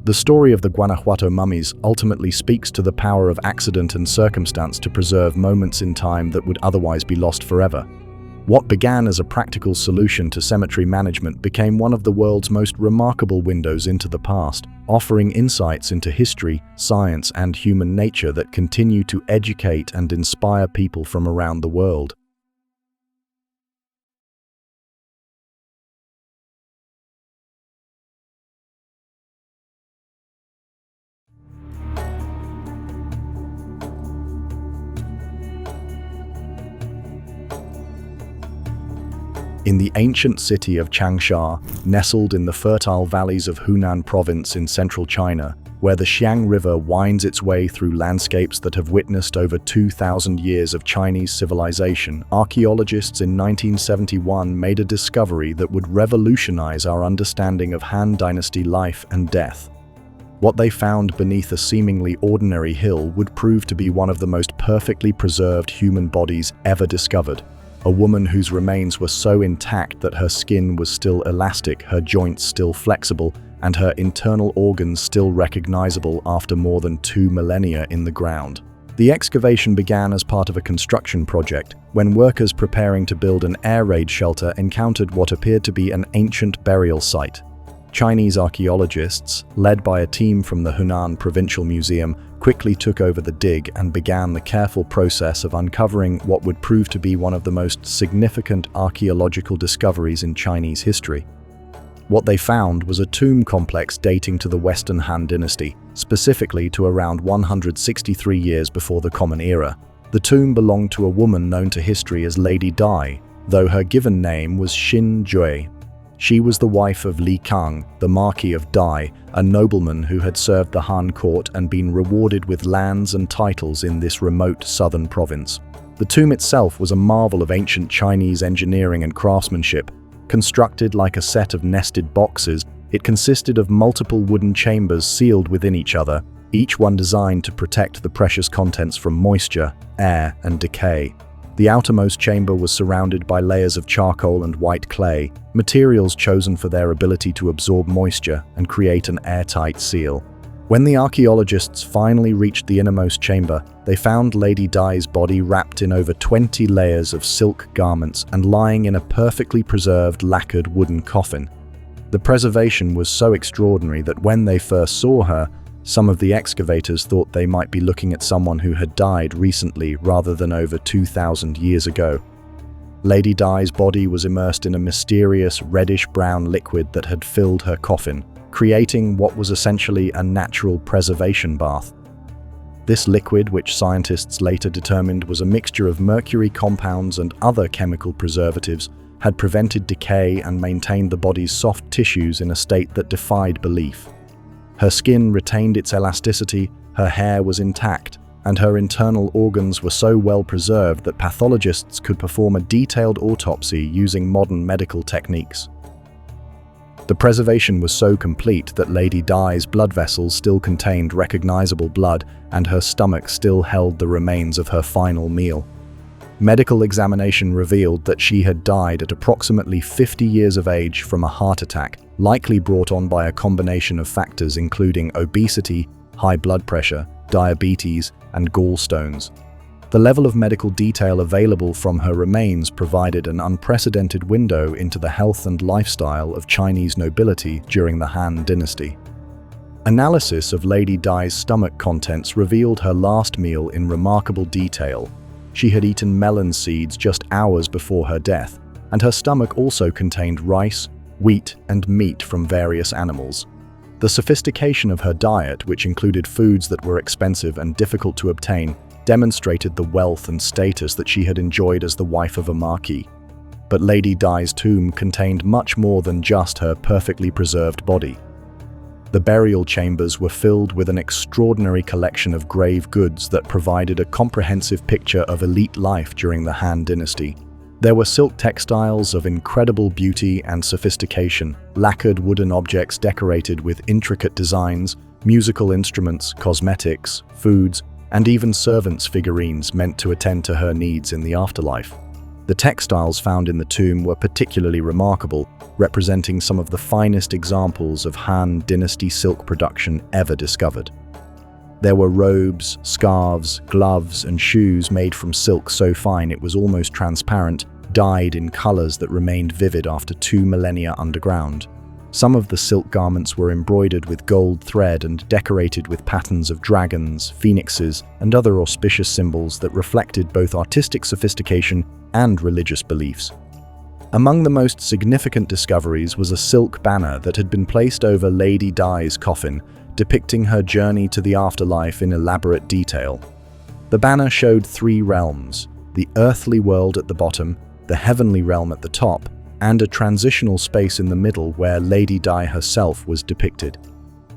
The story of the Guanajuato mummies ultimately speaks to the power of accident and circumstance to preserve moments in time that would otherwise be lost forever. What began as a practical solution to cemetery management became one of the world's most remarkable windows into the past, offering insights into history, science, and human nature that continue to educate and inspire people from around the world. In the ancient city of Changsha, nestled in the fertile valleys of Hunan province in central China, where the Xiang River winds its way through landscapes that have witnessed over 2,000 years of Chinese civilization, archaeologists in 1971 made a discovery that would revolutionize our understanding of Han Dynasty life and death. What they found beneath a seemingly ordinary hill would prove to be one of the most perfectly preserved human bodies ever discovered. A woman whose remains were so intact that her skin was still elastic, her joints still flexible, and her internal organs still recognizable after more than 2 millennia in the ground. The excavation began as part of a construction project, when workers preparing to build an air raid shelter encountered what appeared to be an ancient burial site. Chinese archaeologists, led by a team from the Hunan Provincial Museum, quickly took over the dig and began the careful process of uncovering what would prove to be one of the most significant archaeological discoveries in Chinese history. What they found was a tomb complex dating to the Western Han Dynasty, specifically to around 163 years before the Common Era. The tomb belonged to a woman known to history as Lady Dai, though her given name was Xin Jue. She was the wife of Li Kang, the Marquis of Dai, a nobleman who had served the Han court and been rewarded with lands and titles in this remote southern province. The tomb itself was a marvel of ancient Chinese engineering and craftsmanship. Constructed like a set of nested boxes, it consisted of multiple wooden chambers sealed within each other, each one designed to protect the precious contents from moisture, air, and decay. The outermost chamber was surrounded by layers of charcoal and white clay, materials chosen for their ability to absorb moisture and create an airtight seal. When the archaeologists finally reached the innermost chamber, they found Lady Dai's body wrapped in over 20 layers of silk garments and lying in a perfectly preserved lacquered wooden coffin. The preservation was so extraordinary that when they first saw her, some of the excavators thought they might be looking at someone who had died recently rather than over 2,000 years ago. Lady Dai's body was immersed in a mysterious reddish-brown liquid that had filled her coffin, creating what was essentially a natural preservation bath. This liquid, which scientists later determined was a mixture of mercury compounds and other chemical preservatives, had prevented decay and maintained the body's soft tissues in a state that defied belief. Her skin retained its elasticity, her hair was intact, and her internal organs were so well preserved that pathologists could perform a detailed autopsy using modern medical techniques. The preservation was so complete that Lady Dai's blood vessels still contained recognizable blood, and her stomach still held the remains of her final meal. Medical examination revealed that she had died at approximately 50 years of age from a heart attack, likely brought on by a combination of factors including obesity, high blood pressure, diabetes, and gallstones. The level of medical detail available from her remains provided an unprecedented window into the health and lifestyle of Chinese nobility during the Han Dynasty. Analysis of Lady Dai's stomach contents revealed her last meal in remarkable detail. She had eaten melon seeds just hours before her death, and her stomach also contained rice, wheat, and meat from various animals. The sophistication of her diet, which included foods that were expensive and difficult to obtain, demonstrated the wealth and status that she had enjoyed as the wife of a marquis. But Lady Dai's tomb contained much more than just her perfectly preserved body. The burial chambers were filled with an extraordinary collection of grave goods that provided a comprehensive picture of elite life during the Han Dynasty. There were silk textiles of incredible beauty and sophistication, lacquered wooden objects decorated with intricate designs, musical instruments, cosmetics, foods, and even servants' figurines meant to attend to her needs in the afterlife. The textiles found in the tomb were particularly remarkable, representing some of the finest examples of Han Dynasty silk production ever discovered. There were robes, scarves, gloves, and shoes made from silk so fine it was almost transparent, dyed in colors that remained vivid after 2 millennia underground. Some of the silk garments were embroidered with gold thread and decorated with patterns of dragons, phoenixes, and other auspicious symbols that reflected both artistic sophistication and religious beliefs. Among the most significant discoveries was a silk banner that had been placed over Lady Di's coffin, depicting her journey to the afterlife in elaborate detail. The banner showed 3 realms: the earthly world at the bottom, the heavenly realm at the top, and a transitional space in the middle where Lady Di herself was depicted.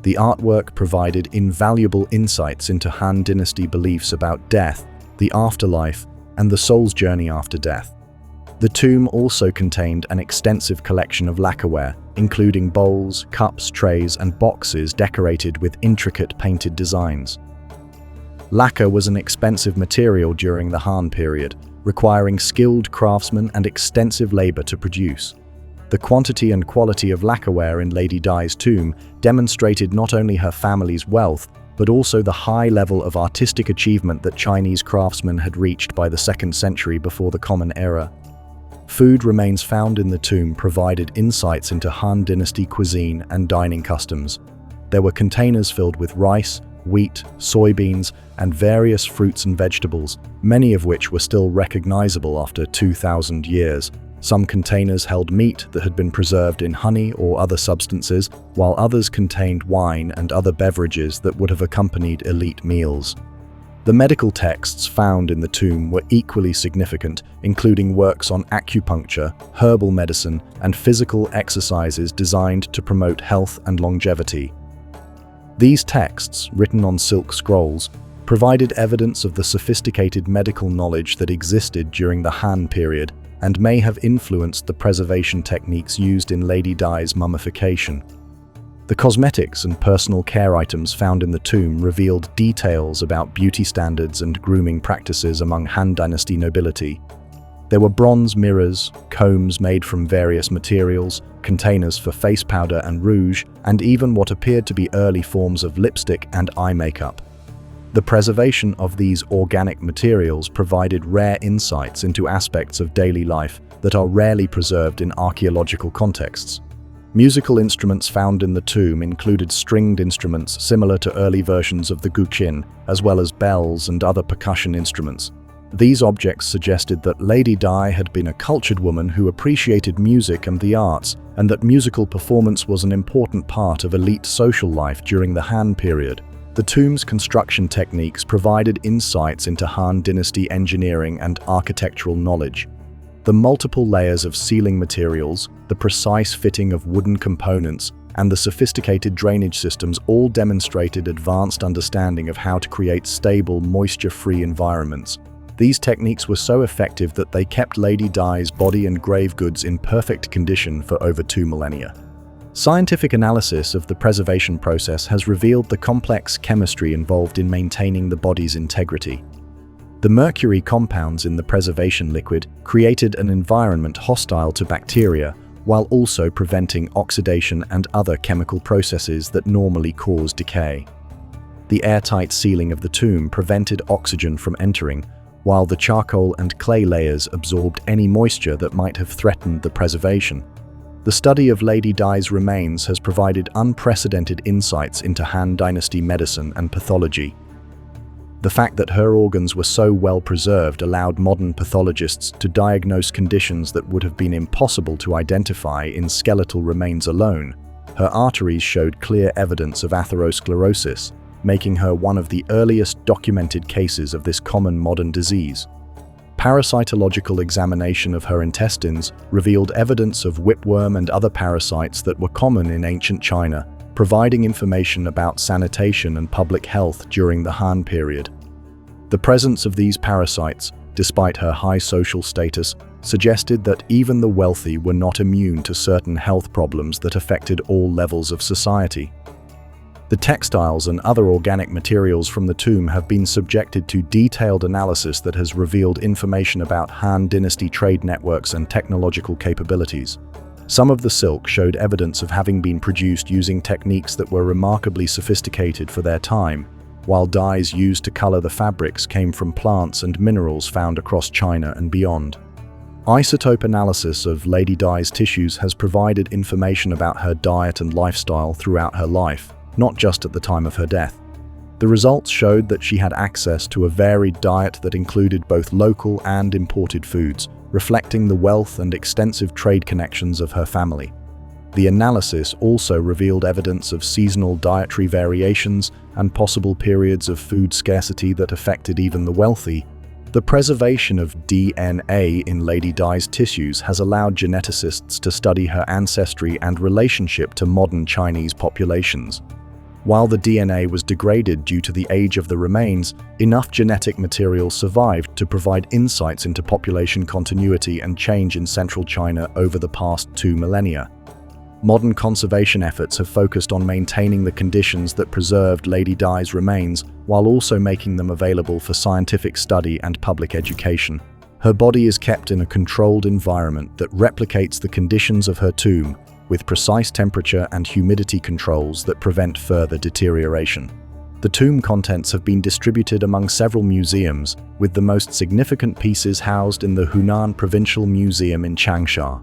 The artwork provided invaluable insights into Han Dynasty beliefs about death, the afterlife, and the soul's journey after death. The tomb also contained an extensive collection of lacquerware, including bowls, cups, trays, and boxes decorated with intricate painted designs. Lacquer was an expensive material during the Han period, requiring skilled craftsmen and extensive labor to produce. The quantity and quality of lacquerware in Lady Di's tomb demonstrated not only her family's wealth, but also the high level of artistic achievement that Chinese craftsmen had reached by the 2nd century before the Common Era. Food remains found in the tomb provided insights into Han Dynasty cuisine and dining customs. There were containers filled with rice, wheat, soybeans, and various fruits and vegetables, many of which were still recognizable after 2,000 years. Some containers held meat that had been preserved in honey or other substances, while others contained wine and other beverages that would have accompanied elite meals. The medical texts found in the tomb were equally significant, including works on acupuncture, herbal medicine, and physical exercises designed to promote health and longevity. These texts, written on silk scrolls, provided evidence of the sophisticated medical knowledge that existed during the Han period and may have influenced the preservation techniques used in Lady Di's mummification. The cosmetics and personal care items found in the tomb revealed details about beauty standards and grooming practices among Han Dynasty nobility. There were bronze mirrors, combs made from various materials, containers for face powder and rouge, and even what appeared to be early forms of lipstick and eye makeup. The preservation of these organic materials provided rare insights into aspects of daily life that are rarely preserved in archaeological contexts. Musical instruments found in the tomb included stringed instruments similar to early versions of the guqin, as well as bells and other percussion instruments. These objects suggested that Lady Di had been a cultured woman who appreciated music and the arts, and that musical performance was an important part of elite social life during the Han period. The tomb's construction techniques provided insights into Han Dynasty engineering and architectural knowledge. The multiple layers of ceiling materials, the precise fitting of wooden components, and the sophisticated drainage systems all demonstrated advanced understanding of how to create stable, moisture-free environments. These techniques were so effective that they kept Lady Di's body and grave goods in perfect condition for over 2 millennia. Scientific analysis of the preservation process has revealed the complex chemistry involved in maintaining the body's integrity. The mercury compounds in the preservation liquid created an environment hostile to bacteria, while also preventing oxidation and other chemical processes that normally cause decay. The airtight ceiling of the tomb prevented oxygen from entering, while the charcoal and clay layers absorbed any moisture that might have threatened the preservation. The study of Lady Di's remains has provided unprecedented insights into Han Dynasty medicine and pathology. The fact that her organs were so well preserved allowed modern pathologists to diagnose conditions that would have been impossible to identify in skeletal remains alone. Her arteries showed clear evidence of atherosclerosis, making her one of the earliest documented cases of this common modern disease. Parasitological examination of her intestines revealed evidence of whipworm and other parasites that were common in ancient China, providing information about sanitation and public health during the Han period. The presence of these parasites, despite her high social status, suggested that even the wealthy were not immune to certain health problems that affected all levels of society. The textiles and other organic materials from the tomb have been subjected to detailed analysis that has revealed information about Han Dynasty trade networks and technological capabilities. Some of the silk showed evidence of having been produced using techniques that were remarkably sophisticated for their time, while dyes used to color the fabrics came from plants and minerals found across China and beyond. Isotope analysis of Lady Di's tissues has provided information about her diet and lifestyle throughout her life, not just at the time of her death. The results showed that she had access to a varied diet that included both local and imported foods, reflecting the wealth and extensive trade connections of her family. The analysis also revealed evidence of seasonal dietary variations and possible periods of food scarcity that affected even the wealthy. The preservation of DNA in Lady Di's tissues has allowed geneticists to study her ancestry and relationship to modern Chinese populations. While the DNA was degraded due to the age of the remains, enough genetic material survived to provide insights into population continuity and change in central China over the past 2 millennia. Modern conservation efforts have focused on maintaining the conditions that preserved Lady Di's remains, while also making them available for scientific study and public education. Her body is kept in a controlled environment that replicates the conditions of her tomb, with precise temperature and humidity controls that prevent further deterioration. The tomb contents have been distributed among several museums, with the most significant pieces housed in the Hunan Provincial Museum in Changsha.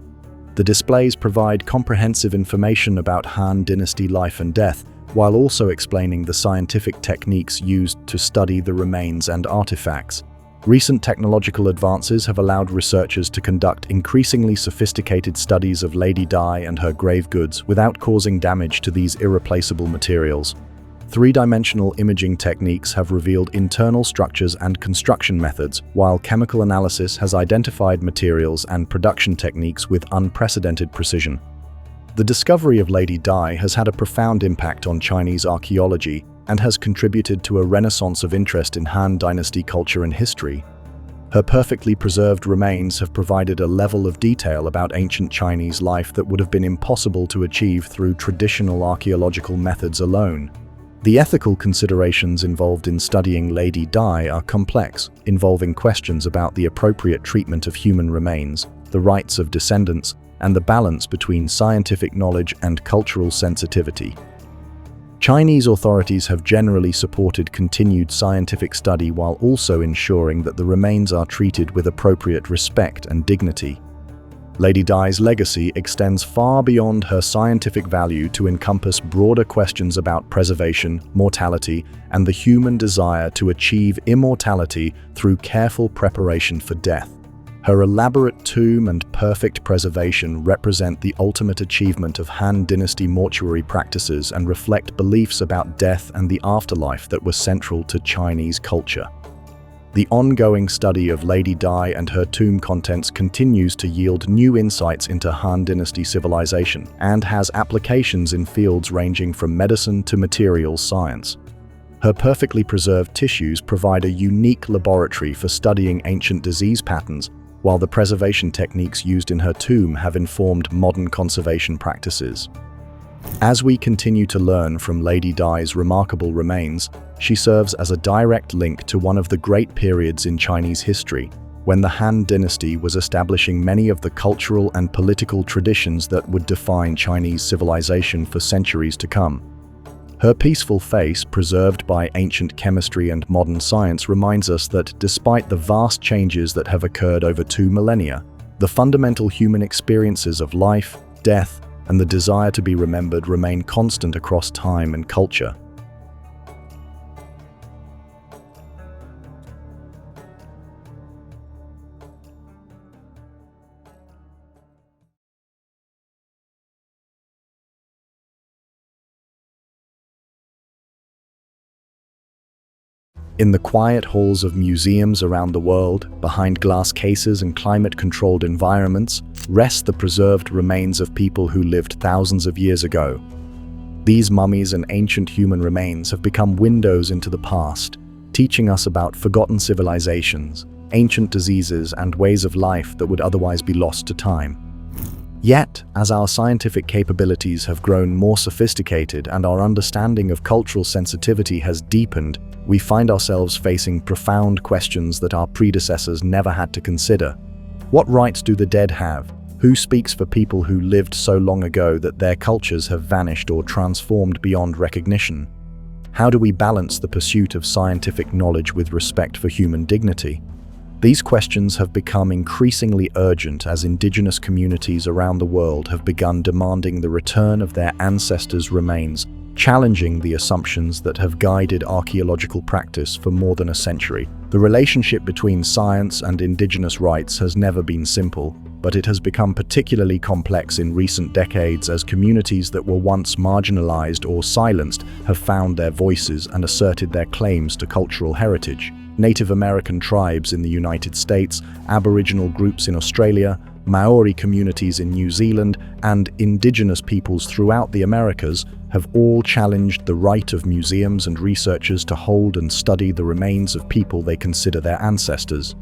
The displays provide comprehensive information about Han Dynasty life and death, while also explaining the scientific techniques used to study the remains and artifacts. Recent technological advances have allowed researchers to conduct increasingly sophisticated studies of Lady Di and her grave goods without causing damage to these irreplaceable materials. Three-dimensional imaging techniques have revealed internal structures and construction methods, while chemical analysis has identified materials and production techniques with unprecedented precision. The discovery of Lady Di has had a profound impact on Chinese archaeology and has contributed to a renaissance of interest in Han Dynasty culture and history. Her perfectly preserved remains have provided a level of detail about ancient Chinese life that would have been impossible to achieve through traditional archaeological methods alone. The ethical considerations involved in studying Lady Di are complex, involving questions about the appropriate treatment of human remains, the rights of descendants, and the balance between scientific knowledge and cultural sensitivity. Chinese authorities have generally supported continued scientific study while also ensuring that the remains are treated with appropriate respect and dignity. Lady Di's legacy extends far beyond her scientific value to encompass broader questions about preservation, mortality, and the human desire to achieve immortality through careful preparation for death. Her elaborate tomb and perfect preservation represent the ultimate achievement of Han Dynasty mortuary practices and reflect beliefs about death and the afterlife that were central to Chinese culture. The ongoing study of Lady Di and her tomb contents continues to yield new insights into Han Dynasty civilization and has applications in fields ranging from medicine to materials science. Her perfectly preserved tissues provide a unique laboratory for studying ancient disease patterns, while the preservation techniques used in her tomb have informed modern conservation practices. As we continue to learn from Lady Di's remarkable remains, she serves as a direct link to one of the great periods in Chinese history, when the Han Dynasty was establishing many of the cultural and political traditions that would define Chinese civilization for centuries to come. Her peaceful face, preserved by ancient chemistry and modern science, reminds us that despite the vast changes that have occurred over 2 millennia, the fundamental human experiences of life, death, and the desire to be remembered remain constant across time and culture. In the quiet halls of museums around the world, behind glass cases and climate-controlled environments, rest the preserved remains of people who lived thousands of years ago. These mummies and ancient human remains have become windows into the past, teaching us about forgotten civilizations, ancient diseases, and ways of life that would otherwise be lost to time. Yet, as our scientific capabilities have grown more sophisticated and our understanding of cultural sensitivity has deepened, we find ourselves facing profound questions that our predecessors never had to consider. What rights do the dead have? Who speaks for people who lived so long ago that their cultures have vanished or transformed beyond recognition? How do we balance the pursuit of scientific knowledge with respect for human dignity? These questions have become increasingly urgent as indigenous communities around the world have begun demanding the return of their ancestors' remains, challenging the assumptions that have guided archaeological practice for more than a century. The relationship between science and indigenous rights has never been simple, but it has become particularly complex in recent decades as communities that were once marginalized or silenced have found their voices and asserted their claims to cultural heritage. Native American tribes in the United States, Aboriginal groups in Australia, Maori communities in New Zealand, and indigenous peoples throughout the Americas have all challenged the right of museums and researchers to hold and study the remains of people they consider their ancestors.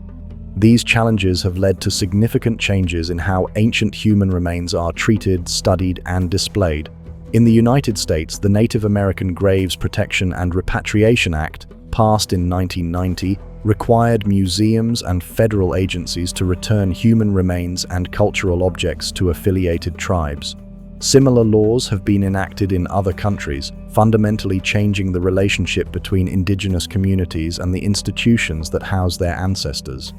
These challenges have led to significant changes in how ancient human remains are treated, studied, and displayed. In the United States, the Native American Graves Protection and Repatriation Act, passed in 1990, required museums and federal agencies to return human remains and cultural objects to affiliated tribes. Similar laws have been enacted in other countries, fundamentally changing the relationship between indigenous communities and the institutions that house their ancestors.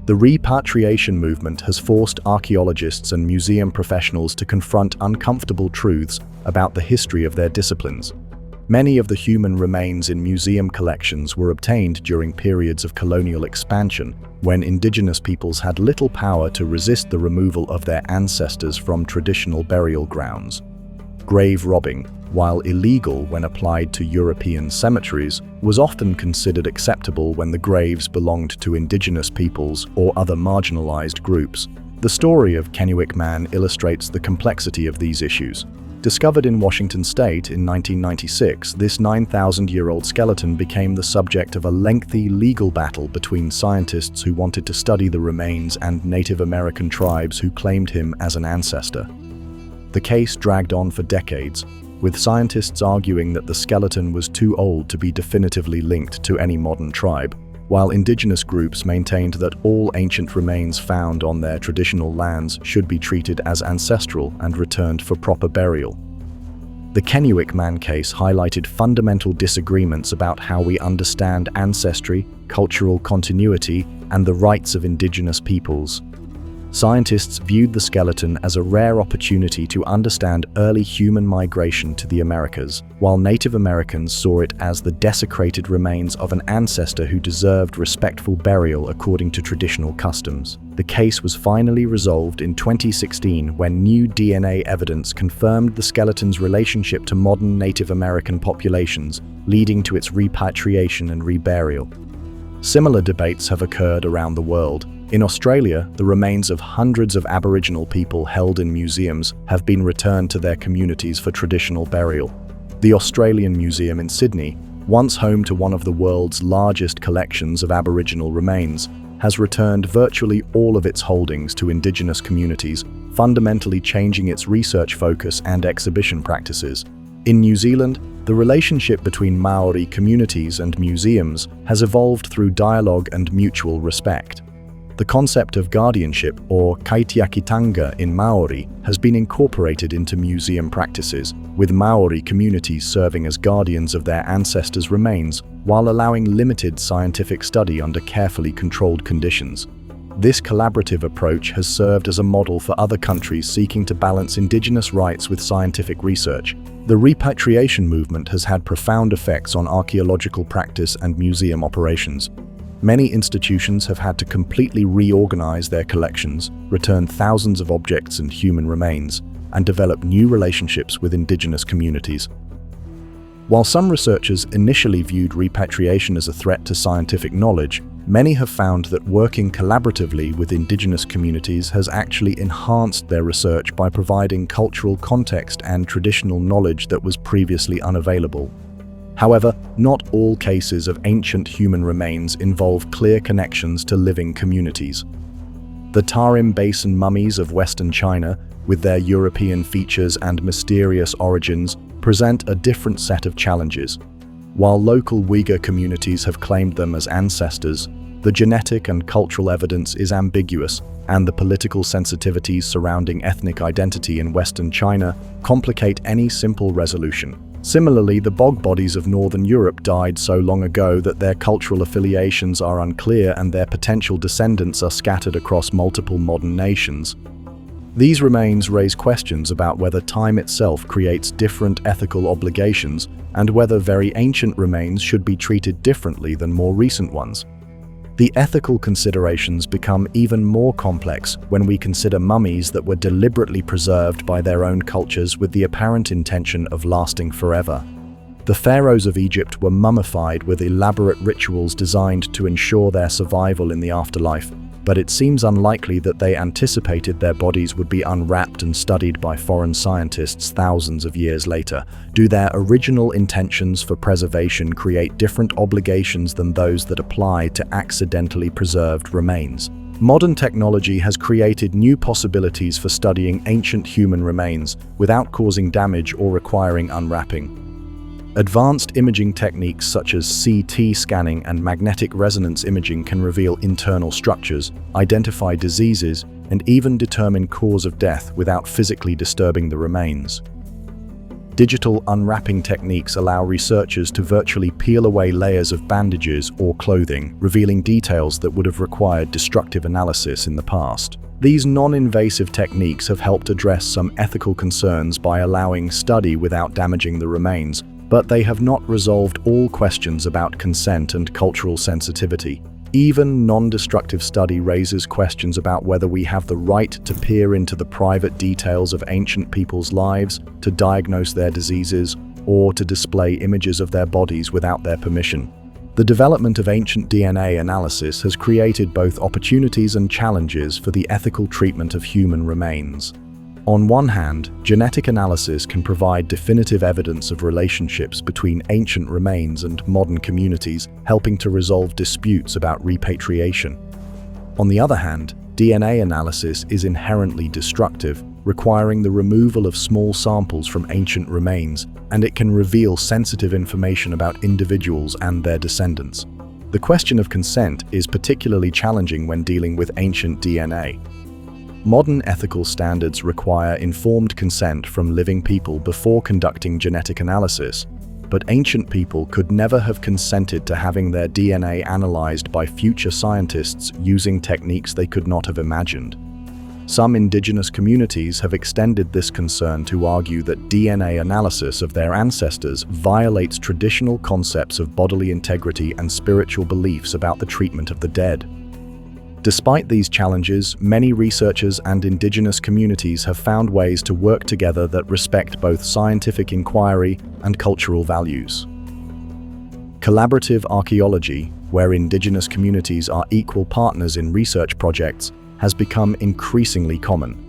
The repatriation movement has forced archaeologists and museum professionals to confront uncomfortable truths about the history of their disciplines. Many of the human remains in museum collections were obtained during periods of colonial expansion, when indigenous peoples had little power to resist the removal of their ancestors from traditional burial grounds. Grave robbing, while illegal when applied to European cemeteries, was often considered acceptable when the graves belonged to indigenous peoples or other marginalized groups. The story of Kennewick Man illustrates the complexity of these issues. Discovered in Washington state in 1996, this 9,000-year-old skeleton became the subject of a lengthy legal battle between scientists who wanted to study the remains and Native American tribes who claimed him as an ancestor. The case dragged on for decades, with scientists arguing that the skeleton was too old to be definitively linked to any modern tribe, while indigenous groups maintained that all ancient remains found on their traditional lands should be treated as ancestral and returned for proper burial. The Kennewick Man case highlighted fundamental disagreements about how we understand ancestry, cultural continuity, and the rights of indigenous peoples. Scientists viewed the skeleton as a rare opportunity to understand early human migration to the Americas, while Native Americans saw it as the desecrated remains of an ancestor who deserved respectful burial according to traditional customs. The case was finally resolved in 2016 when new DNA evidence confirmed the skeleton's relationship to modern Native American populations, leading to its repatriation and reburial. Similar debates have occurred around the world. In Australia, the remains of hundreds of Aboriginal people held in museums have been returned to their communities for traditional burial. The Australian Museum in Sydney, once home to one of the world's largest collections of Aboriginal remains, has returned virtually all of its holdings to Indigenous communities, fundamentally changing its research focus and exhibition practices. In New Zealand, the relationship between Maori communities and museums has evolved through dialogue and mutual respect. The concept of guardianship, or kaitiakitanga in Maori, has been incorporated into museum practices, with Maori communities serving as guardians of their ancestors' remains while allowing limited scientific study under carefully controlled conditions. This collaborative approach has served as a model for other countries seeking to balance indigenous rights with scientific research. The repatriation movement has had profound effects on archaeological practice and museum operations. Many institutions have had to completely reorganize their collections, return thousands of objects and human remains, and develop new relationships with indigenous communities. While some researchers initially viewed repatriation as a threat to scientific knowledge, many have found that working collaboratively with indigenous communities has actually enhanced their research by providing cultural context and traditional knowledge that was previously unavailable. However, not all cases of ancient human remains involve clear connections to living communities. The Tarim Basin Mummies of Western China, with their European features and mysterious origins, present a different set of challenges. While local Uyghur communities have claimed them as ancestors, the genetic and cultural evidence is ambiguous, and the political sensitivities surrounding ethnic identity in Western China complicate any simple resolution. Similarly, the bog bodies of Northern Europe died so long ago that their cultural affiliations are unclear and their potential descendants are scattered across multiple modern nations. These remains raise questions about whether time itself creates different ethical obligations and whether very ancient remains should be treated differently than more recent ones. The ethical considerations become even more complex when we consider mummies that were deliberately preserved by their own cultures with the apparent intention of lasting forever. The pharaohs of Egypt were mummified with elaborate rituals designed to ensure their survival in the afterlife, but it seems unlikely that they anticipated their bodies would be unwrapped and studied by foreign scientists thousands of years later. Do their original intentions for preservation create different obligations than those that apply to accidentally preserved remains? Modern technology has created new possibilities for studying ancient human remains without causing damage or requiring unwrapping. Advanced imaging techniques such as CT scanning and magnetic resonance imaging can reveal internal structures, identify diseases, and even determine cause of death without physically disturbing the remains. Digital unwrapping techniques allow researchers to virtually peel away layers of bandages or clothing, revealing details that would have required destructive analysis in the past. These non-invasive techniques have helped address some ethical concerns by allowing study without damaging the remains, but they have not resolved all questions about consent and cultural sensitivity. Even non-destructive study raises questions about whether we have the right to peer into the private details of ancient people's lives, to diagnose their diseases, or to display images of their bodies without their permission. The development of ancient DNA analysis has created both opportunities and challenges for the ethical treatment of human remains. On one hand, genetic analysis can provide definitive evidence of relationships between ancient remains and modern communities, helping to resolve disputes about repatriation. On the other hand, DNA analysis is inherently destructive, requiring the removal of small samples from ancient remains, and it can reveal sensitive information about individuals and their descendants. The question of consent is particularly challenging when dealing with ancient DNA. Modern ethical standards require informed consent from living people before conducting genetic analysis, but ancient people could never have consented to having their DNA analyzed by future scientists using techniques they could not have imagined. Some indigenous communities have extended this concern to argue that DNA analysis of their ancestors violates traditional concepts of bodily integrity and spiritual beliefs about the treatment of the dead. Despite these challenges, many researchers and indigenous communities have found ways to work together that respect both scientific inquiry and cultural values. Collaborative archaeology, where indigenous communities are equal partners in research projects, has become increasingly common.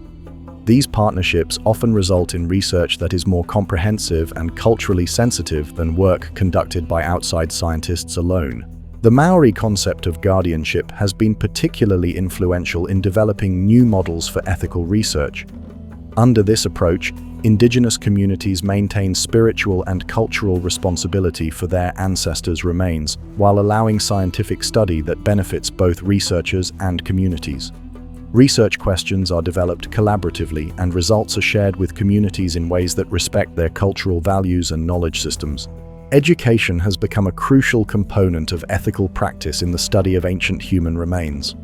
These partnerships often result in research that is more comprehensive and culturally sensitive than work conducted by outside scientists alone. The Maori concept of guardianship has been particularly influential in developing new models for ethical research. Under this approach, indigenous communities maintain spiritual and cultural responsibility for their ancestors' remains, while allowing scientific study that benefits both researchers and communities. Research questions are developed collaboratively, and results are shared with communities in ways that respect their cultural values and knowledge systems. Education has become a crucial component of ethical practice in the study of ancient human remains.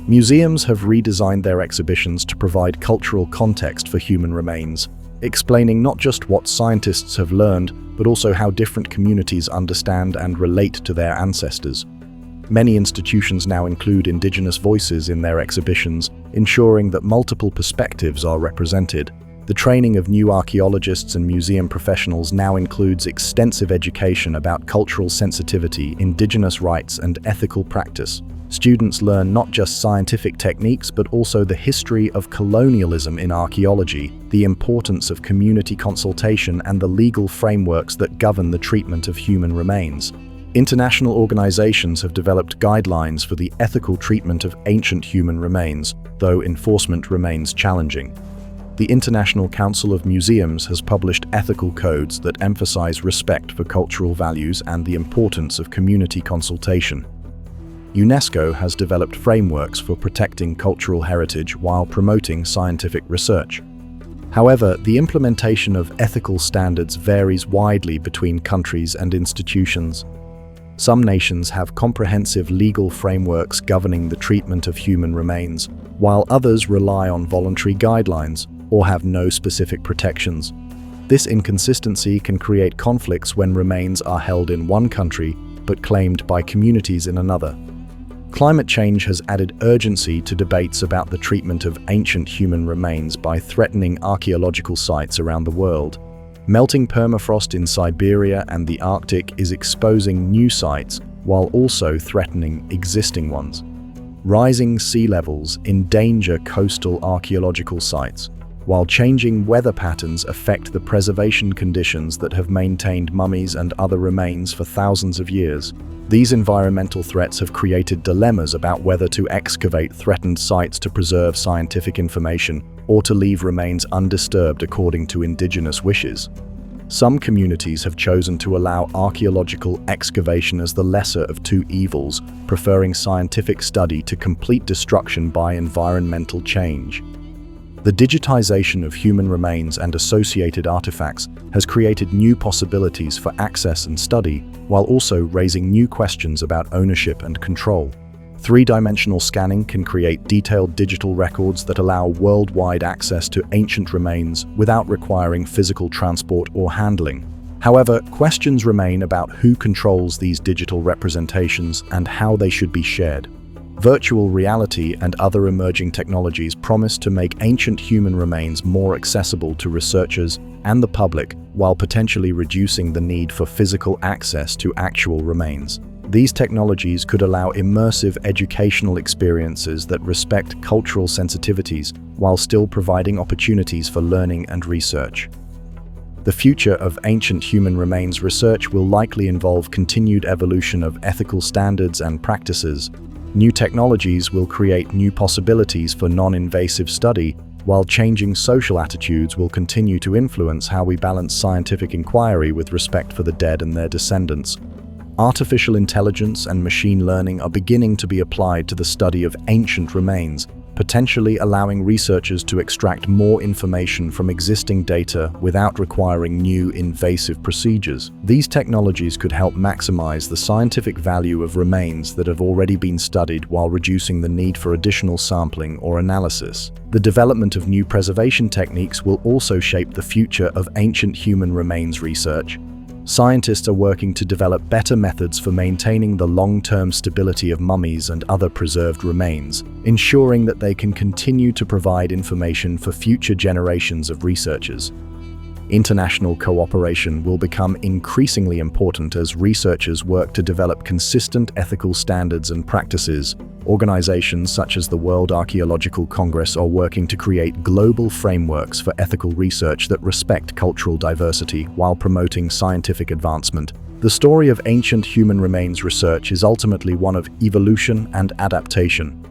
Museums have redesigned their exhibitions to provide cultural context for human remains, explaining not just what scientists have learned, but also how different communities understand and relate to their ancestors. Many institutions now include indigenous voices in their exhibitions, ensuring that multiple perspectives are represented. The training of new archaeologists and museum professionals now includes extensive education about cultural sensitivity, indigenous rights, and ethical practice. Students learn not just scientific techniques, but also the history of colonialism in archaeology, the importance of community consultation, and the legal frameworks that govern the treatment of human remains. International organizations have developed guidelines for the ethical treatment of ancient human remains, though enforcement remains challenging. The International Council of Museums has published ethical codes that emphasize respect for cultural values and the importance of community consultation. UNESCO has developed frameworks for protecting cultural heritage while promoting scientific research. However, the implementation of ethical standards varies widely between countries and institutions. Some nations have comprehensive legal frameworks governing the treatment of human remains, while others rely on voluntary guidelines or have no specific protections. This inconsistency can create conflicts when remains are held in one country but claimed by communities in another. Climate change has added urgency to debates about the treatment of ancient human remains by threatening archaeological sites around the world. Melting permafrost in Siberia and the Arctic is exposing new sites while also threatening existing ones. Rising sea levels endanger coastal archaeological sites, while changing weather patterns affect the preservation conditions that have maintained mummies and other remains for thousands of years. These environmental threats have created dilemmas about whether to excavate threatened sites to preserve scientific information or to leave remains undisturbed according to indigenous wishes. Some communities have chosen to allow archaeological excavation as the lesser of two evils, preferring scientific study to complete destruction by environmental change. The digitization of human remains and associated artifacts has created new possibilities for access and study, while also raising new questions about ownership and control. Three-dimensional scanning can create detailed digital records that allow worldwide access to ancient remains without requiring physical transport or handling. However, questions remain about who controls these digital representations and how they should be shared. Virtual reality and other emerging technologies promise to make ancient human remains more accessible to researchers and the public, while potentially reducing the need for physical access to actual remains. These technologies could allow immersive educational experiences that respect cultural sensitivities while still providing opportunities for learning and research. The future of ancient human remains research will likely involve continued evolution of ethical standards and practices. New technologies will create new possibilities for non-invasive study, while changing social attitudes will continue to influence how we balance scientific inquiry with respect for the dead and their descendants. Artificial intelligence and machine learning are beginning to be applied to the study of ancient remains, potentially allowing researchers to extract more information from existing data without requiring new invasive procedures. These technologies could help maximize the scientific value of remains that have already been studied while reducing the need for additional sampling or analysis. The development of new preservation techniques will also shape the future of ancient human remains research. Scientists are working to develop better methods for maintaining the long-term stability of mummies and other preserved remains, ensuring that they can continue to provide information for future generations of researchers. International cooperation will become increasingly important as researchers work to develop consistent ethical standards and practices. Organizations such as the World Archaeological Congress are working to create global frameworks for ethical research that respect cultural diversity while promoting scientific advancement. The story of ancient human remains research is ultimately one of evolution and adaptation.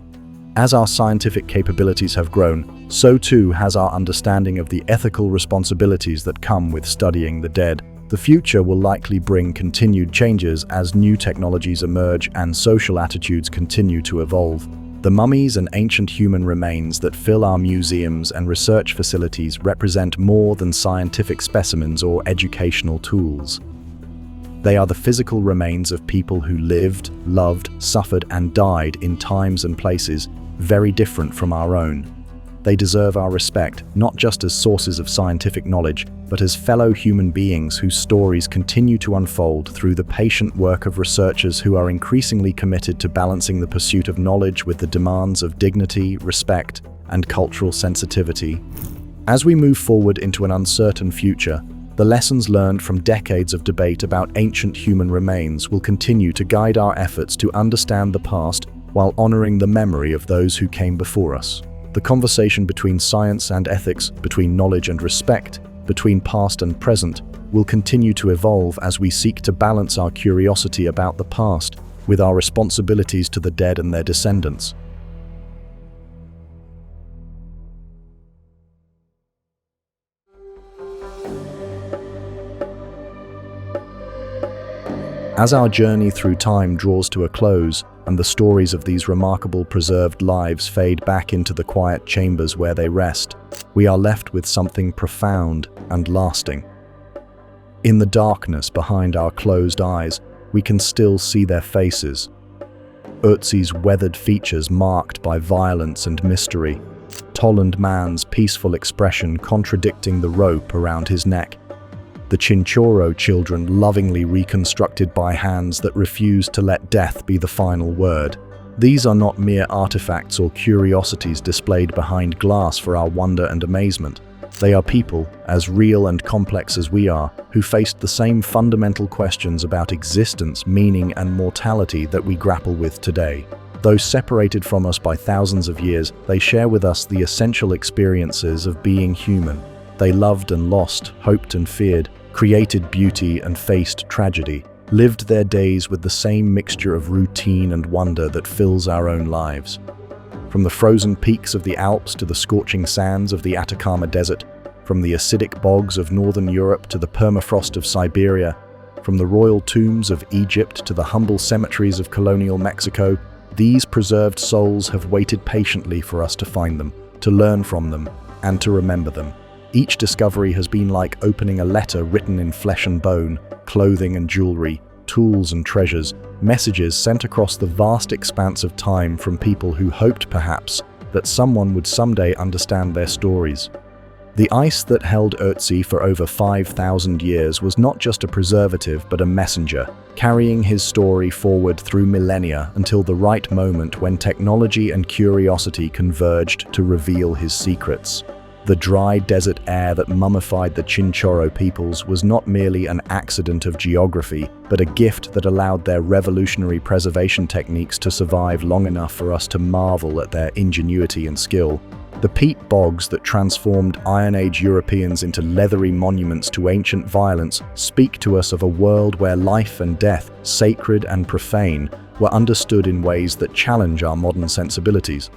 As our scientific capabilities have grown, so too has our understanding of the ethical responsibilities that come with studying the dead. The future will likely bring continued changes as new technologies emerge and social attitudes continue to evolve. The mummies and ancient human remains that fill our museums and research facilities represent more than scientific specimens or educational tools. They are the physical remains of people who lived, loved, suffered, and died in times and places very different from our own. They deserve our respect, not just as sources of scientific knowledge, but as fellow human beings whose stories continue to unfold through the patient work of researchers who are increasingly committed to balancing the pursuit of knowledge with the demands of dignity, respect, and cultural sensitivity. As we move forward into an uncertain future, the lessons learned from decades of debate about ancient human remains will continue to guide our efforts to understand the past while honoring the memory of those who came before us. The conversation between science and ethics, between knowledge and respect, between past and present will continue to evolve as we seek to balance our curiosity about the past with our responsibilities to the dead and their descendants. As our journey through time draws to a close, and the stories of these remarkable preserved lives fade back into the quiet chambers where they rest, we are left with something profound and lasting. In the darkness behind our closed eyes, we can still see their faces. Ötzi's weathered features marked by violence and mystery, Toland man's peaceful expression contradicting the rope around his neck, the Chinchorro children lovingly reconstructed by hands that refuse to let death be the final word. These are not mere artifacts or curiosities displayed behind glass for our wonder and amazement. They are people, as real and complex as we are, who faced the same fundamental questions about existence, meaning, and mortality that we grapple with today. Though separated from us by thousands of years, they share with us the essential experiences of being human. They loved and lost, hoped and feared, created beauty and faced tragedy, lived their days with the same mixture of routine and wonder that fills our own lives. From the frozen peaks of the Alps to the scorching sands of the Atacama Desert, from the acidic bogs of northern Europe to the permafrost of Siberia, from the royal tombs of Egypt to the humble cemeteries of colonial Mexico, these preserved souls have waited patiently for us to find them, to learn from them, and to remember them. Each discovery has been like opening a letter written in flesh and bone, clothing and jewelry, tools and treasures, messages sent across the vast expanse of time from people who hoped, perhaps, that someone would someday understand their stories. The ice that held Ötzi for over 5,000 years was not just a preservative but a messenger, carrying his story forward through millennia until the right moment when technology and curiosity converged to reveal his secrets. The dry desert air that mummified the Chinchorro peoples was not merely an accident of geography, but a gift that allowed their revolutionary preservation techniques to survive long enough for us to marvel at their ingenuity and skill. The peat bogs that transformed Iron Age Europeans into leathery monuments to ancient violence speak to us of a world where life and death, sacred and profane, were understood in ways that challenge our modern sensibilities.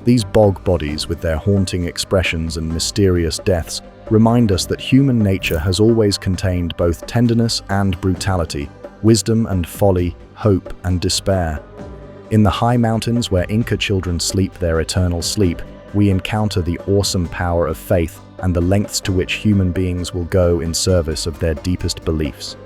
These bog bodies, with their haunting expressions and mysterious deaths, remind us that human nature has always contained both tenderness and brutality, wisdom and folly, hope and despair. In the high mountains where Inca children sleep their eternal sleep, we encounter the awesome power of faith and the lengths to which human beings will go in service of their deepest beliefs.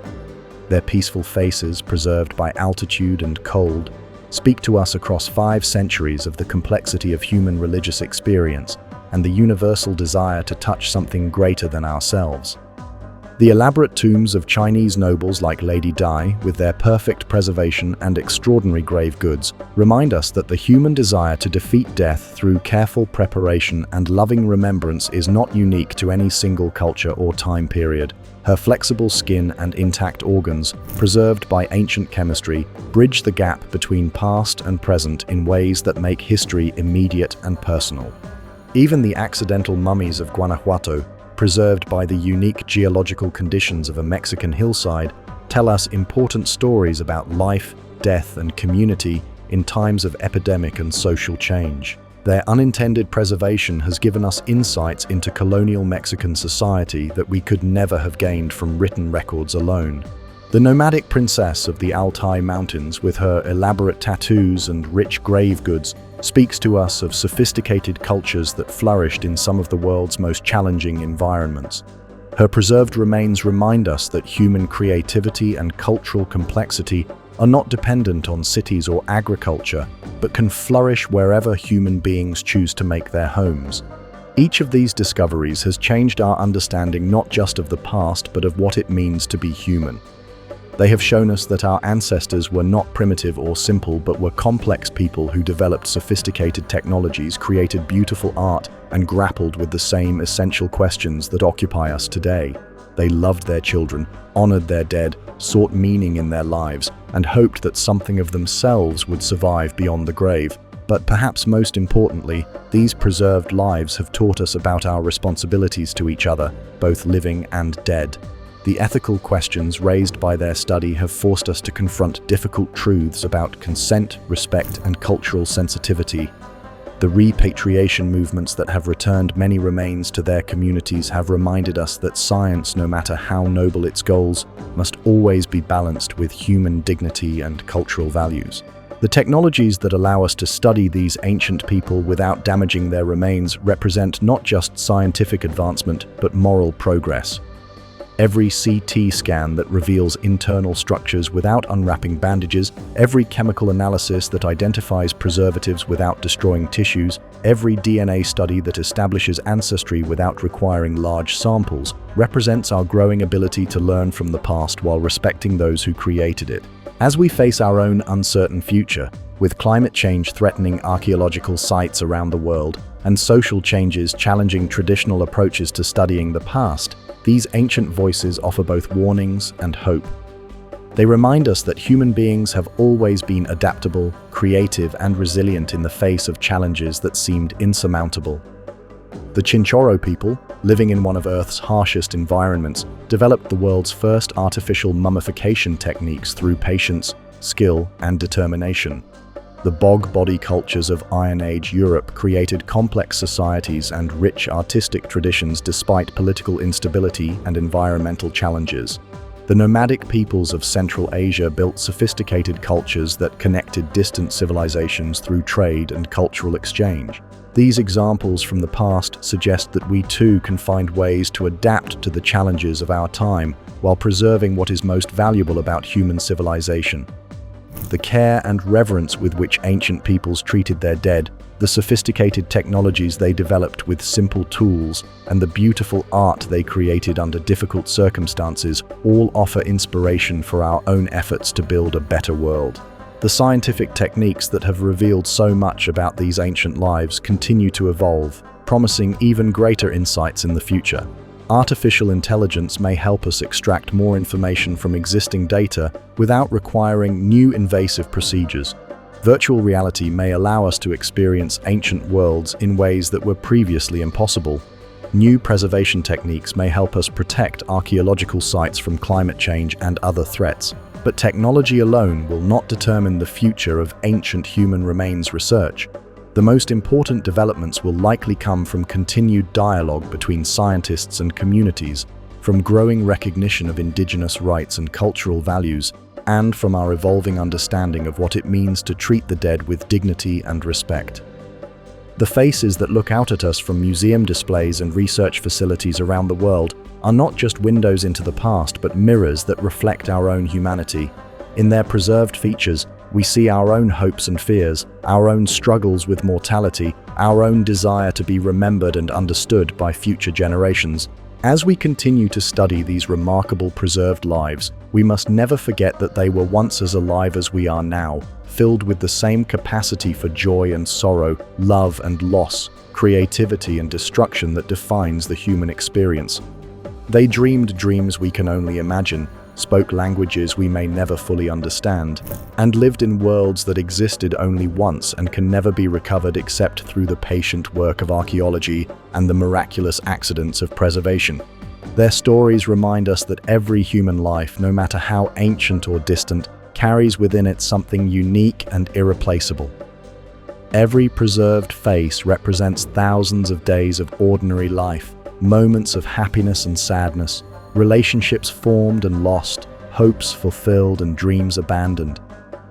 Their peaceful faces, preserved by altitude and cold, speak to us across 5 centuries of the complexity of human religious experience and the universal desire to touch something greater than ourselves. The elaborate tombs of Chinese nobles like Lady Di, with their perfect preservation and extraordinary grave goods, remind us that the human desire to defeat death through careful preparation and loving remembrance is not unique to any single culture or time period. Her flexible skin and intact organs, preserved by ancient chemistry, bridge the gap between past and present in ways that make history immediate and personal. Even the accidental mummies of Guanajuato, preserved by the unique geological conditions of a Mexican hillside, tell us important stories about life, death, and community in times of epidemic and social change. Their unintended preservation has given us insights into colonial Mexican society that we could never have gained from written records alone. The nomadic princess of the Altai Mountains, with her elaborate tattoos and rich grave goods, speaks to us of sophisticated cultures that flourished in some of the world's most challenging environments. Her preserved remains remind us that human creativity and cultural complexity are not dependent on cities or agriculture, but can flourish wherever human beings choose to make their homes. Each of these discoveries has changed our understanding not just of the past, but of what it means to be human. They have shown us that our ancestors were not primitive or simple, but were complex people who developed sophisticated technologies, created beautiful art, and grappled with the same essential questions that occupy us today. They loved their children, honored their dead, sought meaning in their lives, and hoped that something of themselves would survive beyond the grave. But perhaps most importantly, these preserved lives have taught us about our responsibilities to each other, both living and dead. The ethical questions raised by their study have forced us to confront difficult truths about consent, respect, and cultural sensitivity. The repatriation movements that have returned many remains to their communities have reminded us that science, no matter how noble its goals, must always be balanced with human dignity and cultural values. The technologies that allow us to study these ancient people without damaging their remains represent not just scientific advancement, but moral progress. Every CT scan that reveals internal structures without unwrapping bandages, every chemical analysis that identifies preservatives without destroying tissues, every DNA study that establishes ancestry without requiring large samples, represents our growing ability to learn from the past while respecting those who created it. As we face our own uncertain future, with climate change threatening archaeological sites around the world and social changes challenging traditional approaches to studying the past, these ancient voices offer both warnings and hope. They remind us that human beings have always been adaptable, creative, and resilient in the face of challenges that seemed insurmountable. The Chinchorro people, living in one of Earth's harshest environments, developed the world's first artificial mummification techniques through patience, skill, and determination. The bog body cultures of Iron Age Europe created complex societies and rich artistic traditions despite political instability and environmental challenges. The nomadic peoples of Central Asia built sophisticated cultures that connected distant civilizations through trade and cultural exchange. These examples from the past suggest that we too can find ways to adapt to the challenges of our time while preserving what is most valuable about human civilization. The care and reverence with which ancient peoples treated their dead, the sophisticated technologies they developed with simple tools, and the beautiful art they created under difficult circumstances all offer inspiration for our own efforts to build a better world. The scientific techniques that have revealed so much about these ancient lives continue to evolve, promising even greater insights in the future. Artificial intelligence may help us extract more information from existing data without requiring new invasive procedures. Virtual reality may allow us to experience ancient worlds in ways that were previously impossible. New preservation techniques may help us protect archaeological sites from climate change and other threats. But technology alone will not determine the future of ancient human remains research. The most important developments will likely come from continued dialogue between scientists and communities, from growing recognition of indigenous rights and cultural values, and from our evolving understanding of what it means to treat the dead with dignity and respect. The faces that look out at us from museum displays and research facilities around the world are not just windows into the past, but mirrors that reflect our own humanity. In their preserved features, we see our own hopes and fears, our own struggles with mortality, our own desire to be remembered and understood by future generations. As we continue to study these remarkable preserved lives, we must never forget that they were once as alive as we are now, filled with the same capacity for joy and sorrow, love and loss, creativity and destruction that defines the human experience. They dreamed dreams we can only imagine, spoke languages we may never fully understand, and lived in worlds that existed only once and can never be recovered except through the patient work of archaeology and the miraculous accidents of preservation. Their stories remind us that every human life, no matter how ancient or distant, carries within it something unique and irreplaceable. Every preserved face represents thousands of days of ordinary life, moments of happiness and sadness, relationships formed and lost, hopes fulfilled and dreams abandoned.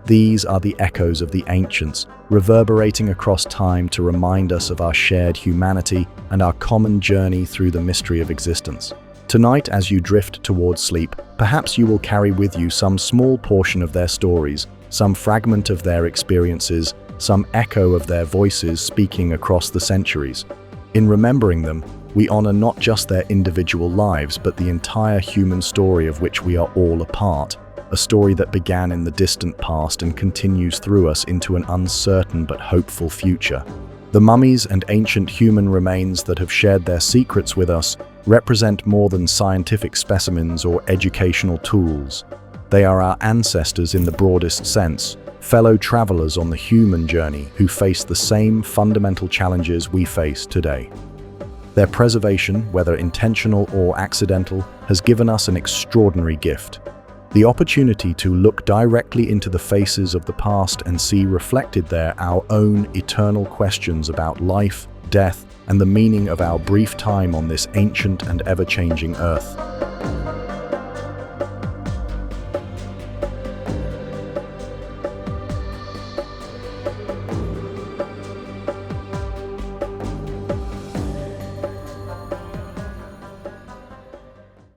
These are the echoes of the ancients, reverberating across time to remind us of our shared humanity and our common journey through the mystery of existence. Tonight, as you drift towards sleep, perhaps you will carry with you some small portion of their stories, some fragment of their experiences, some echo of their voices speaking across the centuries. In remembering them, we honor not just their individual lives, but the entire human story of which we are all a part, a story that began in the distant past and continues through us into an uncertain but hopeful future. The mummies and ancient human remains that have shared their secrets with us represent more than scientific specimens or educational tools. They are our ancestors in the broadest sense, fellow travelers on the human journey who face the same fundamental challenges we face today. Their preservation, whether intentional or accidental, has given us an extraordinary gift: the opportunity to look directly into the faces of the past and see reflected there our own eternal questions about life, death, and the meaning of our brief time on this ancient and ever-changing earth.